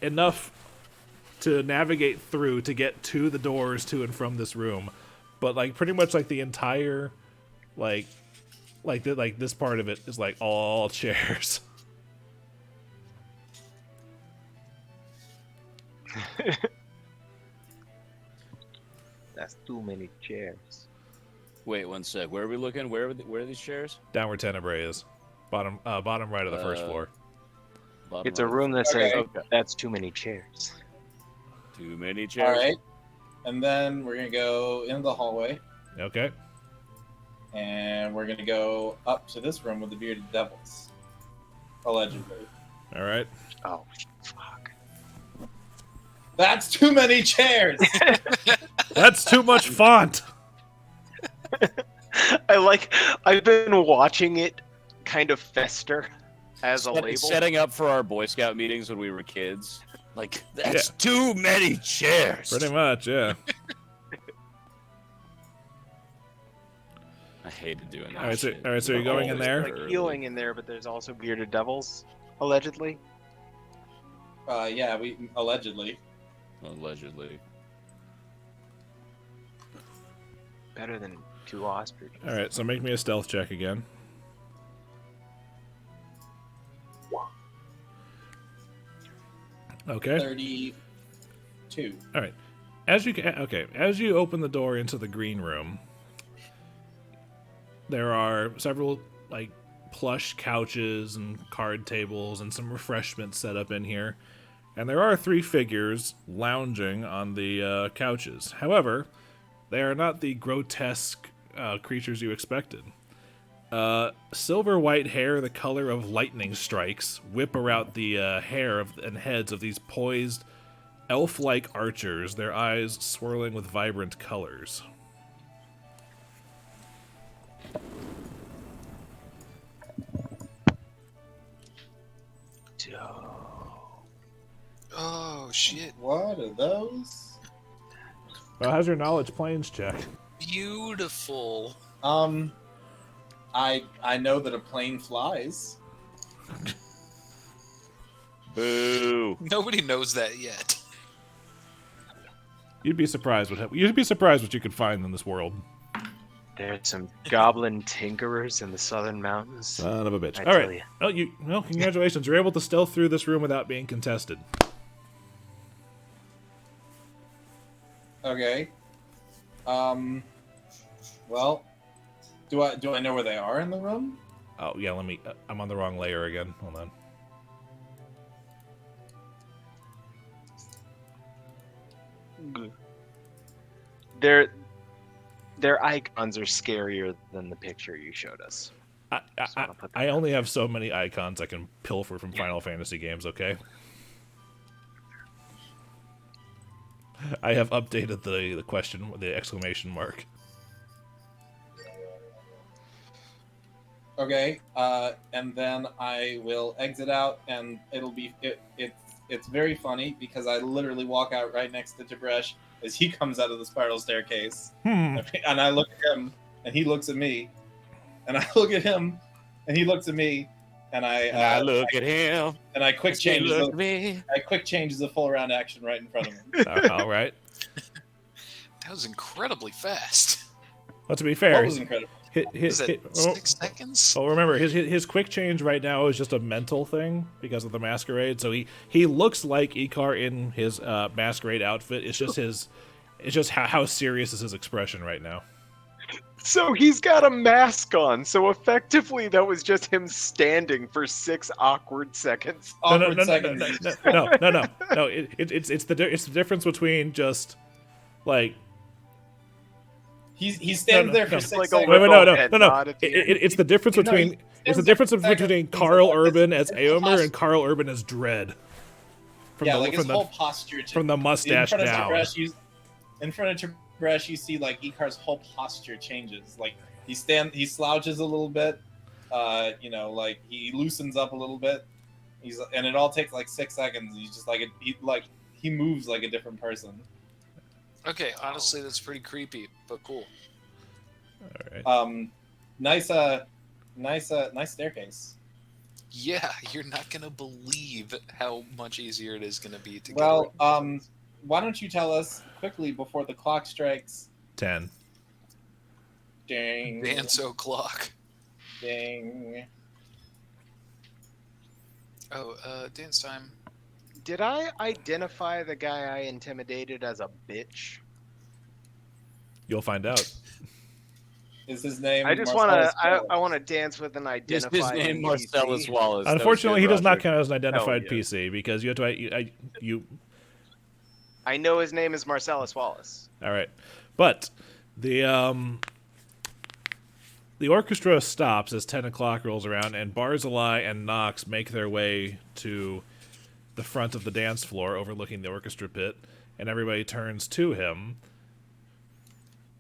enough to navigate through to get to the doors to and from this room, but like pretty much like the entire, like this part of it is like all chairs. That's too many chairs. Wait 1 sec. Where are we looking? Where are these chairs? Down where Tenebrae is, bottom right of the first floor. Bottom It's a right. room that says, Okay. that's too many chairs. Too many All chairs. right. And then we're going to go into the hallway, Okay. and we're going to go up to this room with the bearded devils. Allegedly. All right. Oh, fuck. That's too many chairs. That's too much font. I've been watching it kind of fester as a label. Setting up for our Boy Scout meetings when we were kids. Like, that's too many chairs. Pretty much, yeah. I hated doing that. All right, shit. so you're going in there? Like healing in there, but there's also bearded devils, allegedly. Yeah, we allegedly. Allegedly. Better than 2 ostriches. All right, so make me a stealth check again. Okay. 32. All right. As you open the door into the green room, there are several like plush couches and card tables and some refreshments set up in here. And there are 3 figures lounging on the couches. However, they are not the grotesque creatures you expected. Silver white hair, the color of lightning strikes, whip around the hair and heads of these poised, elf-like archers, their eyes swirling with vibrant colors. Oh shit! What are those? Well, how's your knowledge planes check? Beautiful. I know that a plane flies. Boo. Nobody knows that yet. You'd be surprised what you could find in this world. There's some goblin tinkerers in the southern mountains. Son of a bitch. I All tell right. ya. Well, congratulations. You're able to stealth through this room without being contested. Okay. Well, do I know where they are in the room? Oh, yeah, let me... I'm on the wrong layer again. Hold on. Their icons are scarier than the picture you showed us. I only have so many icons I can pilfer from Final Fantasy games, okay? I have updated the question, the exclamation mark. Okay, and then I will exit out, and it'll be it's very funny because I literally walk out right next to Tib'resh as he comes out of the spiral staircase, and I look at him, and he looks at me, and I look at him, and he looks at me, and I look at him, and I quick he change look at me. I quick changes the full round action right in front of him. All right. That was incredibly fast. Well, to be What fair, was incredible? Is that 6 seconds? Oh, remember, his quick change right now is just a mental thing because of the Masquerade. So he looks like Icar in his Masquerade outfit. It's just how serious is his expression right now. So he's got a mask on. So effectively, that was just him standing for 6 awkward seconds. Awkward seconds. No. It's the difference between just like. He stands there for no. 6 Like a seconds. Wait, no. head nod at the end. It's the difference No, between he it's the stands difference there for between seconds. Carl Urban as It's Aomer and Carl Urban as Dread. From Yeah, the, like from his the, whole posture. from the mustache in front down. In front of Tib'resh, you see like Icar's whole posture changes. Like he slouches a little bit. Like he loosens up a little bit. And it all takes like 6 seconds. He's just like he moves like a different person. Okay, honestly, that's pretty creepy, but cool. All right. Nice staircase. Yeah, you're not gonna believe how much easier it is gonna be to Well, get around. why don't you tell us quickly before the clock strikes? 10. Ding. Dance o'clock. Ding. Oh, dance time. Did I identify the guy I intimidated as a bitch? You'll find out. Is his name? I just Marcellus want to. Wallace? I want to dance with an Is identified his name NPC. Marcellus Wallace? That was Unfortunately, good, he does not Roger. count as an identified Hell yeah. PC because you have to. You. I know his name is Marcellus Wallace. All right, but the The orchestra stops as 10 o'clock rolls around, and Barzillai and Nox make their way to the front of the dance floor overlooking the orchestra pit, and everybody turns to him,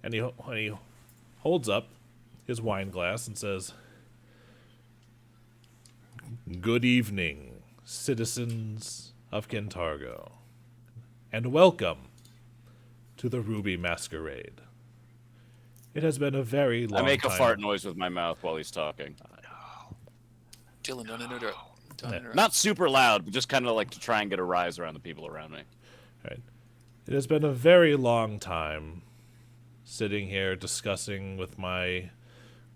and he holds up his wine glass and says, "Good evening, citizens of Kintargo, and welcome to the Ruby Masquerade. It has been a very long time." I make a fart noise with my mouth while he's talking. Dillon, don't interrupt. Don't interrupt. Not super loud, but just kind of like to try and get a rise around the people around me. Right. It has been a very long time sitting here discussing with my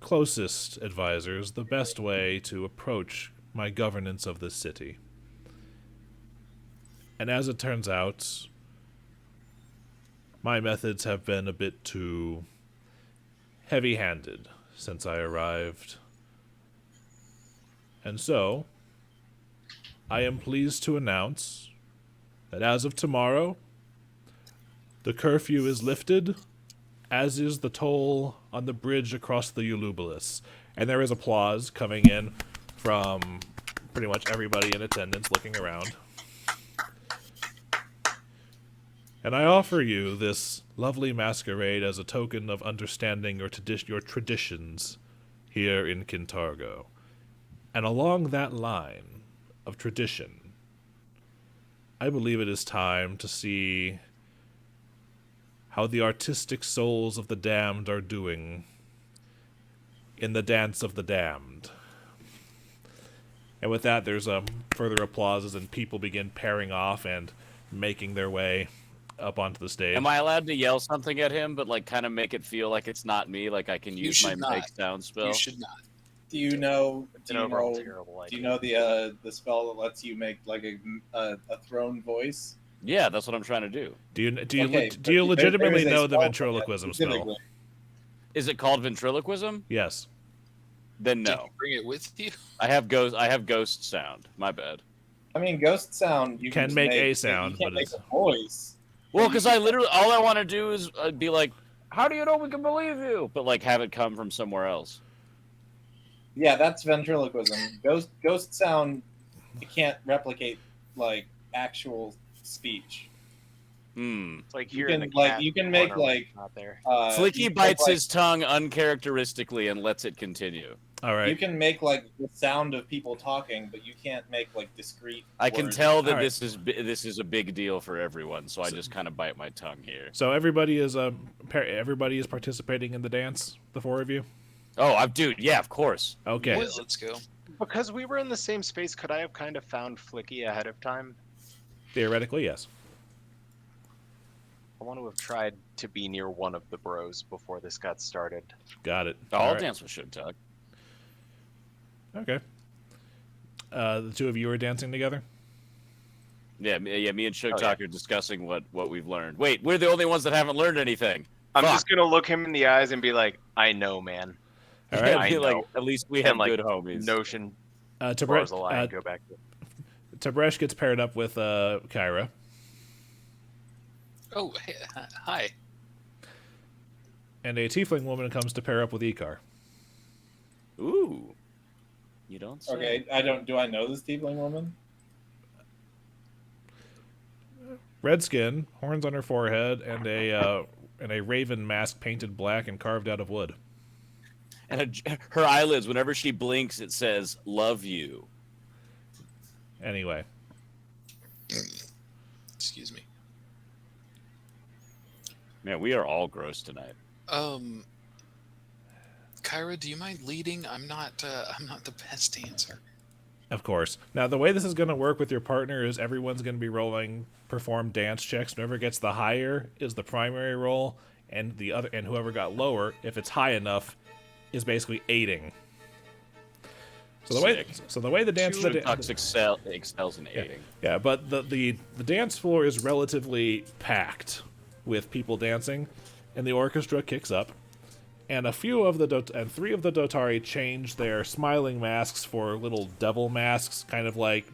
closest advisors the best way to approach my governance of this city. And as it turns out, my methods have been a bit too heavy-handed since I arrived. And so, I am pleased to announce that as of tomorrow, the curfew is lifted, as is the toll on the bridge across the Ulubalus. And there is applause coming in from pretty much everybody in attendance looking around. And I offer you this lovely masquerade as a token of understanding your traditions here in Kintargo. And along that line of tradition, I believe it is time to see how the artistic souls of the damned are doing in the Dance of the Damned. And with that, there's further applauses, and people begin pairing off and making their way up onto the stage. Am I allowed to yell something at him, but like kind of make it feel like it's not me? Like I can use my make sound spell. You should not. Do you know? It's an overall terrible idea. Do you know the spell that lets you make like a throne voice? Yeah, that's what I'm trying to do. Do you Okay, legitimately there is a know the spell ventriloquism spell? specifically. Is it called ventriloquism? Yes. Then Did no. you bring it with you? I have ghost sound. My bad. I mean, ghost sound. You Can just make a you sound, can't but make it's- a voice. Well, because I literally all I want to do is be like, "How do you know we can believe you?" But like have it come from somewhere else. Yeah, that's ventriloquism. Ghost sound. You can't replicate like actual speech. It's like You hearing can the like cat you in can the make corner when like it's not there. you Flickie can bites make, like, his tongue uncharacteristically and lets it continue. All You right. can make like the sound of people talking, but you can't make like discrete. I can words. tell that All right. this is a big deal for everyone, so I just kind of bite my tongue here. So everybody is participating in the dance, the four of you? Oh, dude, yeah, of course. Okay. Yeah, let's go. Because we were in the same space, could I have kind of found Flickie ahead of time? Theoretically, yes. I want to have tried to be near one of the bros before this got started. Got it. I'll All right. dance with Shattersong. Okay. The two of you are dancing together? Yeah, me and Sugtok Oh, yeah. are discussing what we've learned. Wait, we're the only ones that haven't learned anything. I'm Fuck. just gonna look him in the eyes and be like, "I know, man." All Yeah, right. I be like, know. at least we And, have like, good homies. Notion, Tib'resh Barzillai, and go back to Tib'resh gets paired up with Kyra. Oh, hey, hi. And a tiefling woman comes to pair up with Icar. Ooh, you don't say. Okay, I don't. Do I know this tiefling woman? Red skin, horns on her forehead, and a raven mask painted black and carved out of wood. And her eyelids, whenever she blinks, it says "Love you." Anyway. Excuse me. Man, we are all gross tonight. Kyra, do you mind leading? I'm not the best dancer. Of course. Now, the way this is going to work with your partner is everyone's going to be rolling perform dance checks. Whoever gets the higher is the primary roll, and whoever got lower, if it's high enough, is basically aiding. So the way the dance Sugtok excels in aiding. Yeah, but the dance floor is relatively packed with people dancing, and the orchestra kicks up, and three of the Dotari change their smiling masks for little devil masks, kind of like,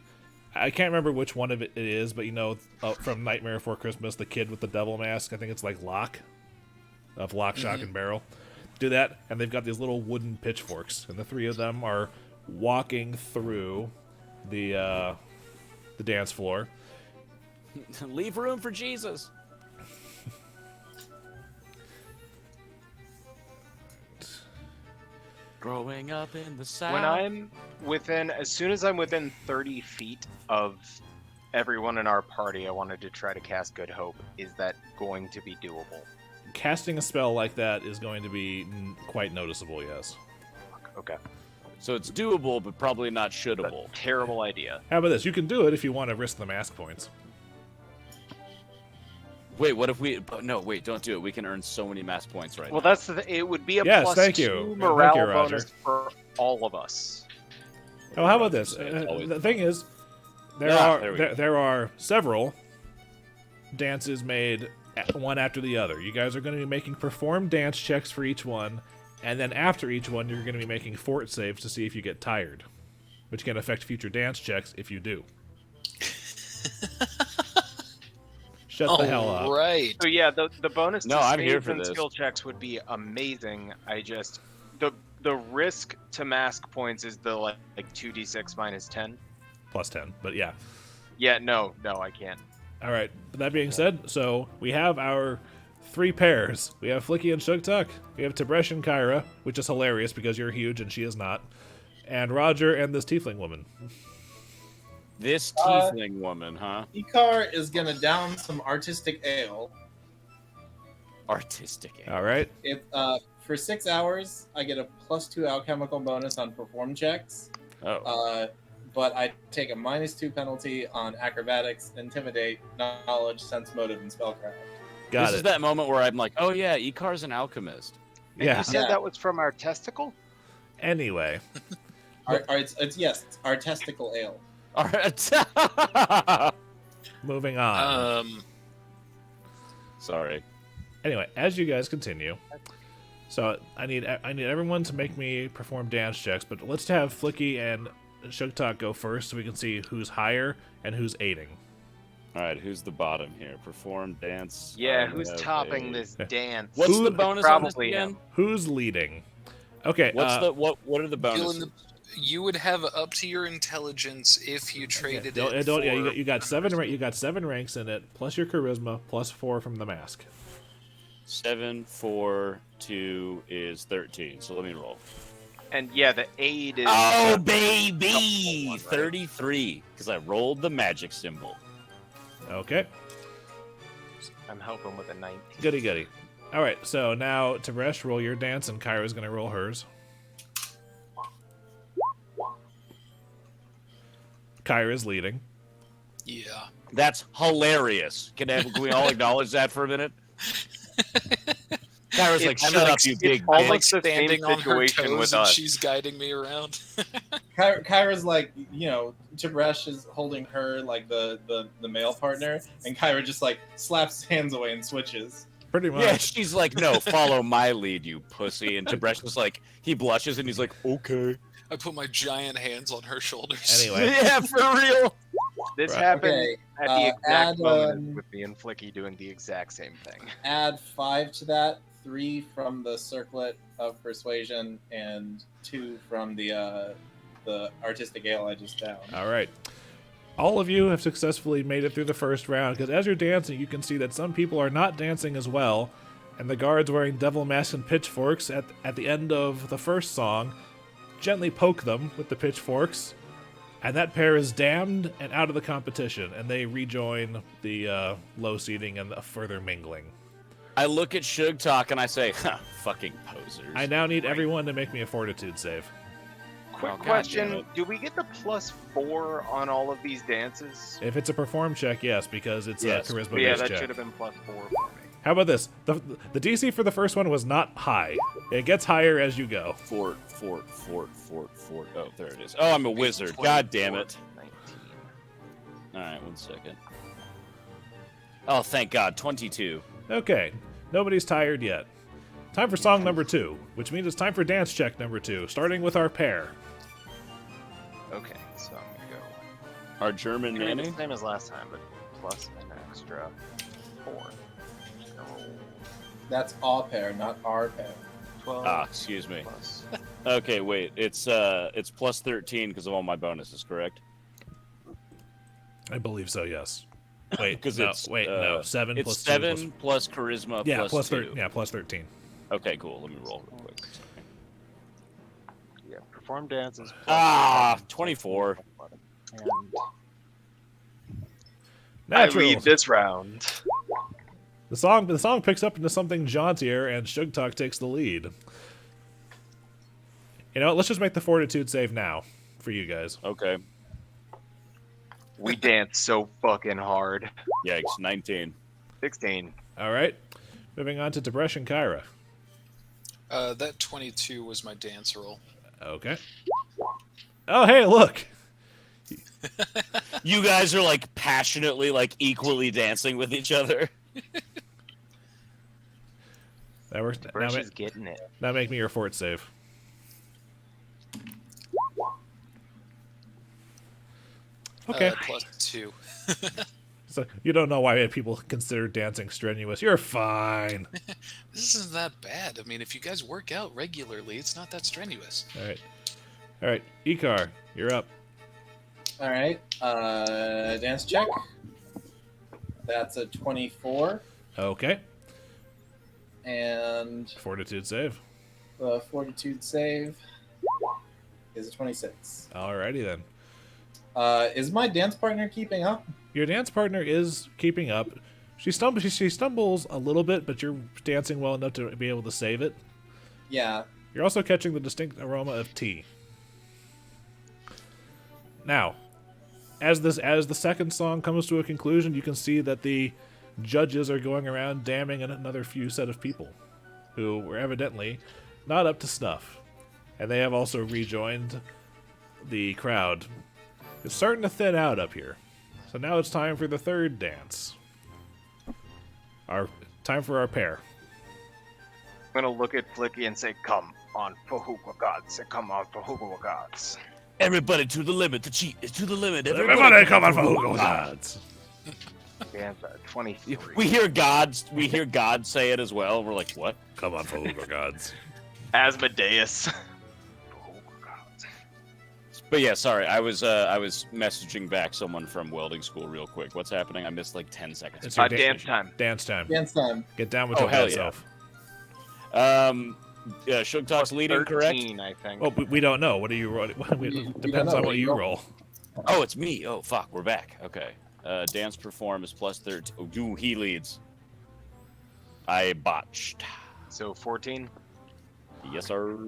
I can't remember which one of it is, but from Nightmare Before Christmas, the kid with the devil mask, I think it's like Locke, of Lock, Shock, and Barrel. do that, and they've got these little wooden pitchforks, and the three of them are walking through the dance floor. Leave room for Jesus. Growing up in the South. As soon as I'm within 30 feet of everyone in our party, I wanted to try to cast Good Hope. Is that going to be doable? Casting a spell like that is going to be quite noticeable, yes. Okay. So it's doable, but probably not shouldable. Terrible idea. How about this? You can do it if you want to risk the mask points. Wait, what if we... No, wait, don't do it. We can earn so many mass points right Well, now. it would be a Yes, plus thank 2 you. morale Thank you, Roger. bonus for all of us. Oh, how about this? Always. The thing is, there are several dances made one after the other. You guys are going to be making perform dance checks for each one, and then after each one, you're going to be making fort saves to see if you get tired, which can affect future dance checks if you do. Shut the hell up. Right. So yeah, the bonus to I'm here saves for and this. skill checks would be amazing. The risk to mask points is the like 2d6 minus 10. Plus 10, but yeah. Yeah, no, I can't. All right. That being said, so we have our three pairs. We have Flickie and Sugtok. We have Tib'resh and Kyra, which is hilarious because you're huge and she is not. And Roger and this tiefling woman. This tiefling woman, huh? Icar is gonna down some artistic ale. Artistic. All right. If for 6 hours, I get a +2 alchemical bonus on perform checks. Oh. But I take a -2 penalty on acrobatics, intimidate, knowledge, sense motive, and spellcraft. Got This it. is that moment where I'm like, oh yeah, Icar's an alchemist. And Yeah. you said Yeah. that was from our testicle? Anyway. It's our testicle ale. All right. Moving on. Sorry. Anyway, as you guys continue, so I need everyone to make me perform dance checks, but let's have Flickie and Sugtok go first so we can see who's higher and who's aiding. All right, who's the bottom here? Perform, dance. Yeah, I who's have topping a- this dance? What's Who- the bonus on this Probably again? him. Who's leading? Okay. What are the bonuses? Dillon, you would have up to your intelligence if you traded don't, it. don't, yeah, for you got seven. You got 7 ranks in it, plus your charisma, plus 4 from the mask. 7, 4, 2 is 13. So let me roll. And yeah, the aid is. Oh, the baby! helpful one, right? 33, because I rolled the magic symbol. Okay. I'm helping with a 19. Goody goody. All right. So now Tib'resh, roll your dance, and Kyra's gonna roll hers. Kyra's leading. Yeah. That's hilarious. Can we all acknowledge that for a minute? Kyra's like, shut up, you big almost bitch. like the same Standing on her situation toes with and us. she's guiding me around. Kyra's like, Tib'resh is holding her like the male partner, and Kyra just like slaps his hands away and switches. Pretty much. Yeah, she's like, no, follow my lead, you pussy. And Tib'resh is like, he blushes and he's like, okay. I put my giant hands on her shoulders. Anyway. Yeah, for real. This Right. happened Okay, at the exact add, moment with me and Flickie doing the exact same thing. Add 5 to that, 3 from the circlet of persuasion, and 2 from the artistic ale I just downed. All right. All of you have successfully made it through the first round, because as you're dancing, you can see that some people are not dancing as well, and the guards wearing devil masks and pitchforks at the end of the first song gently poke them with the pitchforks, and that pair is damned and out of the competition, and they rejoin the low seating and the further mingling. I look at Sugtok and I say, fucking posers. I now need everyone to make me a fortitude save. Quick Oh, God damn question: it. do we get the +4 on all of these dances? If it's a perform check, yes, because it's Yes. a charisma But yeah, based that check. should have been +4 for me. How about this? The DC for the first one was not high. It gets higher as you go. Fort. Oh, there it is. Oh, I'm a wizard. God damn it. 19. All right, 1 second. Oh, thank God. 22. Okay, nobody's tired yet. Time for song number 2, which means it's time for dance check number 2, starting with our pair. Okay, so I'm gonna go. Our German Doing nanny? the same as last time, but plus an extra 4. That's our pair, not our pair. 12 excuse me. plus. Okay, wait. It's plus 13 because of all my bonuses, correct? I believe so. Yes. Wait, 'Cause no, it's, no. 7 It's plus 7 2 plus charisma yeah, plus 2. Yeah, plus 13. Okay, cool. Let me roll real quick. Yeah, perform dances. Plus 7, 24. And Natural. I lead this round. The song picks up into something jauntier, and Sugtok takes the lead. You know, let's just make the fortitude save now for you guys. Okay. We dance so fucking hard. Yikes, 19. 16. All right. Moving on to Tib'resh and Kyra. That 22 was my dance roll. Okay. Oh, hey, look. You guys are like passionately, like equally dancing with each other. That works. Brush is getting it. Now make me your fort save. Okay. Plus 2. So you don't know why people consider dancing strenuous. You're fine. This isn't that bad. I mean, if you guys work out regularly, it's not that strenuous. All right. All right. Icar, you're up. All right. Dance check. That's a 24, Okay. and Fortitude save. the fortitude save is a 26. Alrighty then. Is my dance partner keeping up? Your dance partner is keeping up. She stumbles a little bit, but you're dancing well enough to be able to save it. Yeah. You're also catching the distinct aroma of tea. Now, as the second song comes to a conclusion, you can see that the judges are going around damning another few set of people who were evidently not up to snuff. And they have also rejoined the crowd. It's starting to thin out up here. So now it's time for the third dance. Time for our pair. I'm gonna look at Flickie and say, "Come on, Fahuka gods! Come on, Fahuka gods!" Everybody to the limit. The cheat is to the limit. Everybody come on for Hugo Gods. Yeah, 23. We hear God say it as well. We're like, what? Come on for Hugo Gods. Asmodeus. Fahuka gods. But yeah, sorry, I was messaging back someone from welding school real quick. What's happening? I missed like 10 seconds. It's your Dance time. Dance time. Dance time. Get down with Oh, your hell bad yeah. self. Yeah, Sugtok's leading, correct? 13, I think. Well, we don't know. What do you roll? Depends on what you roll. Oh, it's me. Oh, fuck, we're back. Okay. Dance perform is plus 13. Oh, he leads. I botched. So 14. Yes, sir.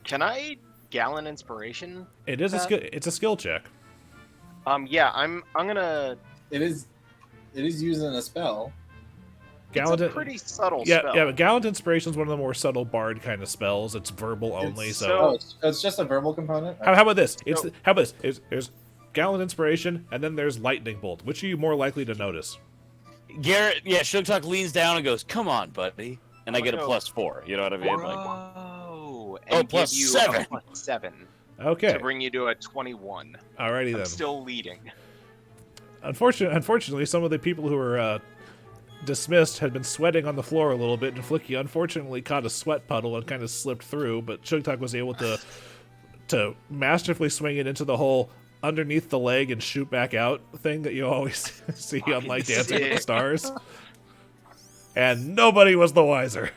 Can I gallon inspiration? It is a skill. It's a skill check. Yeah, I'm gonna. It is using a spell. Gallant, It's a pretty subtle yeah, spell. yeah. But Gallant Inspiration is one of the more subtle bard kind of spells. It's verbal only. It's, So, oh, it's just a verbal component. how about this? So- How about this? There's Gallant Inspiration, and then there's Lightning Bolt. Which are you more likely to notice? Garrett, yeah, Sugtok leans down and goes, "Come on, buddy," and I get a Oh. plus 4. You know what I mean? Like, Whoa! Oh, And plus give you 7. a plus 7 Okay. to bring you to a 21. Alrighty I'm then. still leading. Unfortunately, some of the people who were dismissed had been sweating on the floor a little bit, and Flickie unfortunately caught a sweat puddle and kind of slipped through. But Sugtok was able to masterfully swing it into the hole underneath the leg and shoot back out thing that you always see on like Dancing with the sick. Stars. And nobody was the wiser.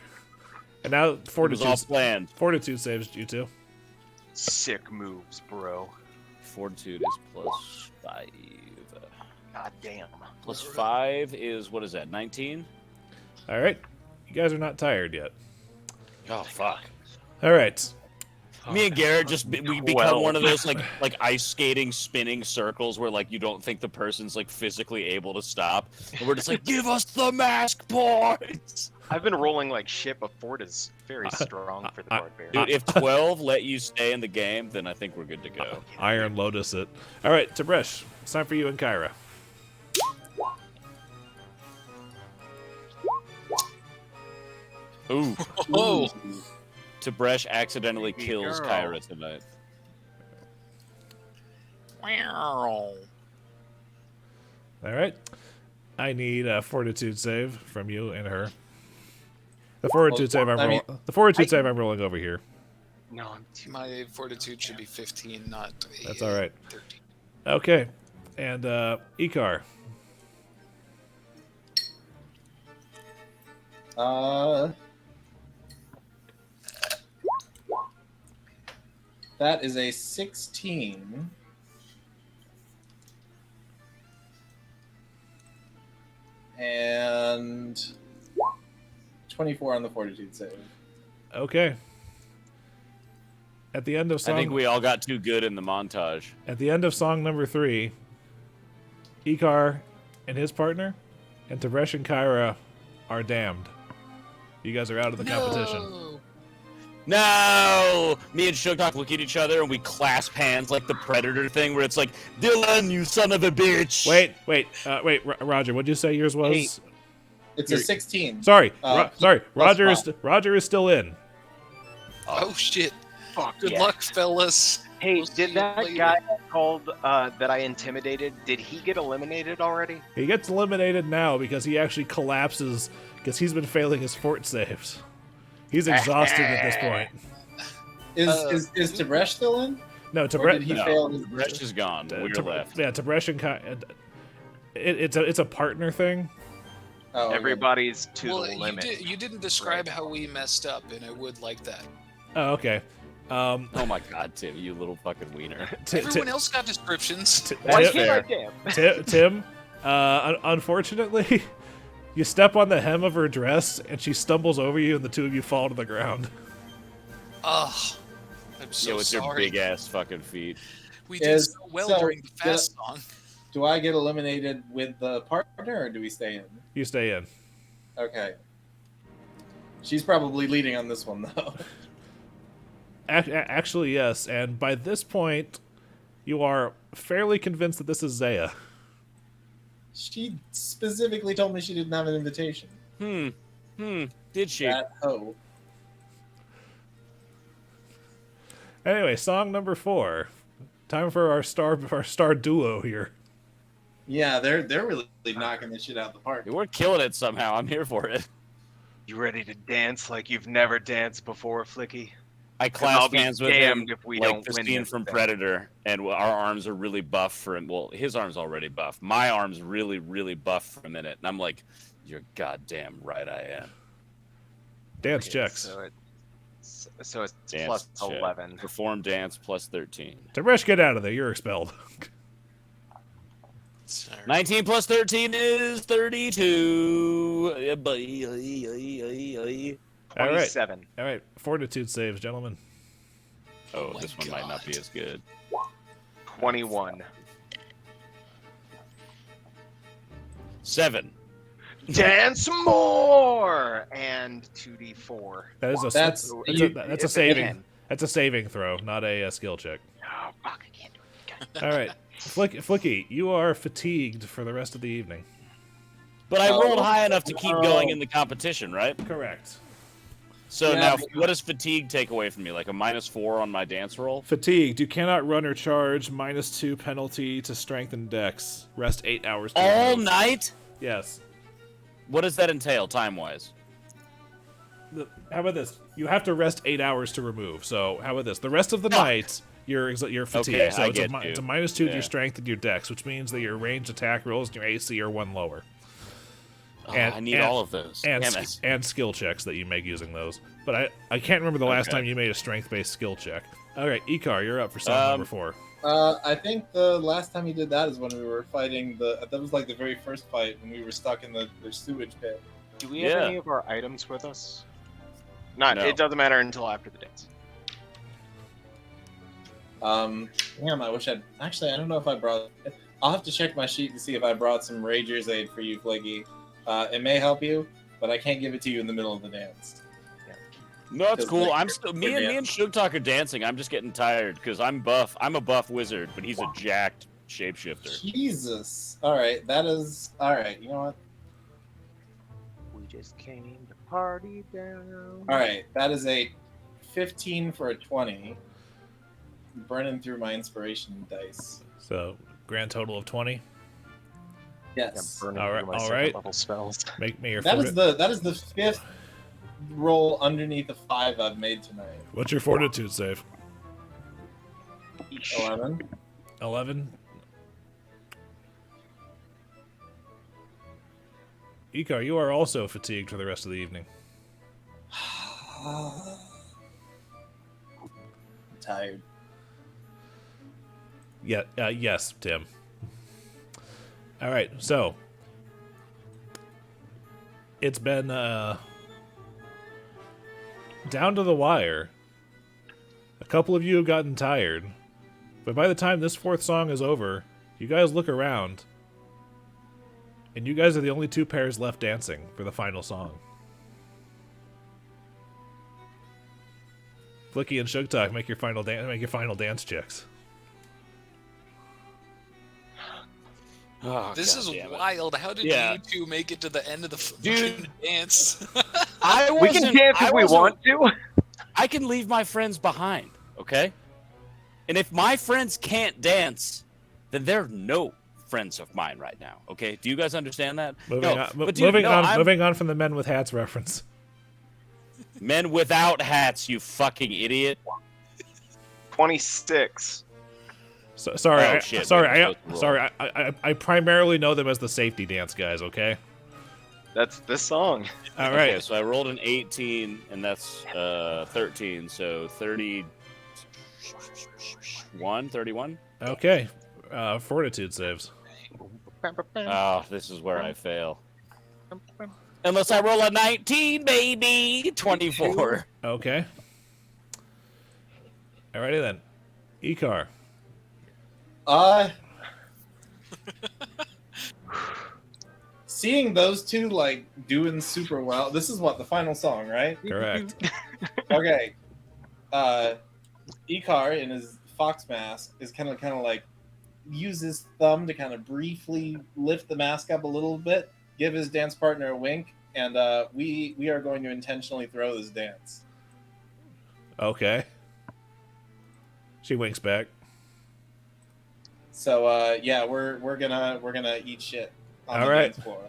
And now it was all planned. Fortitude saves you two. Sick moves, bro. Fortitude is plus 5. God damn. Plus 5 is, what is that, 19? All right, you guys are not tired yet. Oh, fuck. All right. Me and Garrett just we become Well. one of those like ice skating spinning circles where like you don't think the person's like physically able to stop, and we're just like, give us the mask points. I've been rolling like shit, but Fort is very strong for the barbarian. Dude, if 12 let you stay in the game, then I think we're good to go. Iron Lotus it. All right, Tib'resh, it's time for you and Kyra. Ooh, Oh, Tib'resh accidentally Baby kills girl. Kyra tonight. wow. All right. I need a fortitude save from you and her. The fortitude save I mean, the fortitude save I'm rolling over here. No, I'm too. My fortitude should be 15, not That's all right. 13. Okay, and Icar. That is a 16. And 24 on the fortitude save. Okay. At the end of I song, think we all got too good in the montage. at the end of song number 3, Icar and his partner, and Tib'resh and Kyra are damned. You guys are out of the competition. No! Me and Sugtok look at each other and we clasp hands like the Predator thing where it's like, Dillon, you son of a bitch! Wait, Roger, what'd you say yours was? Hey, It's a 16. Sorry, plus Roger is still in. Oh shit! Fuck Good yeah. luck, fellas. Hey, We'll see did you that later. guy called that I intimidated? Did he get eliminated already? He gets eliminated now because he actually collapses because he's been failing his fort saves. He's exhausted at this point. Is Tib'resh still in? No, Or did Tib'resh. he No, fail? Tib'resh is gone. We're left. Yeah, Tib'resh and it's a partner thing. Oh, okay. Everybody's to Well, the limit. you didn't describe how we messed up, and I would like that. Oh, okay. Oh my god, Tim, you little fucking wiener. Everyone else got descriptions. Why Tim, can't I damn? Tim, unfortunately, you step on the hem of her dress and she stumbles over you, and the two of you fall to the ground. Ugh. I'm so Yeah, with your sorry. big ass fucking feet. We did Is- so well so, during the fast song. Do I get eliminated with the partner, or do we stay in? You stay in. Okay. She's probably leading on this one, though. Actually, yes. And by this point, you are fairly convinced that this is Zaya. She specifically told me she didn't have an invitation. Did she? That hoe. Anyway, song number 4. Time for our star duo here. Yeah, they're really knocking this shit out the park. We're killing it somehow. I'm here for it. You ready to dance like you've never danced before, Flickie? I I'll clasped be hands with him damned if we like don't win Christine this from thing. Predator, and our arms are really buff for him. Well, his arm's already buff. My arm's really, really buff for a minute. And I'm like, you're goddamn right I am. Dance Okay, checks. So it's Dance plus check. 11. Perform dance plus 13. Tib'resh, get out of there. You're expelled. Sorry. 19 plus 13 is 32. All right. 27. All right. Fortitude saves, gentlemen. Oh, my this one might not be God. as good. 21. 7. Dance more! And 2d4. That is That's- that's a saving. That's a saving throw, not a skill check. Oh, fuck, I can't do it. All right. Flickie, you are fatigued for the rest of the evening. But I Oh. rolled high enough to keep going in the competition, right? Correct. So Yeah, now, because- what does fatigue take away from me? Like a -4 on my dance roll? Fatigued. You cannot run or charge. -2 penalty to strength and dex. Rest 8 hours. to All remove. night? Yes. What does that entail, time-wise? How about this? You have to rest 8 hours to remove. So how about this? The rest of the night, you're fatigued. Okay, so I it's get a, you. it's a -2 to Yeah. your strength and your dex, which means that your ranged attack rolls and your AC are 1 lower. Oh, And- I need and- all of those. And Damn it. and skill checks that you make using those. But I can't remember the last Okay. time you made a strength-based skill check. All right, Icar, you're up for song number 4. I think the last time he did that is when we were fighting that was like the very first fight when we were stuck in the sewage pit. Do we Yeah. have any of our items with us? Not. No. It doesn't matter until after the dance. Damn, I wish I don't know if I brought. I'll have to check my sheet to see if I brought some Rager's Aid for you, Flickie. It may help you, but I can't give it to you in the middle of the dance. No, it's Because, cool. like, I'm still me and Sugtok are dancing. I'm just getting tired because I'm buff. I'm a buff wizard, but he's a jacked shapeshifter. Jesus. All right, that is all right. You know what? We just came to party down. All right, that is a 15 for a 20. Burning through my inspiration dice. So grand total of 20. Yes. All right, all right. Level spells. Make me your That is the fifth roll underneath the 5 I've made tonight. What's your fortitude save? 11. 11. Icar, you are also fatigued for the rest of the evening. I'm tired. Yeah, yes, Tim. All right, so it's been down to the wire. A couple of you have gotten tired, but by the time this 4th song is over, you guys look around, and you guys are the only 2 pairs left dancing for the final song. Flickie and Sugtok, make your final dance checks. Oh, This God is damn it. wild. How did Yeah. you two make it to the end of the Dude. fucking dance? We can dance if we want to. I can leave my friends behind, okay? And if my friends can't dance, then they're no friends of mine right now, okay? Do you guys understand that? Moving No, on, I'm- moving on from the men with hats reference. Men without hats, you fucking idiot. 26. So, sorry, Oh, I, shit, sorry, we're I, supposed to roll. sorry. I primarily know them as the safety dance guys. Okay. That's this song. All right. Okay, so I rolled an 18, and that's 13, so 31? Okay. Fortitude saves. Oh, this is where I fail. Unless I roll a 19, baby! 24. Okay. Alrighty then. Icar. Seeing those two like doing super well. This is what the final song, right? Correct. Okay. Icar in his fox mask is kind of like use his thumb to kind of briefly lift the mask up a little bit, give his dance partner a wink, and we are going to intentionally throw this dance. Okay. She winks back. So yeah, we're gonna eat shit on All the right. dance floor.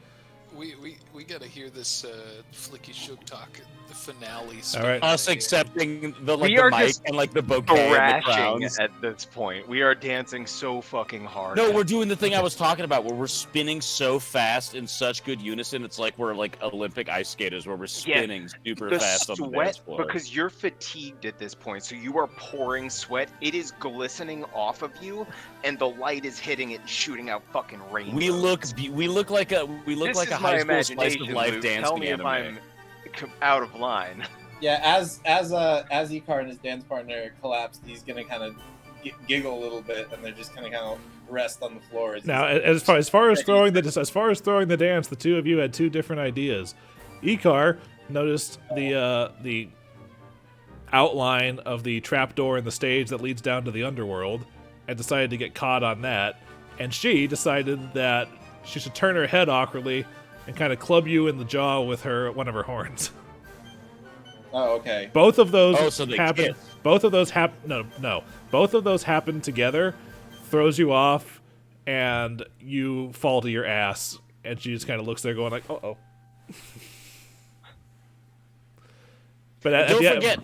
We gotta hear this Flickie Sugtok, the finale. All right. Us accepting the We the are mic just and like the bouquet and the Thrashing crowns. at this point. We are dancing so fucking hard. No, we're doing the thing I was talking about where we're spinning so fast in such good unison. It's like we're like Olympic ice skaters where we're spinning super the fast on the dance sweat, floor. because you're fatigued at this point, so you are pouring sweat. It is glistening off of you, and the light is hitting it, and shooting out fucking rainbows. We look like a This like is a my high school slice imagination, of life Luke. dancing Tell me if anime. I'm out of line. Yeah, as Icar and his dance partner collapsed, he's gonna kind of giggle a little bit, and they're just gonna kind of rest on the floor. Now, as far as throwing the dance, the two of you had 2 different ideas. Icar noticed the outline of the trapdoor in the stage that leads down to the underworld, and decided to get caught on that. And she decided that she should turn her head awkwardly and kind of club you in the jaw with one of her horns. Oh, okay. Both of those Oh, so they happen. kiss. Both of those happen. No. Both of those happen together, throws you off, and you fall to your ass. And she just kind of looks there, going like, "Uh oh." But Don't forget.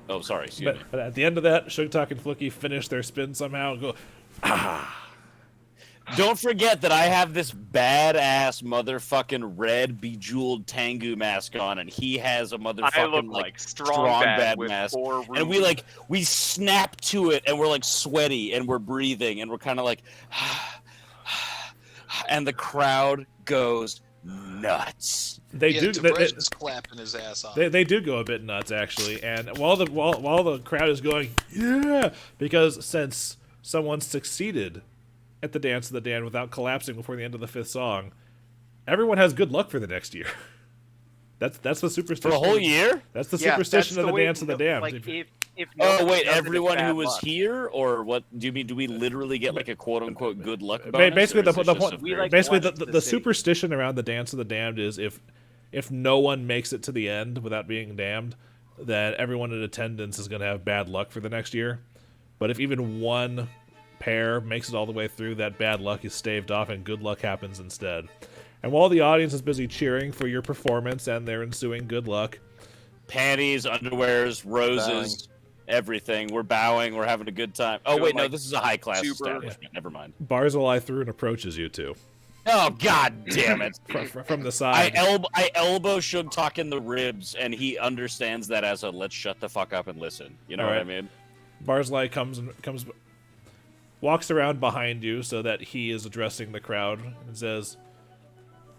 Oh, sorry. Excuse me. but at the end of that, Sugtok and Flickie finish their spin somehow and go, "Ah." Don't forget that I have this badass motherfucking red bejeweled Tengu mask on, and he has a motherfucking I look like strong bad with mask. 4 And we snap to it, and we're like sweaty, and we're breathing, and we're kind of like, and the crowd goes nuts. They yeah, do. Tib'resh is clapping his ass off. They do go a bit nuts actually, and while the crowd is going, yeah, because since someone succeeded at the Dance of the Damned without collapsing before the end of the 5th song, everyone has good luck for the next year. That's the superstition. For a whole year? That's the superstition of the Dance of the Damned. Like, if Oh nobody wait, does it, it's everyone bad who was luck. here, or what? Do you mean? Do we literally get like a quote unquote good luck bonus? Basically, or is this the just point. a We, very- like, Basically, blessed the the city. superstition around the Dance of the Damned is if no one makes it to the end without being damned, then everyone in attendance is going to have bad luck for the next year. But if even one pair makes it all the way through, that bad luck is staved off and good luck happens instead. And while the audience is busy cheering for your performance and their ensuing good luck, panties, underwears, roses, everything. We're bowing. We're having a good time. Oh, wait, no, this is a high-class establishment. Never mind. Barzillai through and approaches you two. Oh, god damn it. From the side. I elbow Sugtok in the ribs, and he understands that as a let's shut the fuck up and listen. You know what I mean? Barzillai walks around behind you so that he is addressing the crowd and says,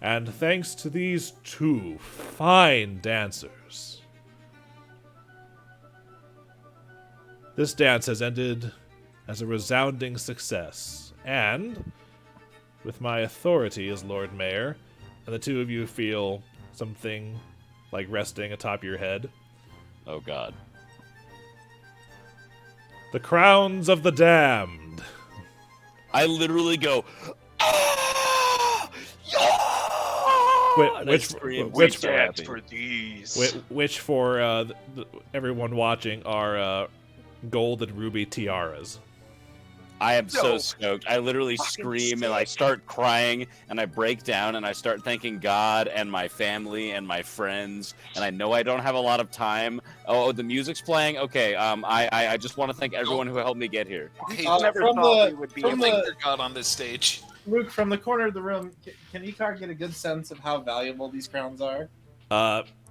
"And thanks to these two fine dancers, this dance has ended as a resounding success, and with my authority as Lord Mayor," and the two of you feel something like resting atop your head. Oh, God. "The crowns of the damned." I literally go, "Ah! Yeah!" Which for these. Which for everyone watching are gold and ruby tiaras. I am so stoked. I literally scream and I sick. start crying and I break down and I start thanking God and my family and my friends. And I know I don't have a lot of time. Oh, the music's playing. Okay. I just want to thank everyone who helped me get here. Hey, Never from thought the- we would be from able thank the- your God on this stage. Luke, from the corner of the room, can Icar get a good sense of how valuable these crowns are?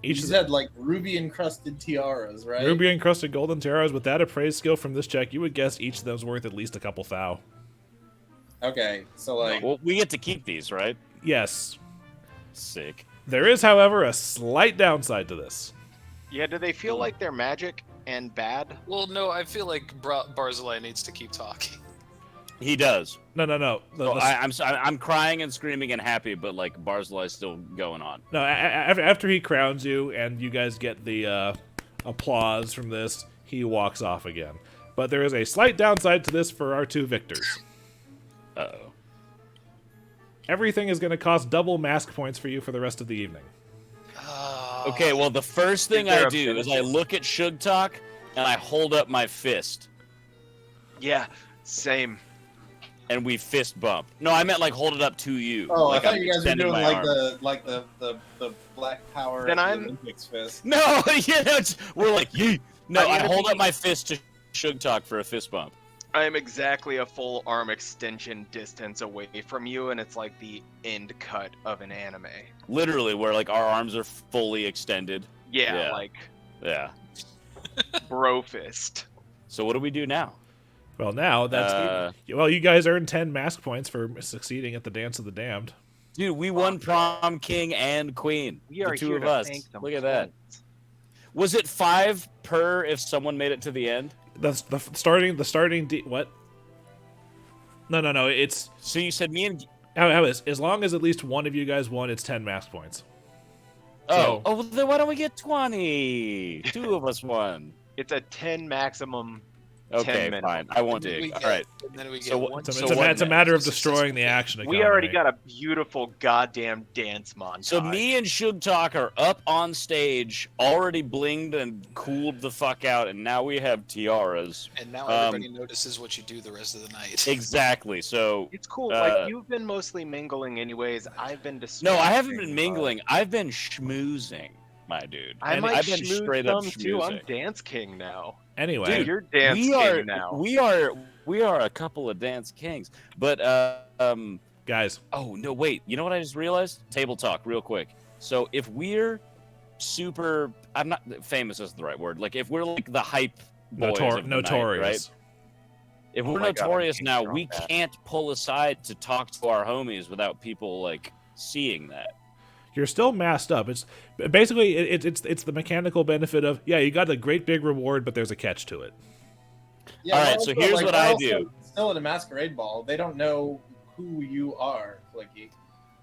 You Each of said like ruby encrusted tiaras, right? ruby encrusted golden tiaras. With that appraised skill from this check, you would guess each of them's worth at least a couple thou. Okay, so like, Well, we get to keep these, right? Yes. Sick. There is, however, a slight downside to this. Yeah, do they feel like they're magic and bad? Well, no, I feel like Barzillai needs to keep talking. He does. No. So I'm crying and screaming and happy, but like Barzillai's still going on. No, after he crowns you and you guys get the applause from this, he walks off again. But there is a slight downside to this for our two victors. Uh-oh. Everything is going to cost double mask points for you for the rest of the evening. Okay, well, the first thing there I a do is I benefit? look at Sugtok and I hold up my fist Yeah, same. and we fist bump. No, I meant like hold it up to you. oh, like I thought I'm you guys were extending doing my like arm. the Black Power Then of the I'm- Olympics fist. No, we're like, yee. No, I'm I gonna hold be- up my fist to Sugtok for a fist bump. I am exactly a full arm extension distance away from you, and it's like the end cut of an anime. Literally, where like our arms are fully extended. Yeah, Yeah. like Yeah. bro fist. So what do we do now? Well, now that's... well, you guys earned 10 mask points for succeeding at the Dance of the Damned. Dude, we won prom king and queen. We are the two here of to us. thank them. Look at that. Was it 5 per if someone made it to the end? That's the starting... what? No, it's... So you said me and How is... As long as at least one of you guys won, it's 10 mask points. oh well, then why don't we get 20? 2 of us won. It's a 10 maximum. Okay, 10 minutes. fine. I won't And then we dig. All get- right. And then we get So what- one. It's, So a, what it's a next? matter of destroying the action economy. We already got a beautiful goddamn dance montage. So me and Sugtok are up on stage, already blinged and cooled the fuck out, and now we have tiaras. And now everybody notices what you do the rest of the night. Exactly. So It's cool. Uh, Like you've been mostly mingling, anyways. I've been no, distracting. I haven't been mingling. I've been schmoozing, my dude. I And might I've been schmooze straight up some too. I'm schmoozing. dance king now. Anyway, Dude, You're dance we king are now. we are a couple of dance kings. But guys, oh no, wait. You know what I just realized? Table talk, real quick. So if we're super, I'm not famous isn't the right word. Like if we're like the hype boys of the night, notorious. right? If Oh we're my God, I'm notorious getting now, strong we back. can't pull aside to talk to our homies without people like seeing that. You're still masked up. It's basically it's the mechanical benefit of you got a great big reward, but there's a catch to it. Yeah, All right, also, so here's what I also do. Still at a masquerade ball, they don't know who you are, Flickie.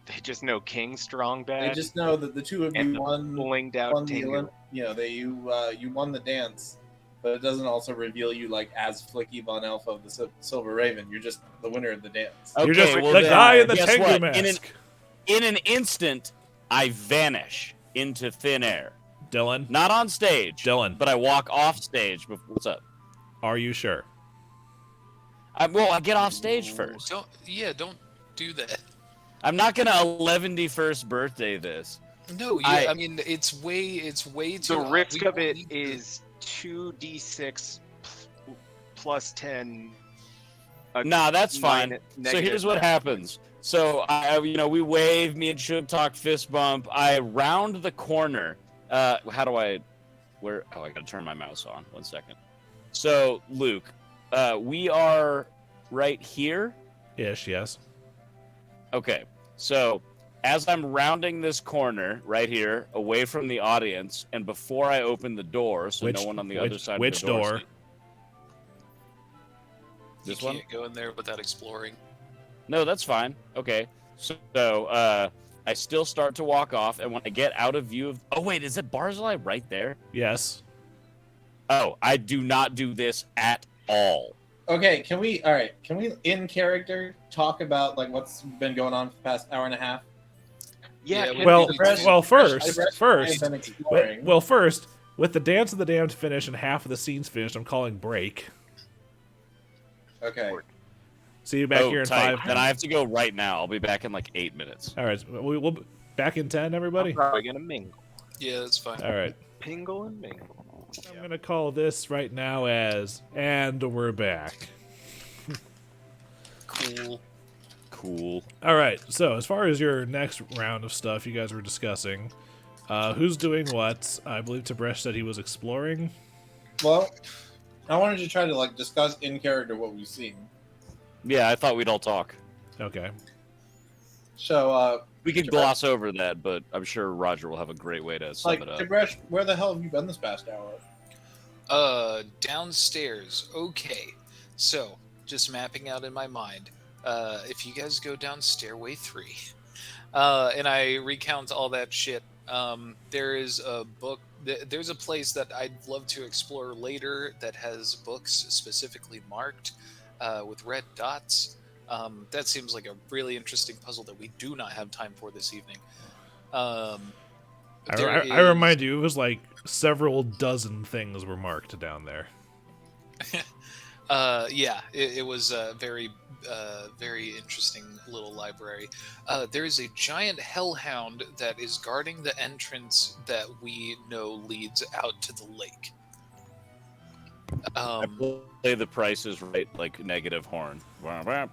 They just know King Strong They Bad just know that the two of and you the won blinged out won the Tengu. Olymp- you know, you won the dance, but it doesn't also reveal you like as Flickie von Elfo, the Silver Raven. You're just the winner of the dance. You're just well the then, guy in the guess Tengu what? mask. In an instant, I vanish into thin air. Dillon, Not on stage, Dillon, but I walk off stage. What's up? are you sure? I get off stage first. Don't do that. I'm not gonna 11st birthday this. No, yeah, I mean it's way too. The risk we of don't it need to- is 2d6 plus 10. Nah, that's fine. So negative here's what net. happens. So we wave. Me and Sugtok fist bump. I round the corner. How do I? Where? Oh, I gotta turn my mouse on. 1 second. So Luke, we are right here. Ish, yes. Okay. So as I'm rounding this corner right here, away from the audience, and before I open the door, so no one on the other side which of the door. door? sees- you This one? can't go in there without exploring. No, that's fine. Okay. So I still start to walk off, and when I get out of view of... Oh, wait, is it Barzillai right there? Yes. Oh, I do not do this at all. Okay, can we in character talk about like what's been going on for the past hour and a half? Yeah. Yeah, can Well, we- first, with the Dance of the Damned finish and half of the scenes finished, I'm calling break. Okay. See you back here in tight. 5. Then I have to go right now. I'll be back in like 8 minutes. All right, we'll back in 10, everybody. I'm probably gonna mingle, Yeah, that's fine. All right. pingle, and mingle. I'm gonna call this right now as "and we're back." Cool. All right. So as far as your next round of stuff you guys were discussing, who's doing what? I believe Tib'resh said he was exploring. Well, I wanted to try to like discuss in character what we've seen. Yeah, I thought we'd all talk. Okay. So, We could gloss over that, but I'm sure Roger will have a great way to sum like, it up. Tib'resh, where the hell have you been this past hour? Downstairs. Okay. So, just mapping out in my mind. If you guys go down stairway 3, and I recount all that shit, there is a book. There's a place that I'd love to explore later that has books specifically marked with red dots. That seems like a really interesting puzzle that we do not have time for this evening. I There remind you, it was like several dozen things were marked down there. Yeah, it was a very interesting little library. There is a giant hellhound that is guarding the entrance that we know leads out to the lake. Say the price is right, like negative horn. Yeah,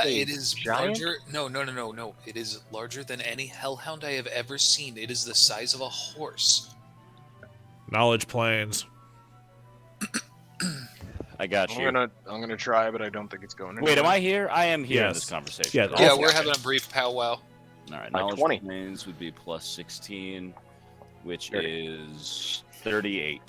Wait, it is giant? larger. No. It is larger than any hellhound I have ever seen. It is the size of a horse. Knowledge planes. I got you. I'm gonna try, but I don't think it's going. Wait, am anywhere. I here? I am here in Yes. this conversation. Yeah, correct? Yeah, Also- we're having a brief powwow. All right, Like knowledge 20. planes would be plus 16, which 30. is 38.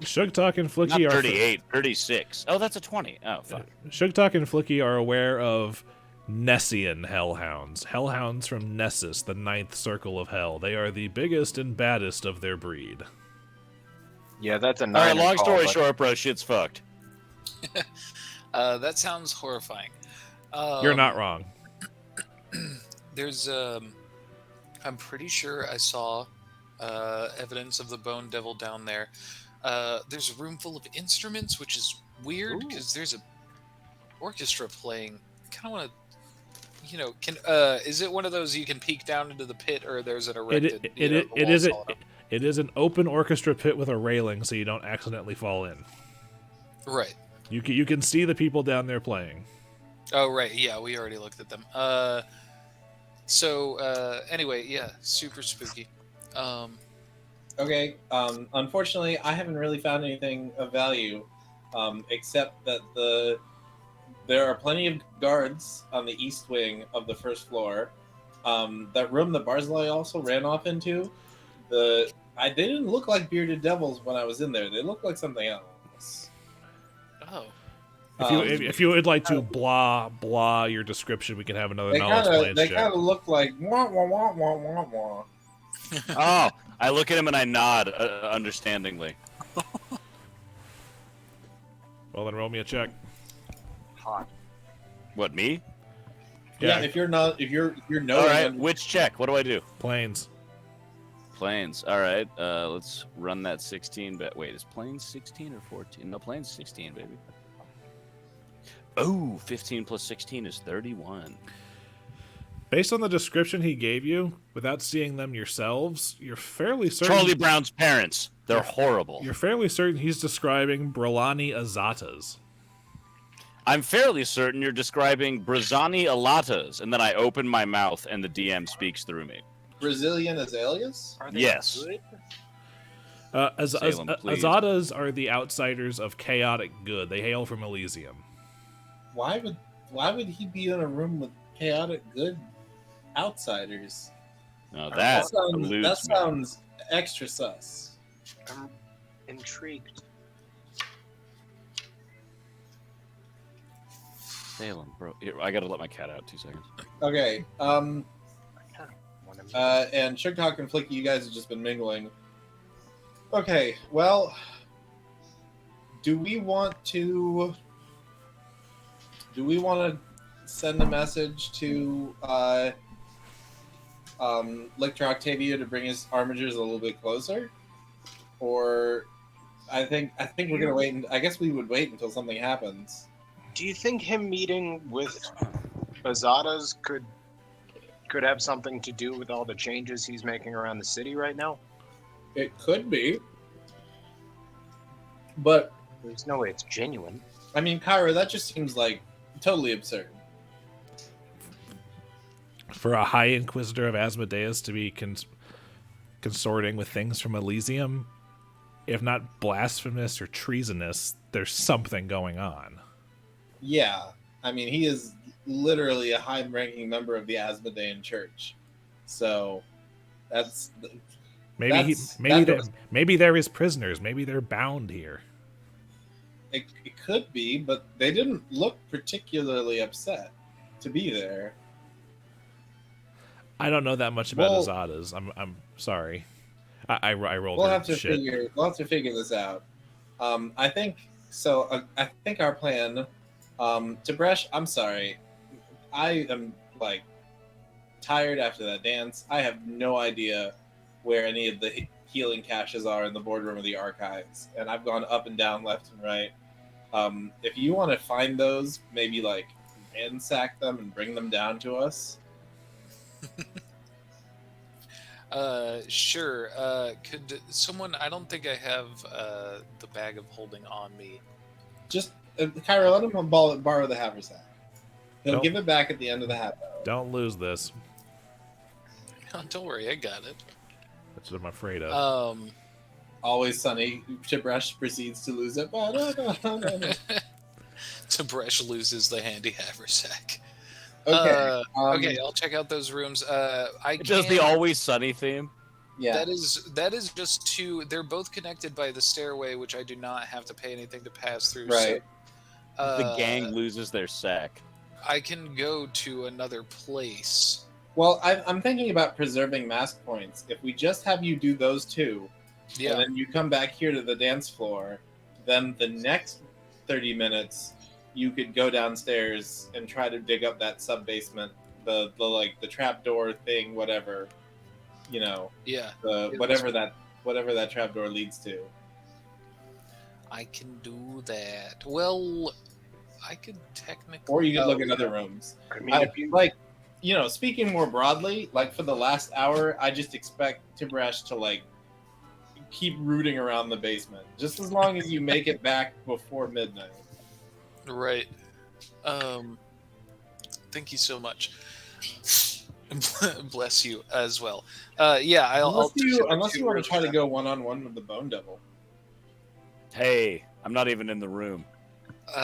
Sugtok and Not Flickie are 38, 36. Oh, that's a 20. Oh, fuck. Sugtok and Flickie are aware of Nessian hellhounds. Hellhounds from Nessus, the 9th circle of hell. They are the biggest and baddest of their breed. Yeah, that's a All right, 9. long story short, bro, shit's fucked. That sounds horrifying. You're not wrong. There's I'm pretty sure I saw evidence of the Bone Devil down there. There's a room full of instruments, which is weird because there's a orchestra playing. I kind of want to, is it one of those you can peek down into the pit, or there's an erected? It is an open orchestra pit with a railing, so you don't accidentally fall in. Right. You can see the people down there playing. Oh, right. Yeah, we already looked at them. Anyway, yeah, super spooky. Okay. Unfortunately, I haven't really found anything of value, except that there are plenty of guards on the east wing of the first floor. That room that Barzillai also ran off into, they didn't look like bearded devils when I was in there. They looked like something else. Oh. If you would like to blah your description, we can have another knowledge planes They check. kind of look like wah wah wah wah wah wah. Oh, I look at him and I nod understandingly. Well, then roll me a check. Hot. What, me? Yeah, if you're knowing. All right, which check? What do I do? Planes. Planes. All right, let's run that 16. But wait, is planes 16 or 14? No, planes 16, baby. Oh, 15 plus 16 is 31. Based on the description he gave you, without seeing them yourselves, you're fairly certain. Charlie Brown's parents. They're horrible. You're fairly certain he's describing Brolani Azatas. I'm fairly certain you're describing Brazani Alatas, and then I open my mouth and the DM speaks through me. Brazilian azaleas? Are they Yes. good? Salem, please. Azatas are the outsiders of chaotic good. They hail from Elysium. Why would he be in a room with chaotic good outsiders? No, That eludes me. sounds extra sus. I'm intrigued. Salem, bro. Here, I gotta let my cat out. 2 seconds. Okay, I kind of want to. and Sugtok and Flickie, you guys have just been mingling. Okay, well, do we want to send a message to Lictor Octavia to bring his armigers a little bit closer? Or I think we're gonna wait, and I guess we would wait until something happens. Do you think him meeting with Azadas could have something to do with all the changes he's making around the city right now? It could be, but There's no way it's genuine. I mean, Kyra, that just seems like totally absurd. For a High Inquisitor of Asmodeus to be consorting with things from Elysium, if not blasphemous or treasonous, there's something going on. Yeah, I mean, he is literally a high-ranking member of the Asmodean Church, so that's Maybe they're his prisoners. Maybe they're bound here. it could be, but they didn't look particularly upset to be there. I don't know that much about Azadas. I'm sorry. I rolled. We'll her have to shit. figure this out. I think so. I think our plan. Tib'resh, I'm sorry. I am like tired after that dance. I have no idea where any of the healing caches are in the boardroom of the archives, and I've gone up and down, left and right. If you want to find those, maybe like ransack them and bring them down to us. Sure. Could someone? I don't think I have the bag of holding on me. Just Kyra, let him borrow the haversack. He'll Nope. give it back at the end of the half hour. Don't lose this. Oh, don't worry, I got it. That's what I'm afraid of. Always sunny. Tib'resh proceeds to lose it. Tib'resh loses the handy haversack. Okay. Okay, I'll check out those rooms. It does the Always Sunny theme. Yeah. That is just two. They're both connected by the stairway, which I do not have to pay anything to pass through. Right. So, The gang loses their sack. I can go to another place. Well, I'm thinking about preserving mask points. If we just have you do those two, Yeah. and then you come back here to the dance floor, then the next 30 minutes you could go downstairs and try to dig up that sub basement, the trapdoor thing, whatever, Yeah. whatever that trapdoor leads to. I can do that. Well, I could technically. Or you could look at other rooms. I mean, if you Speaking more broadly, like for the last hour, I just expect Tib'resh to keep rooting around the basement, just as long as you make it back before midnight. Right. Thank you so much. Bless you as well. Yeah, Unless you want to rooms try to then. go one-on-one with the Bone Devil. Hey, I'm not even in the room.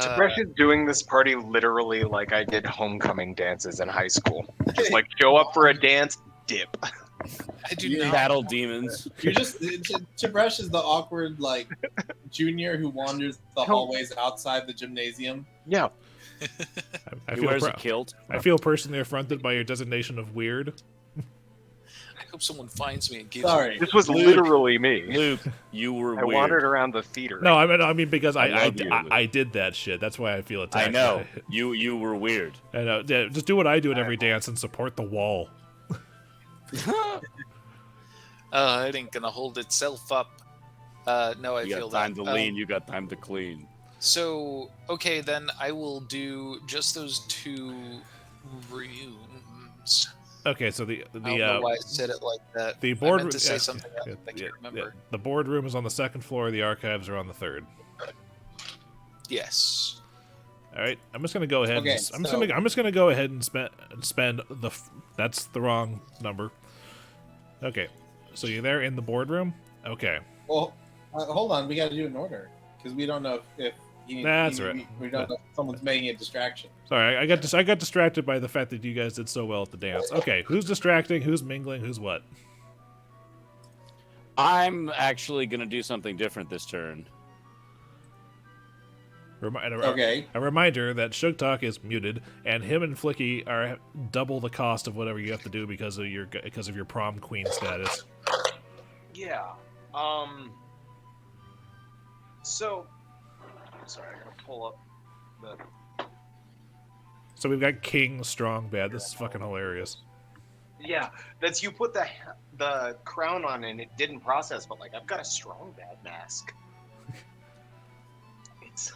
Tib'resh is doing this party literally like I did homecoming dances in high school. Just show up for a dance, dip. I do You not. Battle demons. You're just Tib'resh is the awkward junior who wanders the hallways outside the gymnasium. Yeah. I He feel wears a kilt. I feel personally affronted by your designation of weird. I hope someone finds me and gives Sorry. This was Luke. literally me. Luke, you were I weird. wandered around the theater. No, I mean because I I love you, Luke. I did that shit. That's why I feel attacked. I know. by it. You were weird. I know. Yeah, just do what I do at every dance and support the wall. It ain't gonna hold itself up. No, I You feel got time that. to lean, you got time to clean. So, okay, then I will do just those two rooms. rooms. Okay, so I don't know why I said it like that. the I board meant to say something else. I can't remember. The boardroom is on the second floor. The archives are on the third. Yes. All right, I'm just gonna go ahead. Okay, I'm just gonna go ahead and spend the. That's the wrong number. Okay, so you're there in the boardroom. Okay. Well, hold on. We got to do it in order because we don't know if That's right. We don't know if someone's making a distraction. Sorry, I got distracted by the fact that you guys did so well at the dance. Okay, who's distracting? Who's mingling? Who's what? I'm actually gonna do something different this turn. Okay. A reminder that Sugtok is muted, and him and Flickie are double the cost of whatever you have to do because of your prom queen status. Yeah. So, sorry, I gotta pull up the. So we've got King, Strong, Bad. This is fucking hilarious. Yeah, that's you put the crown on and it didn't process, but like I've got a strong bad mask. It's.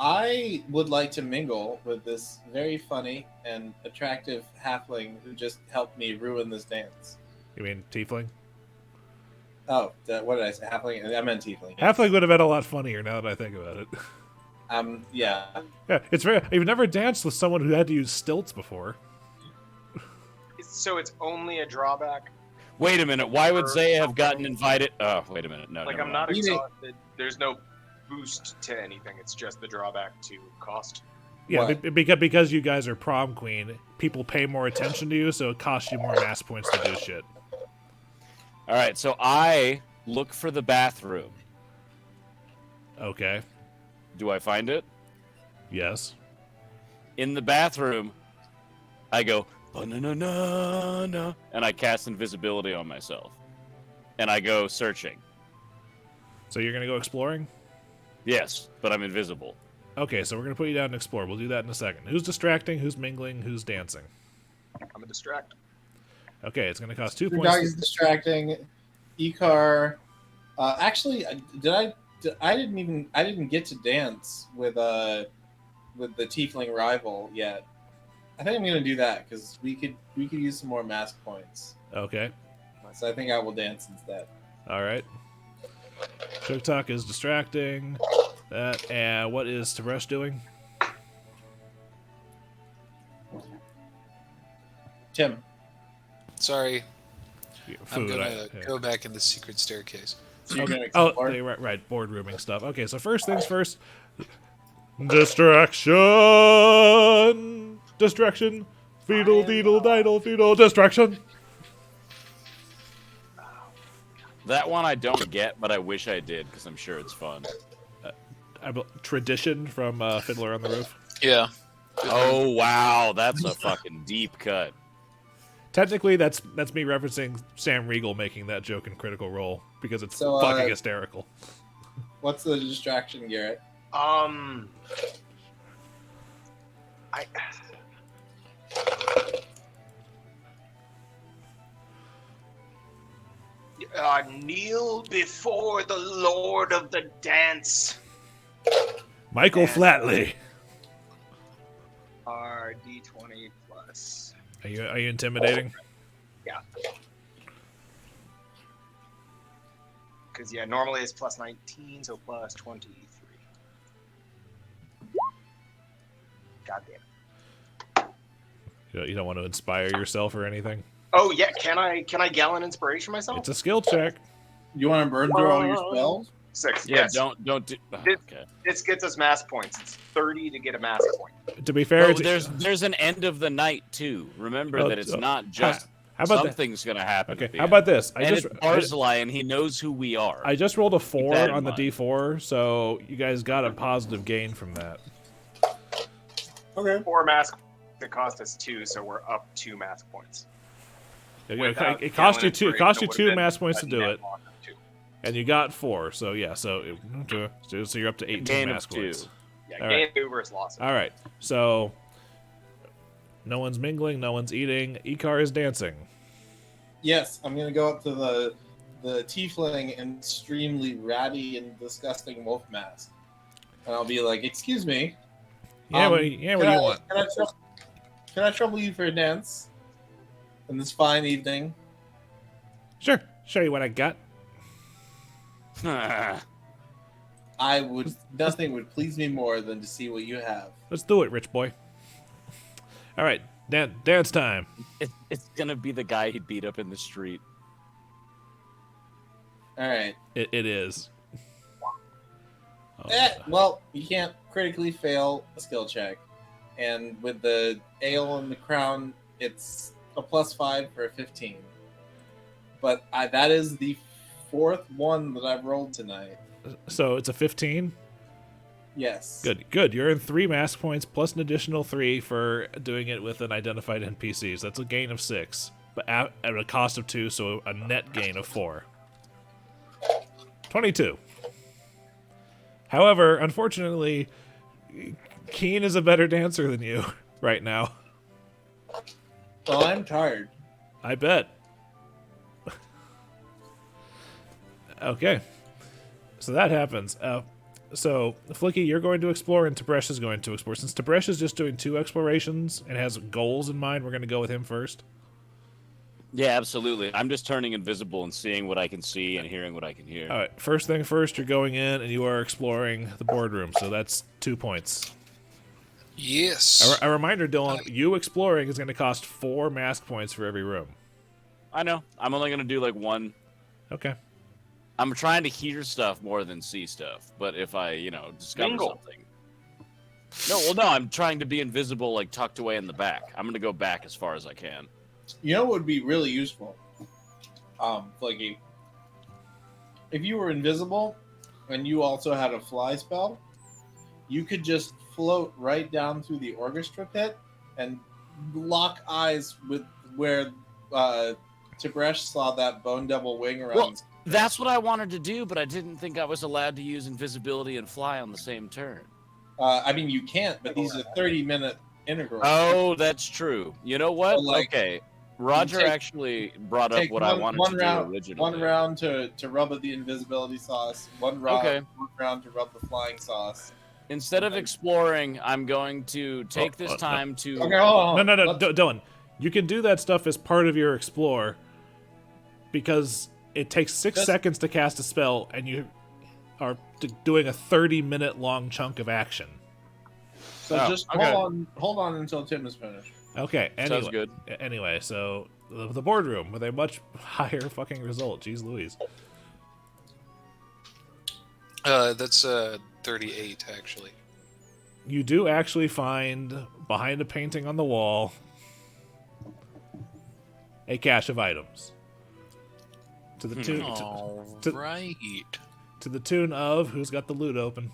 I would like to mingle with this very funny and attractive halfling who just helped me ruin this dance. You mean Tiefling? Oh, what did I say? Halfling? I meant tiefling. Halfling would have been a lot funnier now that I think about it. Yeah. Yeah, it's very. You've never danced with someone who had to use stilts before. So it's only a drawback. Wait a minute. Why would Zaya have gotten invited? Oh, wait a minute. No, Like never I'm mind. not exhausted. There's no boost to anything. It's just the drawback to cost. Yeah, What? because you guys are prom queen, people pay more attention to you, so it costs you more mass points to do shit. All right, so I look for the bathroom. Okay. Do I find it? Yes. In the bathroom, I go, "Ba-na-na-na-na," and I cast invisibility on myself. And I go searching. So you're gonna go exploring? Yes, but I'm invisible. Okay, so we're gonna put you down and explore. We'll do that in a second. Who's distracting? Who's mingling? Who's dancing? I'm a distract. Okay, it's gonna cost 2 Your points. dog is distracting. Icar. Actually, I didn't get to dance with the tiefling rival yet. I think I'm gonna do that because we could use some more mask points. Okay. So I think I will dance instead. All right. Sugtok is distracting. That and what is Tib'resh doing? Tim. Sorry, I'm Food. gonna go back in the secret staircase. So you're gonna Oh, explore? right, boardrooming stuff. Okay, so first things first. Distraction. Feedle, deedle, diddle, feedle. Distraction. That one I don't get, but I wish I did because I'm sure it's fun. Tradition from Fiddler on the Roof. Yeah. Oh wow, that's a fucking deep cut. Technically, that's me referencing Sam Riegel making that joke in Critical Role because it's So, fucking hysterical. What's the distraction, Garrett? Kneel before the Lord of the Dance. Michael Flatley. D20 plus. Are you intimidating? Yeah. Because normally it's plus 19, so plus 23. Goddamn. You don't want to inspire yourself or anything? Oh yeah, can I gallon inspiration myself? It's a skill check. You want to burn through all your spells? 6. Yeah, Yes. don't do. Okay. This gets us mass points. It's 30 to get a mass point. To be fair, Well, there's an end of the night too. Remember that it's not just how about that? something's gonna happen. Okay, at the how end. about this? And it's Barzillai, and he knows who we are. I just rolled a 4 that in on the mind. D4, so you guys got a positive gain from that. Okay. 4 mass. It cost us 2, so we're up 2 mass points. Without It cost you gallon 2. It inspiration, cost you it would've 2 been mass points a to do net it, loss of 2. and you got 4. So yeah, so you're up to 18 Gain mass of 2. points. Yeah, All gain 2 versus loss. All right, so no one's mingling, no one's eating. Icar is dancing. Yes, I'm gonna go up to the tiefling and extremely ratty and disgusting wolf mask, and I'll be like, "Excuse me, Yeah, what do you want? Can I trouble you for a dance? On this fine evening? Sure. Show you what I got. Nothing would please me more than to see what you have. Let's do it, rich boy. All right, dance time. It's gonna be the guy he beat up in the street. All right. It is. Oh, Well, you can't critically fail a skill check, and with the ale and the crown, it's a +5 for a 15. But that is the 4th one that I've rolled tonight. So it's a 15? Yes. Good. You're in 3 mask points plus an additional 3 for doing it with an identified NPC. So that's a gain of 6, but at a cost of 2, so a net gain of 4. 22. However, unfortunately, Keen is a better dancer than you right now. Well, I'm tired. I bet. Okay. So that happens. So, Flickie, you're going to explore, and Tib'resh is going to explore. Since Tib'resh is just doing 2 explorations and has goals in mind, we're going to go with him first. Yeah, absolutely. I'm just turning invisible and seeing what I can see and hearing what I can hear. All right. First thing first, you're going in, and you are exploring the boardroom. So that's 2 points. Yes. A reminder, Dillon, you exploring is going to cost 4 mask points for every room. I know. I'm only gonna do like 1. Okay. I'm trying to hear stuff more than see stuff. But if I, discover Mingle. something. No, I'm trying to be invisible, like tucked away in the back. I'm gonna go back as far as I can. You know what would be really useful? Flickie. If you were invisible and you also had a fly spell, you could just float right down through the orchestra pit and lock eyes with where Tib'resh saw that bone devil wing around. Well, that's what I wanted to do, but I didn't think I was allowed to use invisibility and fly on the same turn. I mean, you can't, but these are 30-minute integrals. Oh, that's true. You know what? So, like, okay. Roger actually brought up what I wanted to do originally. One round to rub at the invisibility sauce. One round to rub the flying sauce. Instead of exploring, I'm going to take this time to... Okay, hold on. No, Dillon. You can do that stuff as part of your explore because it takes 6 seconds to cast a spell, and you are doing a 30-minute long chunk of action. So just hold on until Tim is finished. Okay, anyway. Sounds good. Anyway, so the boardroom with a much higher fucking result. Jeez Louise. That's 38, actually. You do actually find, behind a painting on the wall, a cache of items. To the tune, Right. to the tune of, who's got the loot open?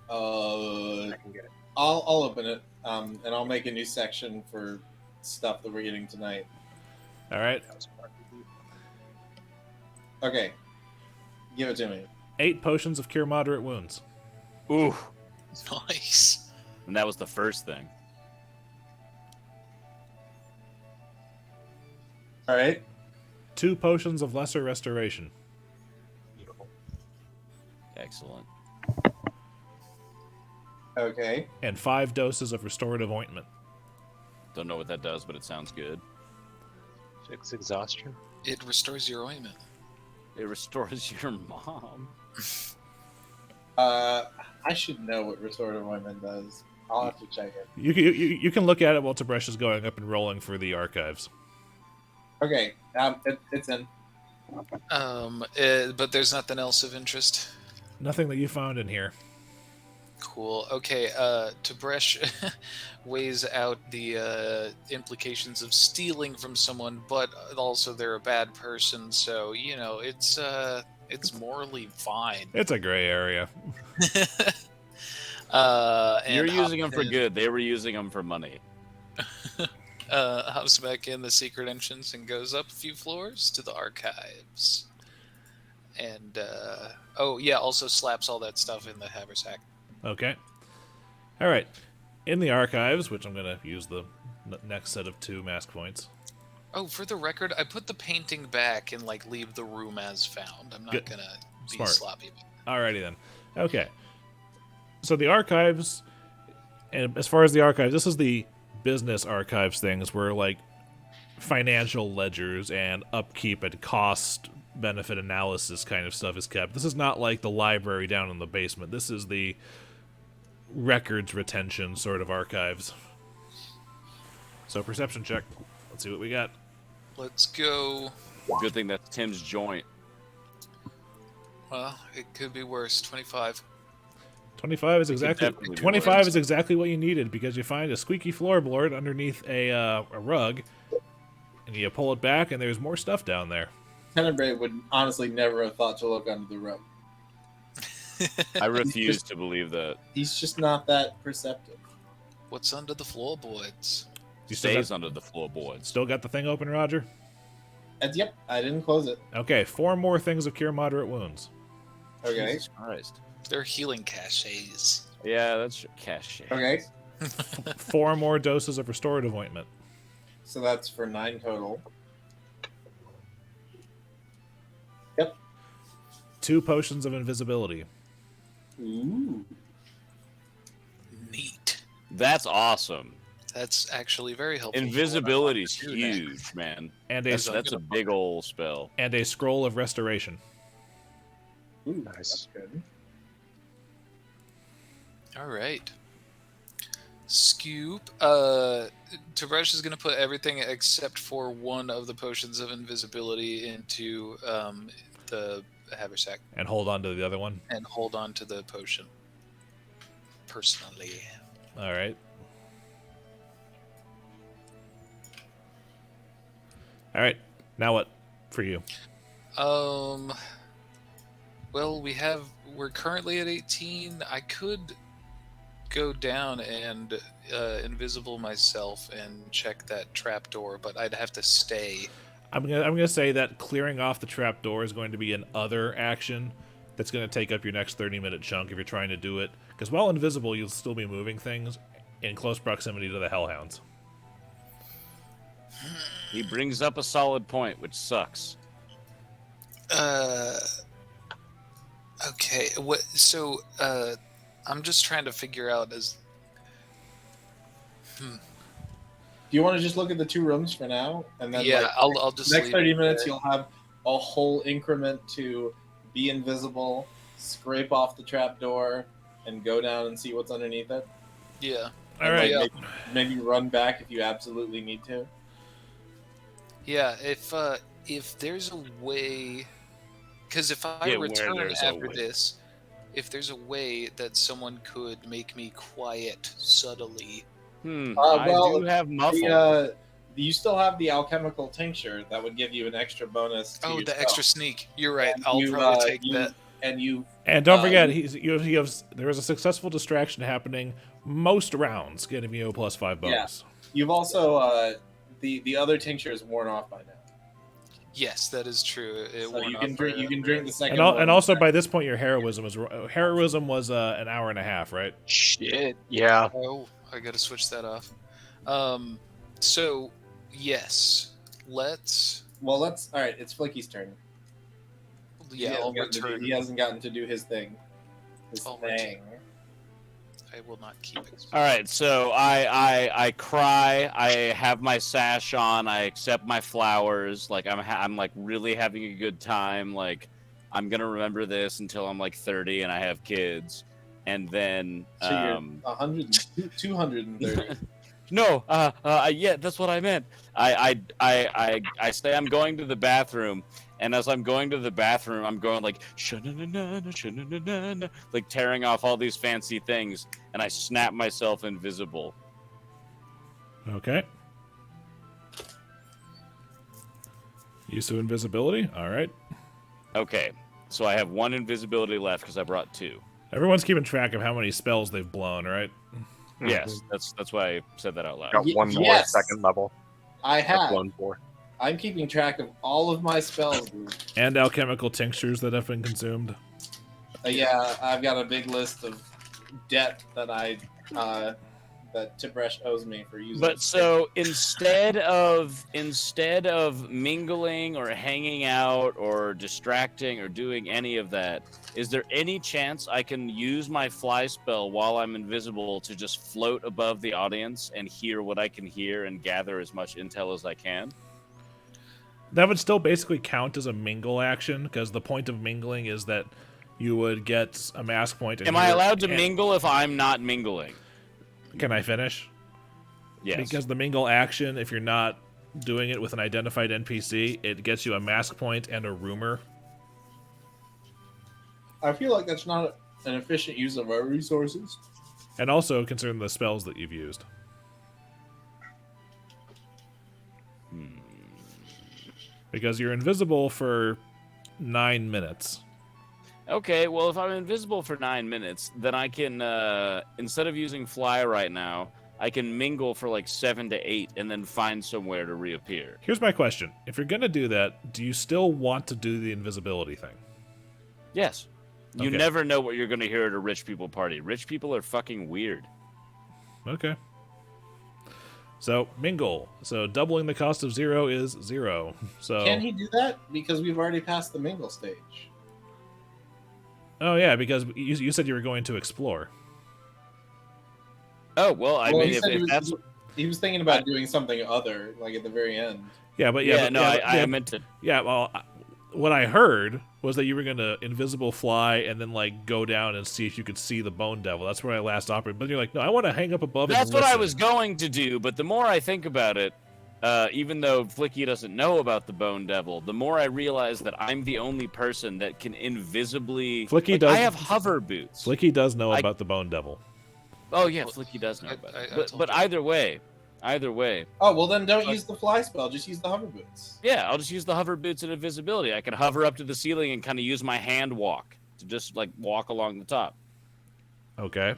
I can get it. I'll open it, and I'll make a new section for stuff that we're getting tonight. All right. Okay, give it to me. 8 potions of cure moderate wounds. Ooh. Nice. And that was the first thing. All right. 2 potions of lesser restoration. Beautiful. Excellent. Okay. And 5 doses of restorative ointment. Don't know what that does, but it sounds good. Fix exhaustion. It restores your ointment. It restores your mom. I should know what restorative ointment does. I'll have to check it. You can look at it while Tib'resh is going up and rolling for the archives. Okay, it's in. But there's nothing else of interest. Nothing that you found in here. Cool. Okay, Tib'resh weighs out the implications of stealing from someone, but also they're a bad person, so, it's morally fine. It's a gray area. You're using them for good. They were using them for money. Hops back in the secret entrance and goes up a few floors to the archives. And, also slaps all that stuff in the haversack. Okay. All right. In the archives, which I'm going to use the next set of 2 mask points. Oh, for the record, I put the painting back and, leave the room as found. I'm not going to be Smart. sloppy. Alrighty then. Okay. So the archives, and as far as the archives, this is the business archives things where like financial ledgers and upkeep and cost benefit analysis kind of stuff is kept. This is not like the library down in the basement. This is the records retention sort of archives. So perception check. Let's see what we got. Let's go. Good thing that's Tim's joint. Well, it could be worse. 25. 25 is exactly definitely be 25 worse. is exactly what you needed because you find a squeaky floorboard underneath a rug, and you pull it back, and there's more stuff down there. Tenebrae would honestly never have thought to look under the rug. I refuse to believe that. He's just not that perceptive. What's under the floorboards? You still Stays got, under the floorboards. still got the thing open, Roger? And yep, I didn't close it. Okay, 4 more things of cure moderate wounds. Okay. Jesus Christ. They're healing caches. Yeah, that's cash. Okay. 4 more doses of restorative ointment. So that's for 9 total. 2 potions of invisibility. Ooh. Neat. That's awesome. That's actually very helpful. Invisibility's for what I want to do huge, man. And That's a big old spell. and a scroll of restoration. Ooh, Nice. that's good. now. All right. Scoop. Tib'resh is going to put everything except for one of the potions of invisibility into the haversack And hold on to the other one. and hold on to the potion. Personally. All right. All right. Now what for you? Well, we're currently at 18. I could go down and invisible myself and check that trapdoor, but I'd have to stay. I'm gonna say that clearing off the trapdoor is going to be an other action that's going to take up your next 30-minute chunk if you're trying to do it. Because while invisible, you'll still be moving things in close proximity to the Hellhounds. He brings up a solid point, which sucks. Okay. What? So, I'm just trying to figure out as. Do you want to just look at the 2 rooms for now? And then Yeah, like, I'll just next leave 30 it minutes there. you'll have a whole increment to be invisible, scrape off the trapdoor, and go down and see what's underneath it. Yeah. All right. Yeah. Maybe run back if you absolutely need to. Yeah. If there's a way, because if I Yeah, where return there's a after way. this, if there's a way that someone could make me quiet subtly. well, I do have muffle. You still have the alchemical tincture that would give you an extra bonus. To Oh, your the spell. extra sneak. You're right. And I'll you, probably take you- that. And you And don't forget, you- there is a successful distraction happening most rounds, getting you a +5 bonus. you've also the other tincture is worn off by now. Yes, that is true. It So wore you off can drink. right You can after. drink the second. And, one. and also by this point, your heroism was an hour and a half, right? Shit. Yeah. Oh, I gotta switch that off. So yes, let's. Well, let's. All right. It's Flickie's turn. Yeah, I'll he return. hasn't gotten to do his thing. His I'll thing. I will not keep it. All right, so I cry. I have my sash on. I accept my flowers. Like I'm like really having a good time. Like I'm gonna remember this until I'm like 30 and I have kids, and then So you're 230. no, yeah, that's what I meant. I say I'm going to the bathroom, and as I'm going to the bathroom, I'm going like sha-na-na-na, sha-na-na-na, like tearing off all these fancy things, and I snap myself invisible. Okay. Use of invisibility. All right. Okay, so I have 1 invisibility left because I brought 2. Everyone's keeping track of how many spells they've blown, right? Yes, that's why I said that out loud. Got one more Yes. second level. I That's have. 1 more. I'm keeping track of all of my spells. Dude. And alchemical tinctures that have been consumed. Yeah, I've got a big list of debt that I that Tib'resh owes me for using. But so instead of mingling or hanging out or distracting or doing any of that, is there any chance I can use my fly spell while I'm invisible to just float above the audience and hear what I can hear and gather as much intel as I can? That would still basically count as a mingle action, because the point of mingling is that you would get a mask point. And Am I allowed to mingle if I'm not mingling? Can I finish? Yes. Because the mingle action, if you're not doing it with an identified NPC, it gets you a mask point and a rumor. I feel like that's not an efficient use of our resources. And also considering the spells that you've used. Because you're invisible for 9 minutes. Okay, well, if I'm invisible for 9 minutes, then I can, instead of using fly right now, I can mingle for like 7 to 8 and then find somewhere to reappear. Here's my question. If you're going to do that, do you still want to do the invisibility thing? Yes. You Okay. never know what you're going to hear at a rich people party. Rich people are fucking weird. Okay. So, mingle. So, doubling the cost of 0 is 0. So, Can he do that? Because we've already passed the mingle stage. oh, yeah, because you said you were going to explore. Oh, well, I Well, mean, he said if that's... he was thinking about doing something other, like at the very end. Yeah, but Yeah, but, no, but- I meant to... Yeah, well, what I heard was that you were going to invisible fly and then, like, go down and see if you could see the Bone Devil. That's where I last operated. But you're like, no, I want to hang up above That's and what I listen. was going to do, but the more I think about it, even though Flickie doesn't know about the Bone Devil, the more I realize that I'm the only person that can invisibly... Flickie like, does- I have hover boots. Flickie does know about the Bone Devil. Oh, yeah, Flickie does know about it. told But you. either way, Oh, well then don't use the fly spell, just use the hover boots. yeah, I'll just use the hover boots and invisibility. I can hover up to the ceiling and kind of use my hand walk to just, like, walk along the top. Okay.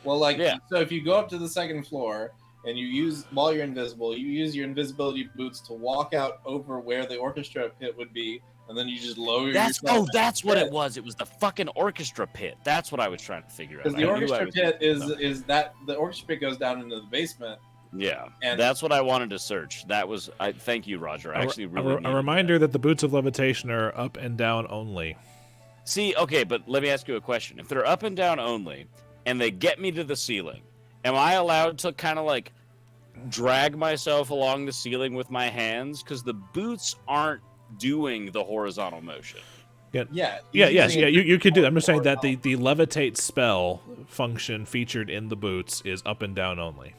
Well, like, Yeah. so if you go up to the second floor and you use, while you're invisible, you use your invisibility boots to walk out over where the orchestra pit would be, and then you just lower yourself. That's what it was. It was the fucking orchestra pit. That's what I was trying to figure out. Because the I knew I orchestra was- pit is that the orchestra pit goes down into the basement. Yeah, And- that's what I wanted to search. That was. I thank you, Roger. I actually really a needed reminder that. that the boots of levitation are up and down only. See, okay, but let me ask you a question. If they're up and down only, and they get me to the ceiling, am I allowed to kind of like drag myself along the ceiling with my hands? Because the boots aren't doing the horizontal motion. Yeah. You could do that. I'm just saying that the levitate spell function featured in the boots is up and down only.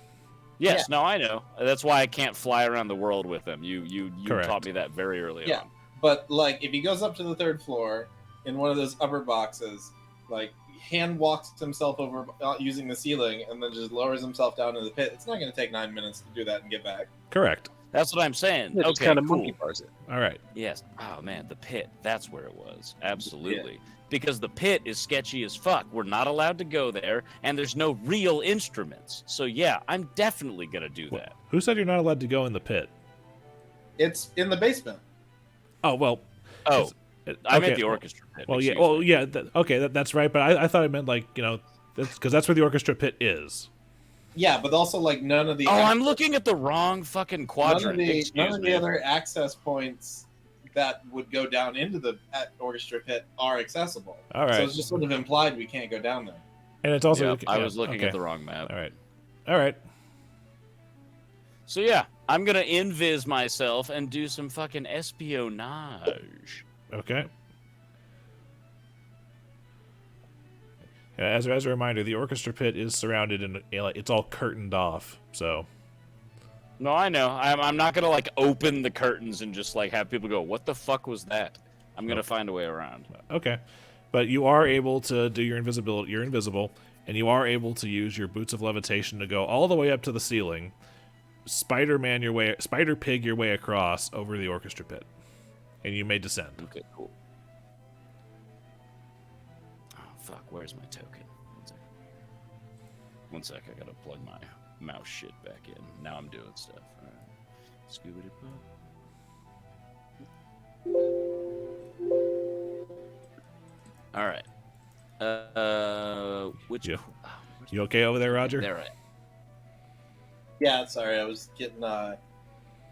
Yes, no, I know. That's why I can't fly around the world with them. You Correct. taught me that very early Yeah. on. But like, if he goes up to the third floor in one of those upper boxes, like hand walks himself over using the ceiling, and then just lowers himself down to the pit, it's not going to take 9 minutes to do that and get back. Correct. That's what I'm saying. Yeah, just Okay, kind of cool. monkey bars it. All right. Yes. Oh man, the pit. That's where it was. Absolutely. Because the pit is sketchy as fuck. We're not allowed to go there, and there's no real instruments. So yeah, I'm definitely gonna do that. Who said you're not allowed to go in the pit? It's in the basement. Oh, well. Oh, I meant okay. the orchestra pit. Well, yeah. excuse Well, me. yeah. Okay, that's right. But I thought I meant, like, you know, because that's where the orchestra pit is. Yeah, but also like none of the Oh, I'm looking at the wrong fucking quadrant. none Excuse of me. the other access points that would go down into the orchestra pit are accessible. All right. So it's just sort of implied we can't go down there. And it's also. Yep, I yeah, was looking okay. at the wrong map. All right. All right. So yeah, I'm gonna invis myself and do some fucking espionage. Okay. Yeah, as a reminder, the orchestra pit is surrounded and it's all curtained off. So. No, I know. I'm not gonna like open the curtains and just like have people go, "What the fuck was that?" I'm gonna find a way around. Okay. But you are able to do your invisibility. You're invisible, and you are able to use your boots of levitation to go all the way up to the ceiling, spider pig your way across over the orchestra pit, and you may descend. Okay, cool. Oh fuck, where's my token? 1 sec, I gotta plug my mouse shit back in. Now I'm doing stuff. Alright. Scooby Alright. Which Yeah. You okay over there, Roger? There I Yeah, sorry, I was getting I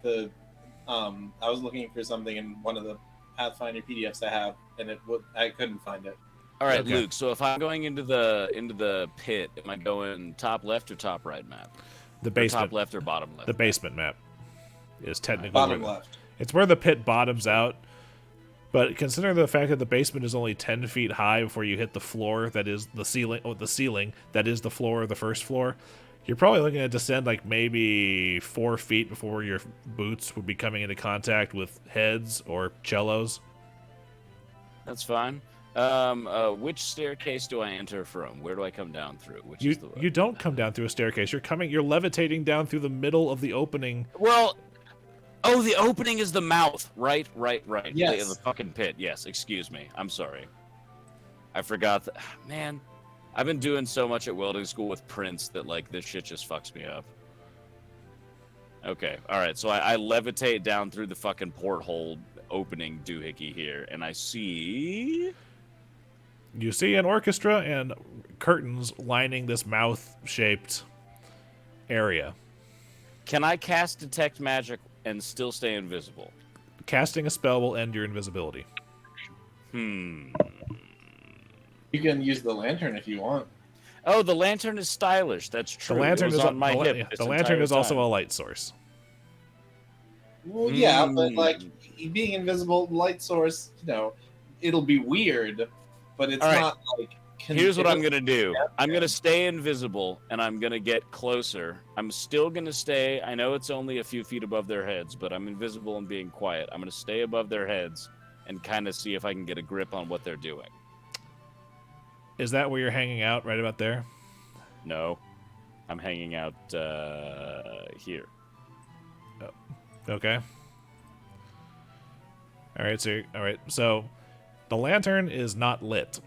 was looking for something in one of the Pathfinder PDFs I have, and I couldn't find it. All right, Okay. Luke. So if I'm going into the pit, am I going top left or top right map? The Or basement. top left or bottom left? The basement map is technically Bottom where left. it's where the pit bottoms out. But considering the fact that the basement is only 10 feet high before you hit the floor, that is the ceiling, that is the floor of the first floor, you're probably looking at descend like maybe 4 feet before your boots would be coming into contact with heads or cellos. That's fine. Which staircase do I enter from? Where do I come down through? Which is the You don't come down through a staircase. You're levitating down through the middle of the opening. Well, oh, the opening is the mouth. Right. Yes. The fucking pit. Yes, excuse me. I'm sorry. I forgot that. Man, I've been doing so much at welding school with prints that, like, this shit just fucks me up. Okay, alright, so I levitate down through the fucking porthole opening doohickey here, and I see... You see an orchestra and curtains lining this mouth-shaped area. Can I cast Detect Magic and still stay invisible? Casting a spell will end your invisibility. Hmm. You can use the lantern if you want. Oh, the lantern is stylish. That's true. The lantern it was is on my hip. yeah, this the lantern entire is also time. a light source. Well, yeah, but like being invisible, light source, it'll be weird, but it's All right. not like. Here's what I'm gonna do. I'm gonna stay invisible, and I'm gonna get closer. I'm still gonna stay. I know it's only a few feet above their heads, but I'm invisible and being quiet. I'm gonna stay above their heads and kind of see if I can get a grip on what they're doing. Is that where you're hanging out, right about there? No, I'm hanging out here. Okay. All right, so the lantern is not lit.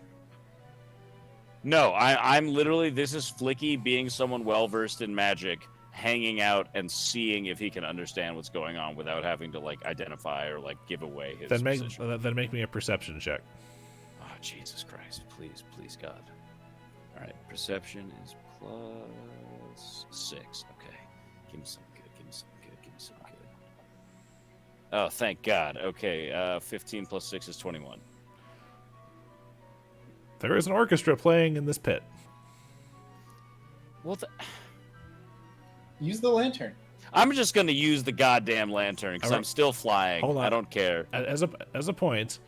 No, I'm literally. This is Flickie being someone well versed in magic, hanging out and seeing if he can understand what's going on without having to like identify or like give away his position. Then make me a perception check. Oh, Jesus Christ. Please, God. All right, perception is +6. Okay. Give me something good. Oh, thank God. Okay, 15 plus 6 is 21. There is an orchestra playing in this pit. Well, Use the lantern. I'm just going to use the goddamn lantern because All right. I'm still flying. Hold on. I don't care. As a point,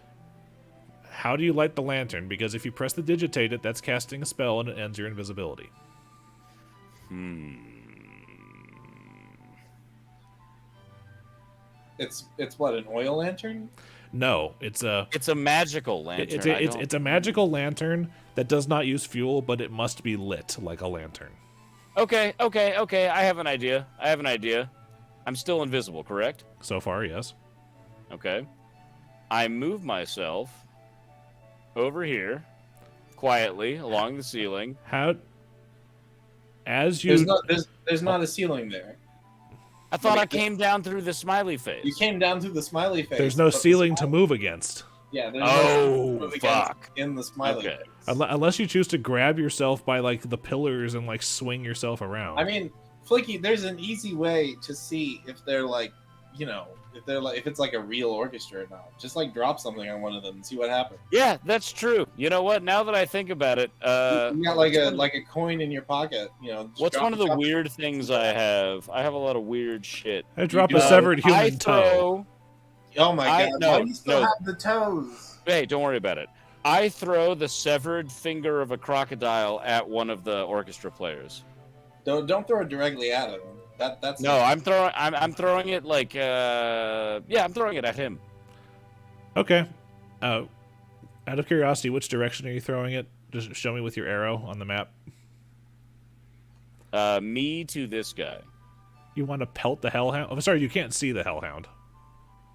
how do you light the lantern? Because if you press the digitate it, that's casting a spell and it ends your invisibility. It's what, an oil lantern? No, it's a magical lantern. it's a magical lantern that does not use fuel, but it must be lit like a lantern. Okay. I have an idea. I'm still invisible, correct? So far, yes. Okay. I move myself over here quietly along the ceiling. How? As you There's not a ceiling there. I thought I came down through the smiley face. You came down through the smiley face. there's no but the ceiling to move against. Yeah. There's Oh, no move against fuck. in the smiley Okay. face. Unless you choose to grab yourself by like the pillars and like swing yourself around. I mean, Flickie, there's an easy way to see if they're like, if it's like a real orchestra or not. Just like drop something on one of them and see what happens. Yeah, that's true. You know what? Now that I think about it, You got like a coin in your pocket. Just what's drop- one of the drop- weird things I have? I have a lot of weird shit. I drop do a have- severed I human toe. throw. Oh my god! no, Why do you still no. have the toes? Hey, don't worry about it. I throw the severed finger of a crocodile at one of the orchestra players. Don't throw it directly at him. That's No, I'm throwing it like I'm throwing it at him. Okay. Out of curiosity, which direction are you throwing it? Just show me with your arrow on the map. Me to this guy. You want to pelt the hellhound? Oh, sorry, you can't see the hellhound.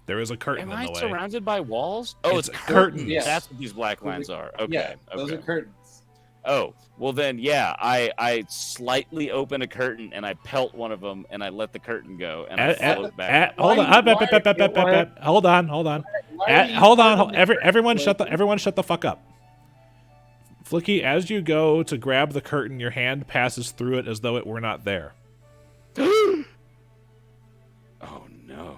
There is a curtain Am in I the way. surrounded by walls? Oh, it's It's curtains. curtains. Yeah. That's what these black lines are. Okay. Yeah, those okay. are curtains. Oh, well then, yeah. I slightly open a curtain and I pelt one of them and I let the curtain go and I float back. Hold on. Hold on. Why are you- Hold on. Everyone shut the fuck up. Flickie, as you go to grab the curtain, your hand passes through it as though it were not there. Oh no.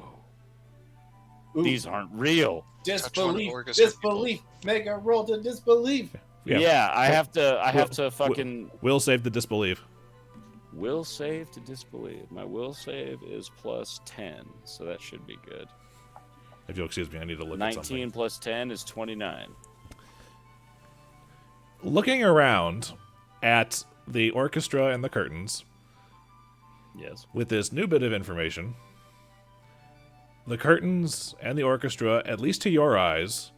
Ooh, These aren't real. disbelief. orchestra Disbelief. Make a roll to disbelief. Yeah, I have to fucking Will save the disbelief. will save to disbelieve. My will save is plus 10, so that should be good. If you'll excuse me, I need to look at 19 something. plus 10 is 29. Looking around at the orchestra and the curtains, Yes. with this new bit of information, the curtains and the orchestra, at least to your eyes,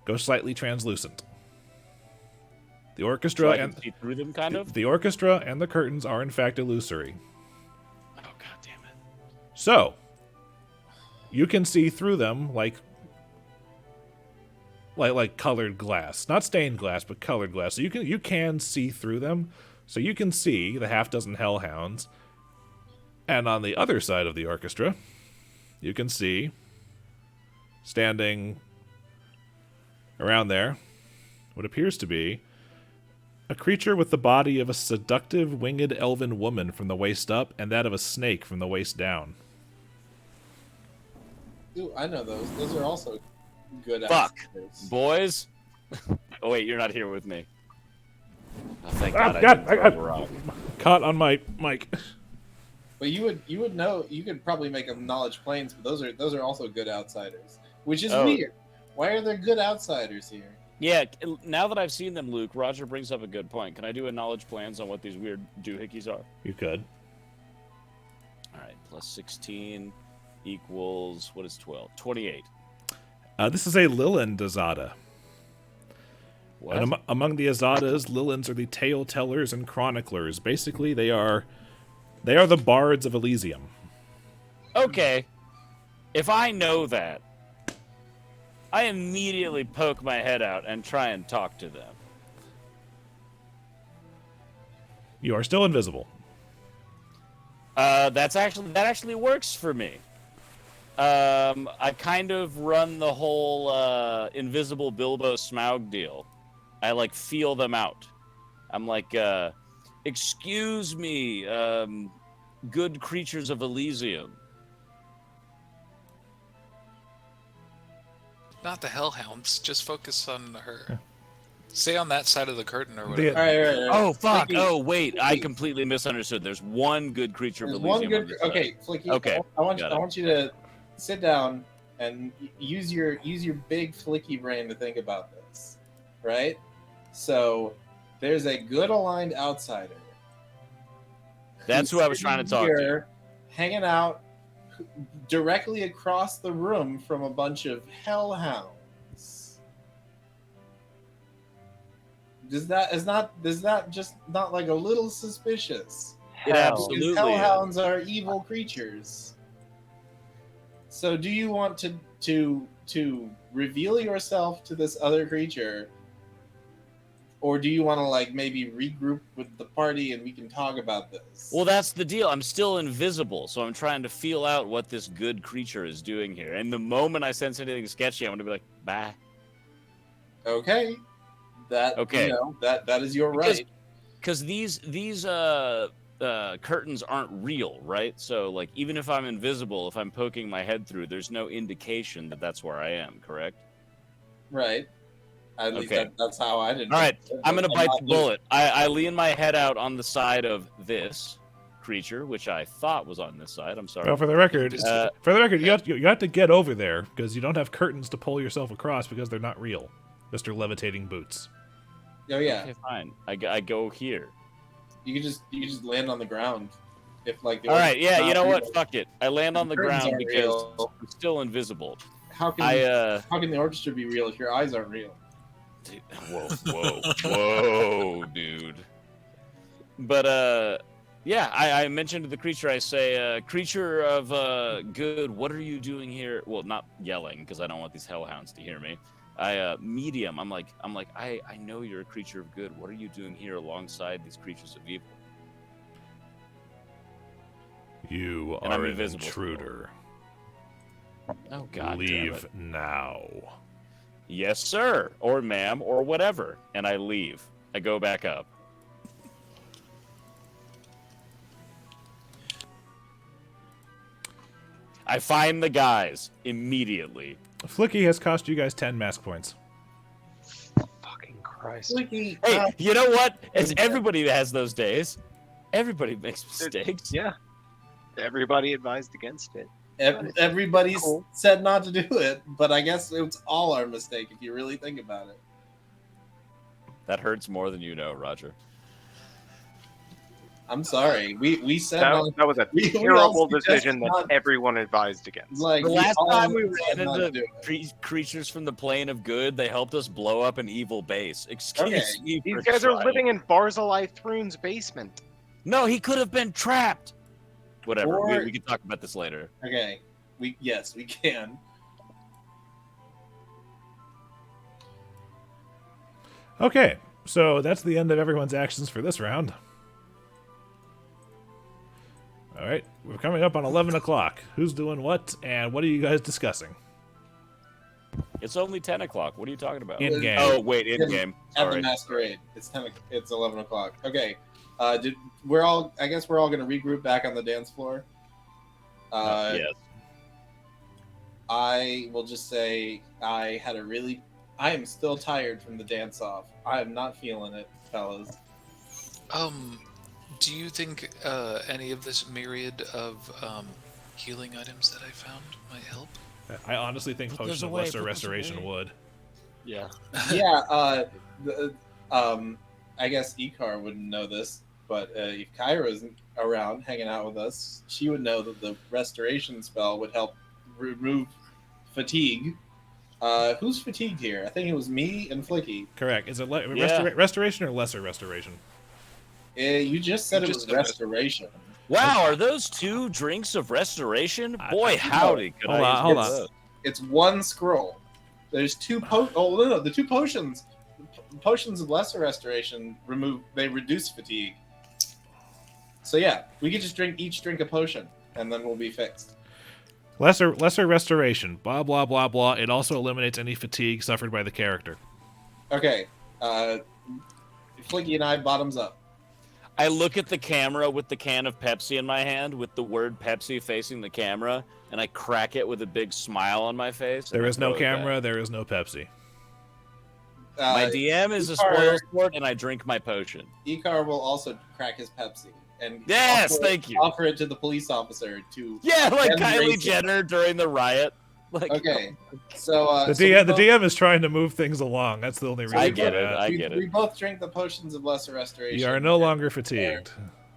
go slightly translucent. The orchestra So I can and see through them, kind of? the orchestra and the curtains are in fact illusory. Oh, god damn it. So, you can see through them like colored glass, not stained glass, but colored glass. So you can see through them. So you can see the half dozen hellhounds, and on the other side of the orchestra, you can see standing around there what appears to be a creature with the body of a seductive winged elven woman from the waist up, and that of a snake from the waist down. Ooh, I know those. Those are also good. Fuck. outsiders. Boys? Oh, wait, you're not here with me. Oh, thank Ah, God. God, I didn't throw a rock. Caught on my mic. But you would know. You could probably make them knowledge planes, but those are also good outsiders, which is Oh. weird. Why are there good outsiders here? Yeah, now that I've seen them, Luke, Roger brings up a good point. Can I do a knowledge plans on what these weird doohickeys are? You could. All right, plus 16 equals, what is 12? 28. This is a Lilland Azada. What? And among the Azadas, Lillands are the tale tellers and chroniclers. Basically, they are the bards of Elysium. Okay, if I know that, I immediately poke my head out and try and talk to them. You are still invisible. That actually works for me. I kind of run the whole invisible Bilbo Smaug deal. I like feel them out. I'm like, excuse me, good creatures of Elysium. Not the hellhounds. Just focus on her. Stay on that side of the curtain or The- whatever. All right. Oh fuck! Flickie, Oh wait, I Flickie. completely misunderstood. There's one good creature of There's Elysium. one on good. this side. Okay, Flickie. Okay, I want got it. you to sit down and use your big Flicky brain to think about this, right? So there's a good aligned outsider. That's who I was trying to talk to. here, hanging out directly across the room from a bunch of hellhounds. Does that just not like a little suspicious? It absolutely Because hellhounds are evil creatures. So do you want to reveal yourself to this other creature? Or do you want to like maybe regroup with the party and we can talk about this? Well, that's the deal. I'm still invisible, so I'm trying to feel out what this good creature is doing here. And the moment I sense anything sketchy, I'm gonna be like, bye. Okay. Okay. That is your right. Because these curtains aren't real, right? So like, even if I'm invisible, if I'm poking my head through, there's no indication that that's where I am. Correct? Right. At least Okay. that's how I did. All right. I'm gonna bite not the bullet. I lean my head out on the side of this creature, which I thought was on this side. I'm sorry. Well, for the record, Uh, you have to get over there because you don't have curtains to pull yourself across because they're not real, Mr. Levitating Boots. Oh yeah. Okay, fine. I go here. You can just land on the ground. If like. All right. Yeah. You not know what? real. Fuck it. I land on the Curtains ground aren't because real. I'm still invisible. How can how can the orchestra be real if your eyes aren't real? Dude, whoa, dude. But yeah, I mentioned to the creature. I say, creature of good. What are you doing here? Well, not yelling because I don't want these hellhounds to hear me. Medium. I'm like, I know you're a creature of good. What are you doing here alongside these creatures of evil? You And I'm are an invisible. intruder. Oh God, Leave damn it. now. Yes, sir, or ma'am, or whatever. And I leave. I go back up. I find the guys immediately. Flickie has cost you guys 10 mask points. Fucking Christ. Flickie, Hey, you know what? It's everybody that has those days. Everybody makes mistakes. Yeah. Everybody advised against it. everybody's Cool. said not to do it, but I guess it's all our mistake if you really think about it. That hurts more than you know, Roger. I'm sorry. We said That was a we all terrible suggested decision that not- everyone advised against. like The last all time we said ran not to into do it. creatures from the plane of good, they helped us blow up an evil base. Excuse Okay. me. These for guys are trying. living in Barzillai Thrune's basement. No, he could have been trapped. Whatever. Or- We can talk about this later. Okay. We can. Okay, so that's the end of everyone's actions for this round. All right, we're coming up on 11 o'clock. Who's doing what, and what are you guys discussing? It's only 10 o'clock. What are you talking about? In game. Oh, wait, in game. At the Sorry. Masquerade. It's 11 o'clock. Okay. I guess we're all gonna regroup back on the dance floor. Yes. I will just say I am still tired from the dance off. I am not feeling it, fellas. Do you think any of this myriad of healing items that I found might help? I honestly think Put those Potion of away, Lesser put those Restoration away. would. Yeah. Yeah, I guess Icar wouldn't know this, but if Kyra's around hanging out with us, she would know that the restoration spell would help remove fatigue. Who's fatigued here? I think it was me and Flickie. Correct. Is it Yeah. Restoration or Lesser Restoration? You just said You it just was said restoration. Wow, are those 2 drinks of restoration? Boy, howdy. Could Hold I on, use hold those? on. It's one scroll. There's two the 2 potions. Potions of lesser restoration reduce fatigue. So yeah, we could just each drink a potion, and then we'll be fixed. Lesser Restoration. Blah, blah, blah, blah. It also eliminates any fatigue suffered by the character. Okay, Flickie and I bottoms up. I look at the camera with the can of Pepsi in my hand with the word Pepsi facing the camera, and I crack it with a big smile on my face. There and I is no throw it back. camera. There is no Pepsi. My DM is a Icar- spoil sport, and I drink my potion. Icar will also crack his Pepsi and Yes, thank you. offer it to the police officer to. Yeah, like And Kylie racing. Jenner during the riot. Like, Okay, so The so we DM is trying to move things along. That's the only reason I for get it, that. I we, get it. we both drink the potions of lesser restoration. You are no longer fatigued.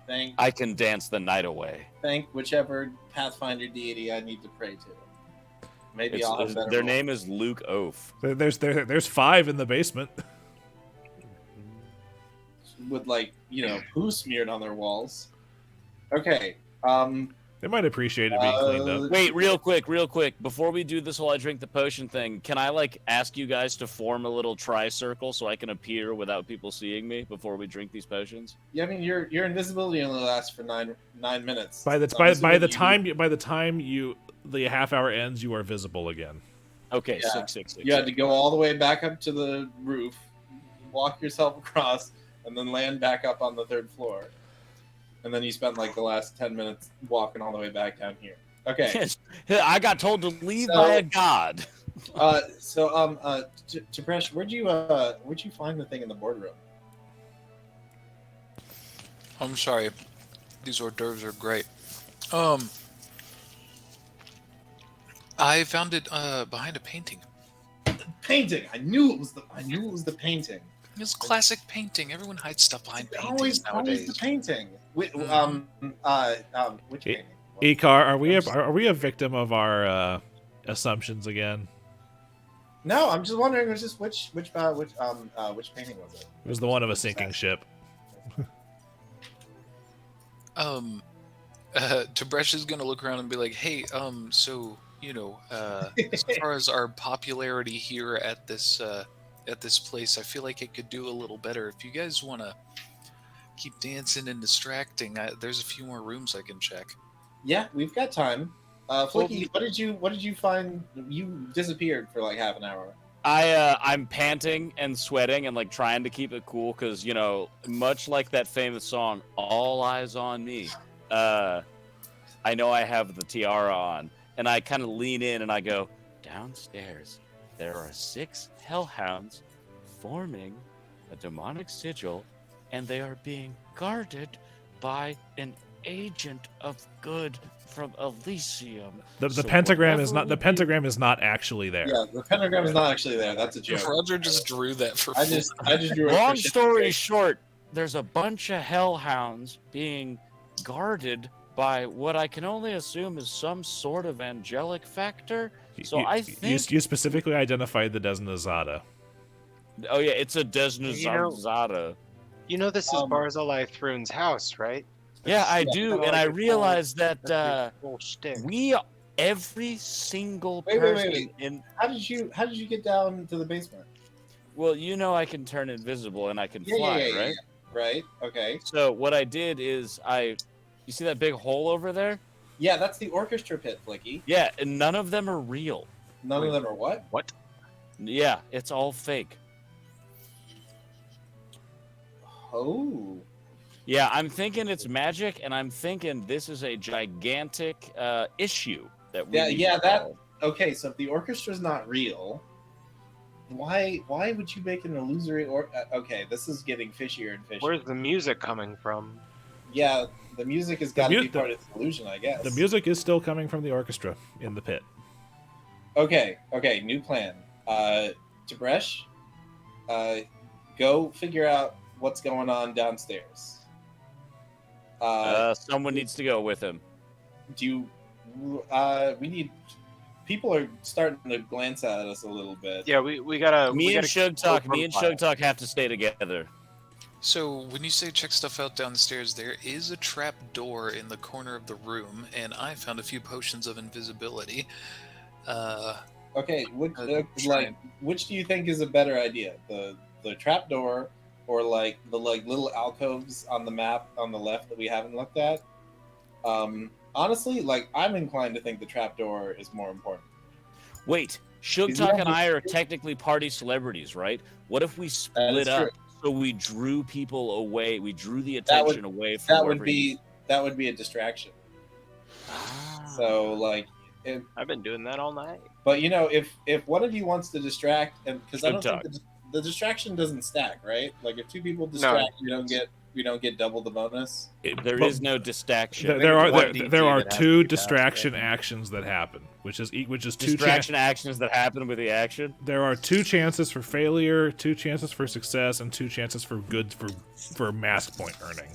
Thank I can dance the night away. whichever Pathfinder deity I need to pray to. Maybe I'll have better Their roll. name is Luke Oaf. There's 5 in the basement. with poo smeared on their walls. Okay. They might appreciate it being cleaned up. Wait, real quick. Before we do this whole I drink the potion thing, can I ask you guys to form a little tri-circle so I can appear without people seeing me before we drink these potions? Yeah, I mean your invisibility only lasts for nine minutes. By the So I'm assuming by the time the half hour ends, you are visible again. Okay, Yeah. six. you had to go all the way back up to the roof, walk yourself across, and then land back up on the 3rd floor. And then you spent the last 10 minutes walking all the way back down here. Okay. I got told to leave So- by a god. Tib'resh, where'd you find the thing in the boardroom? I'm sorry. These hors d'oeuvres are great. I found it behind a painting. Painting. I knew it was the painting. It's classic painting. Everyone hides stuff behind paintings Always the nowadays. painting. Which painting? Icar, are we a victim of our assumptions again? No, I'm just wondering. Which painting was it? It was the one of a sinking ship. Tib'resh is gonna look around and be like, "Hey, so as far as our popularity here at this place, I feel like it could do a little better. If you guys want to keep dancing and distracting, there's a few more rooms I can check." Yeah, we've got time. Flickie, what did you find? You disappeared for half an hour. I'm panting and sweating and trying to keep it cool because much like that famous song "All Eyes on Me," I know I have the tiara on, and I kind of lean in and I go, downstairs, there are 6 hellhounds forming a demonic sigil, and they are being guarded by an agent of good from Elysium. The pentagram is not actually there. Yeah, the pentagram is not actually there. That's a joke. If Roger just drew that for I just drew it. Long for shit. story short, there's a bunch of hellhounds being guarded by what I can only assume is some sort of angelic factor. So I think you specifically identified the Desnazada. Oh yeah, it's a Desnazada. You know this is Barzillai Thrune's house, right? Yeah, I That's do, kinda and like I a realized that's that his whole shtick. every single Wait. person in. How did you get down to the basement? Well, you know I can turn invisible and I can fly, right? Yeah. Right. Okay. So what I did is you see that big hole over there? Yeah, that's the orchestra pit, Flickie. Yeah, and none of them are real. None of them are what? What? Yeah, it's all fake. Oh. Yeah, I'm thinking it's magic, and I'm thinking this is a gigantic issue that we need to solve. Okay, so if the orchestra's not real, why would you make an illusory okay, this is getting fishier and fishier. Where's the music coming from? Yeah, the music has got to be part of the illusion, I guess. The music is still coming from the orchestra in the pit. Okay, new plan. Tib'resh, go figure out what's going on downstairs. Someone needs to go with him. People are starting to glance at us a little bit. Yeah, we gotta. Me and Sugtok Sugtok have to stay together. So when you say check stuff out downstairs, there is a trap door in the corner of the room, and I found a few potions of invisibility. Okay, which do you think is a better idea? The trap door, or the little alcoves on the map on the left that we haven't looked at? Honestly, I'm inclined to think the trapdoor is more important. Wait, Sugtok and I are technically party celebrities, right? What if we split up so we drew people away? We drew the attention away from that would be a distraction. So I've been doing that all night. But if one of you wants to distract, and because I don't think the distraction doesn't stack, right? If 2 people distract, we don't get double the bonus. There is no distraction. There are 2 distraction actions that happen, which is 2 distraction actions that happen with the action. There are 2 chances for failure, 2 chances for success, and 2 chances for good for mask point earning.